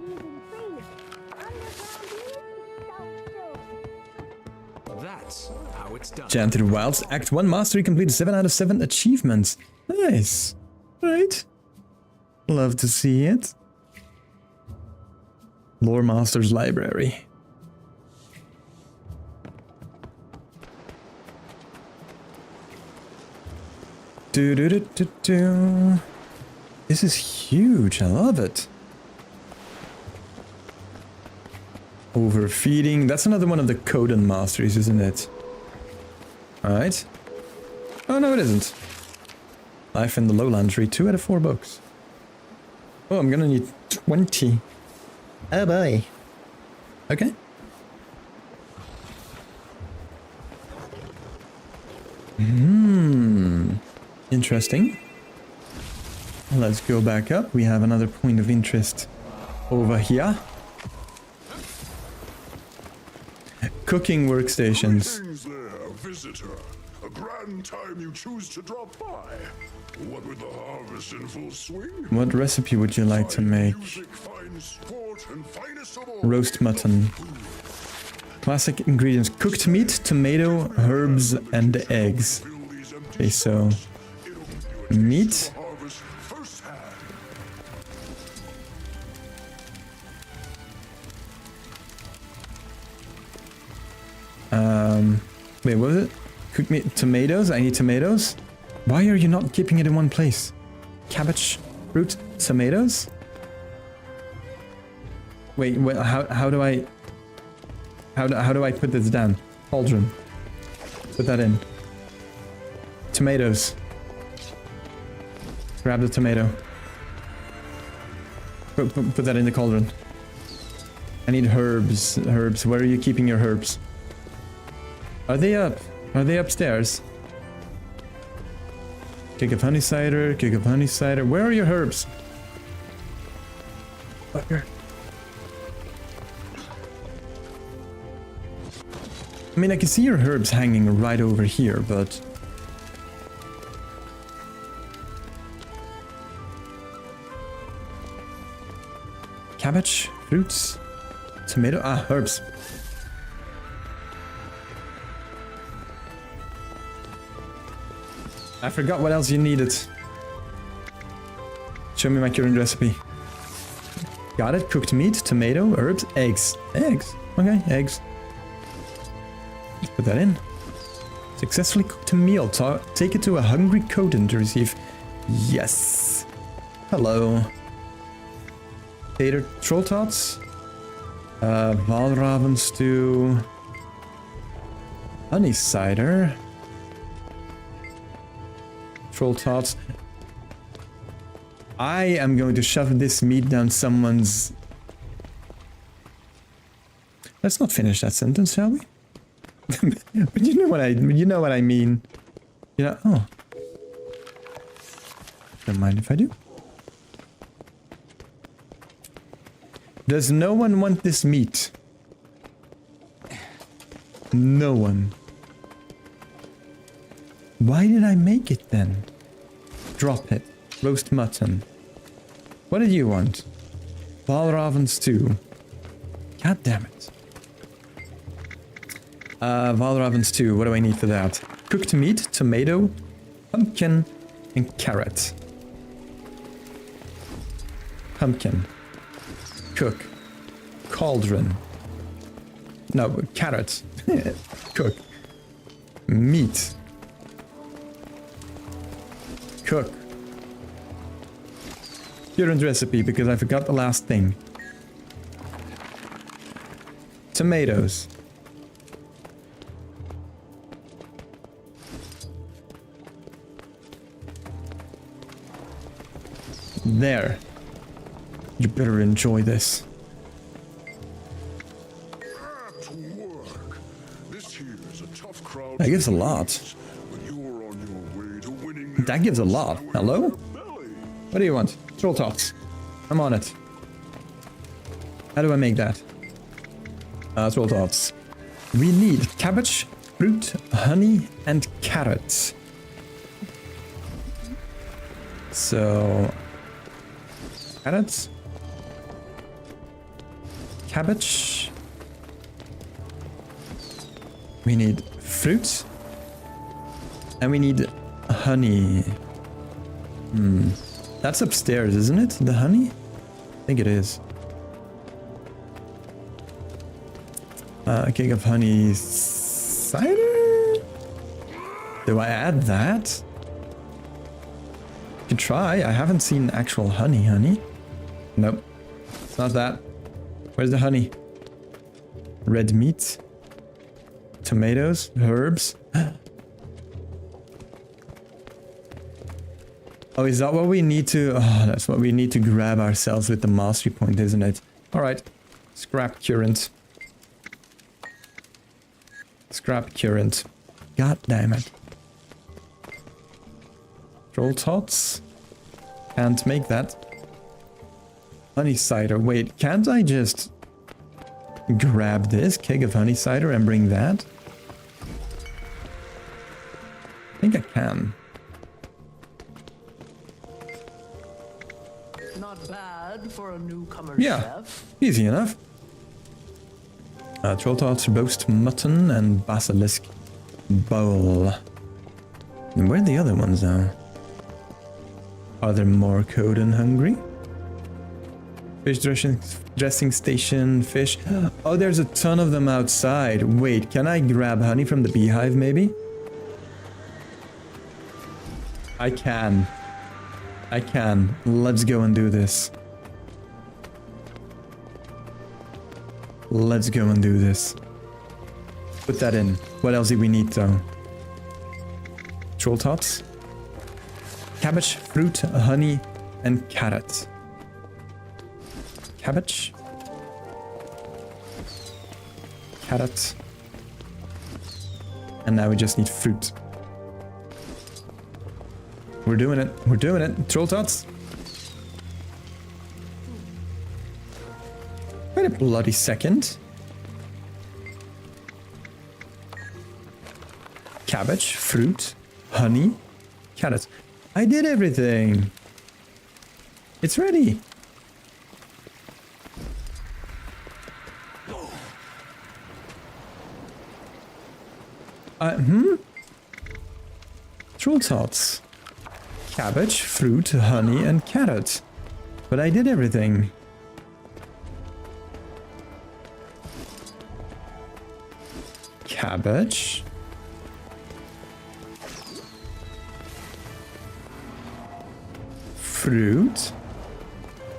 That's how it's done. Janthir Wilds, Act 1 Mastery completed 7 out of 7 achievements. Nice. Right. Love to see it. Lore Master's Library. This is huge. I love it. Overfeeding. That's another one of the Coden masteries, isn't it? Alright. Oh, no, it isn't. Life in the Lowland Tree. 2 out of 4 books. Oh, I'm gonna need 20. Oh boy. Okay. Interesting. Let's go back up. We have another point of interest over here. Cooking workstations. Greetings there, visitor. A grand time you choose to drop by. What with the harvest in full swing? What recipe would you like to make? Roast mutton. Classic ingredients: cooked meat, tomato, herbs, and eggs. Okay, so meat. Wait, what was it? Cooked meat, tomatoes? I need tomatoes? Why are you not keeping it in one place? Cabbage, fruit, tomatoes? Wait, how do I put this down? Cauldron. Put that in. Tomatoes. Grab the tomato. Put that in the cauldron. I need herbs. Herbs. Where are you keeping your herbs? Are they up? Are they upstairs? Cake of honey cider. Cake of honey cider. Where are your herbs? Fucker. I mean, I can see your herbs hanging right over here, but Cabbage, fruits, tomato, herbs. I forgot what else you needed. Show me my current recipe. Got it. Cooked meat, tomato, herbs, eggs. Eggs? Okay, eggs. Let's put that in. Successfully cooked a meal. Take it to a hungry Coden to receive. Yes. Hello. Tater troll tots. Valraven stew. Honey cider. Troll tots. I am going to shove this meat down someone's... Let's not finish that sentence, shall we? But you know what I mean. You know, oh. Don't mind if I do. Does no one want this meat? No one. Why did I make it then? Drop it. Roast mutton. What did you want? Valraven stew. God damn it. Valraven stew. What do I need for that? Cooked meat, tomato, pumpkin, and carrot. Pumpkin. Cook. Cauldron. No, carrot. Cook. Meat. Cook. Current recipe, because I forgot the last thing. Tomatoes. There. You better enjoy this. That gives a lot. That gives a lot. Hello? What do you want? Troll tots. I'm on it. How do I make that? Troll tots. We need cabbage, fruit, honey, and carrots. So... carrots. Cabbage. We need fruit. And we need honey. That's upstairs, isn't it? The honey? I think it is. A cake of honey cider? Do I add that? You can try. I haven't seen actual honey. Nope. It's not that. Where's the honey? Red meat. Tomatoes. Herbs. Oh, is that what we need to... Oh, that's what we need to grab ourselves with the mastery point, isn't it? Alright. Scrap current. Scrap current. God damn it. Troll tots. Can't make that. Honey cider. Wait, can't I just grab this keg of honey cider and bring that? I think I can. Not bad for a newcomer chef. Easy enough. Troll tots, roast mutton, and basilisk bowl. And where are the other ones now? Are there more Coden hungry? Fish dressing station, fish. Oh, there's a ton of them outside. Wait, can I grab honey from the beehive, maybe? I can. Let's go and do this. Let's go and do this. Put that in. What else do we need, though? Troll tots? Cabbage, fruit, honey, and carrot. Cabbage. Carrot. And now we just need fruit. We're doing it. Troll tots. Wait a bloody second. Cabbage, fruit, honey, carrots. I did everything. It's ready. Troll tots. Cabbage, fruit, honey, and carrot. But I did everything. Cabbage. Fruit.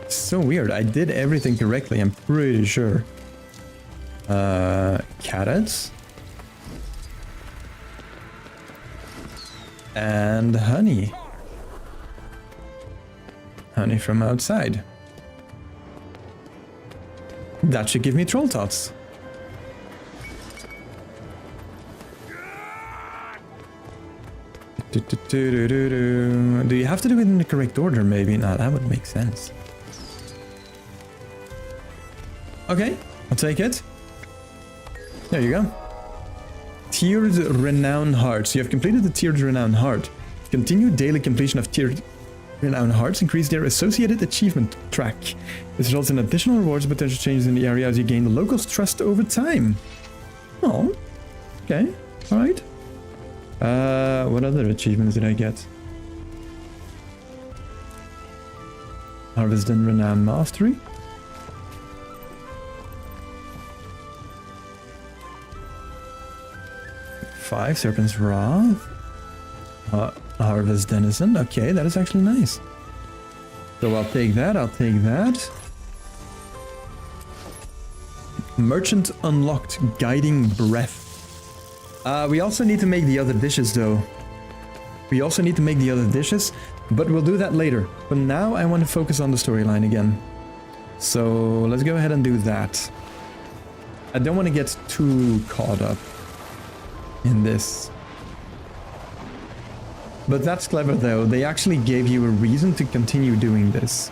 So weird. I did everything correctly, I'm pretty sure. Carrots. And honey. Honey from outside. That should give me troll tots. Do you have to do it in the correct order, maybe? No, that would make sense. Okay, I'll take it. There you go. Tiered Renown Hearts. You have completed the Tiered Renown Heart. Continue daily completion of Tiered Renown Hearts. Increase their associated achievement track. This results in additional rewards and potential changes in the area as you gain the locals' trust over time. Oh, okay, alright. What other achievements did I get? Harvest and Renown Mastery. Five Serpent's Wrath. Harvest Denizen. Okay, that is actually nice. So I'll take that, I'll take that. Merchant unlocked Guiding Breath. We also need to make the other dishes though. But we'll do that later. But now I want to focus on the storyline again. So let's go ahead and do that. I don't want to get too caught up in this. But that's clever though. They actually gave you a reason to continue doing this.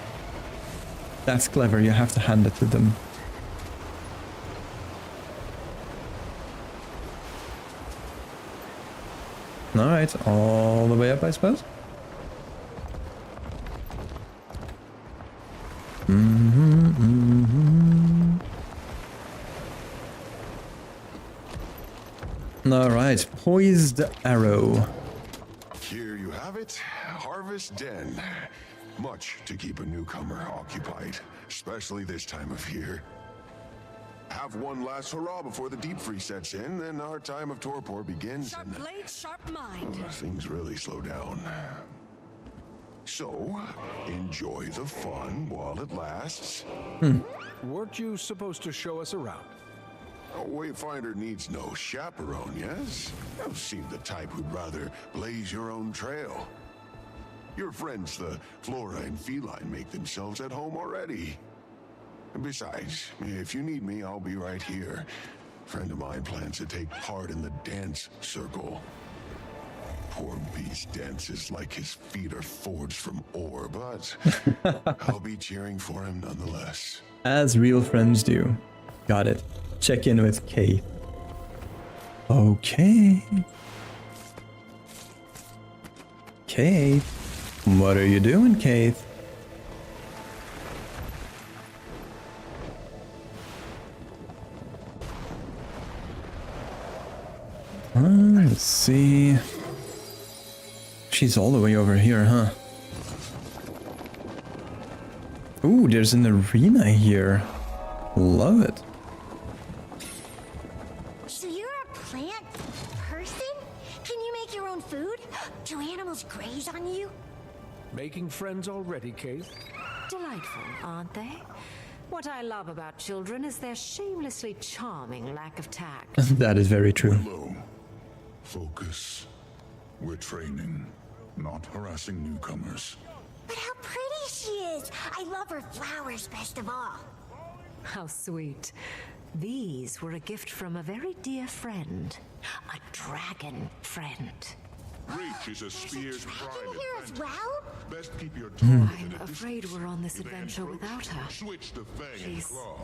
That's clever. You have to hand it to them. Alright, all the way up, I suppose. Alright, Poised Arrow. Here you have it, Harvest Den. Much to keep a newcomer occupied, especially this time of year. Have one last hurrah before the deep freeze sets in, then our time of torpor begins. Sharp blade, sharp mind. Things really slow down. So, enjoy the fun while it lasts. Weren't you supposed to show us around? A wayfinder needs no chaperone, yes? You seem the type who'd rather blaze your own trail. Your friends, the flora and feline, make themselves at home already. Besides, if you need me, I'll be right here. A friend of mine plans to take part in the dance circle. Poor beast dances like his feet are forged from ore, but I'll be cheering for him nonetheless. As real friends do. Got it. Check in with Kate. Okay. Kate. What are you doing, Kate? Let's see. She's all the way over here, huh? Ooh, there's an arena here. Love it. So you're a plant person? Can you make your own food? Do animals graze on you? Making friends already, Kate? Delightful, aren't they? What I love about children is their shamelessly charming lack of tact. That is very true. Low. Focus. We're training, not harassing newcomers. But how pretty she is! I love her flowers best of all. How sweet. These were a gift from a very dear friend. A dragon friend. Reach is a spear's prime here as well? Best keep your I'm afraid we're on this adventure without her. Switch to fang and She's claw.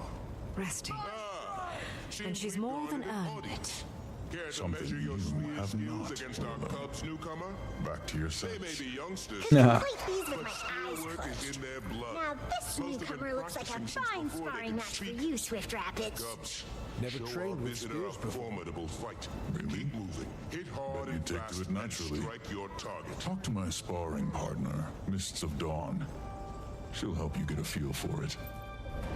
resting. And she's more than earned it. Care to measure your spear skills against our cubs, newcomer? Back to your sense. They may be youngsters, Yeah. but spear work is in their blood. Now this newcomer looks like a fine sparring match for you, Swift Rapids. Cubs, Never show trained our with visitor spears a before. formidable fight. Keep moving. Hit hard and Take fast to it and naturally. strike your target. Talk to my sparring partner, Mists of Dawn. She'll help you get a feel for it.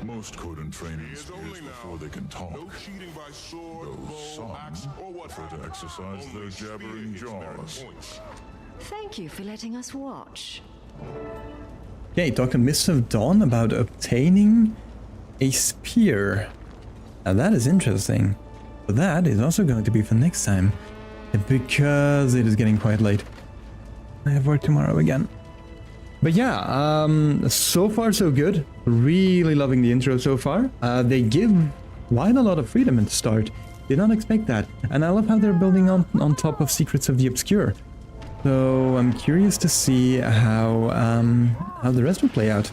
Most Codon training spears before they can talk. No cheating by sword, Though bow, axe, some or what prefer have to you. exercise Only their jabbering spear hits merit jaws. points. Thank you for letting us watch. Okay, talk to Mists of Dawn about obtaining a spear. Now that is interesting. But that is also going to be for next time. Because it is getting quite late. I have work tomorrow again. But yeah, so far so good. Really loving the intro so far. They give quite a lot of freedom at the start. Did not expect that. And I love how they're building on top of Secrets of the Obscure. So I'm curious to see how the rest will play out.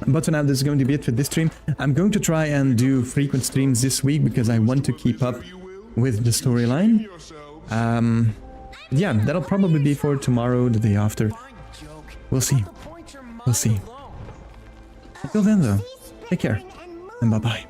But for now, this is going to be it for this stream. I'm going to try and do frequent streams this week because I want to keep up with the storyline. Yeah, that'll probably be for tomorrow, the day after. We'll see. We'll see. Until then, though, take care and bye-bye.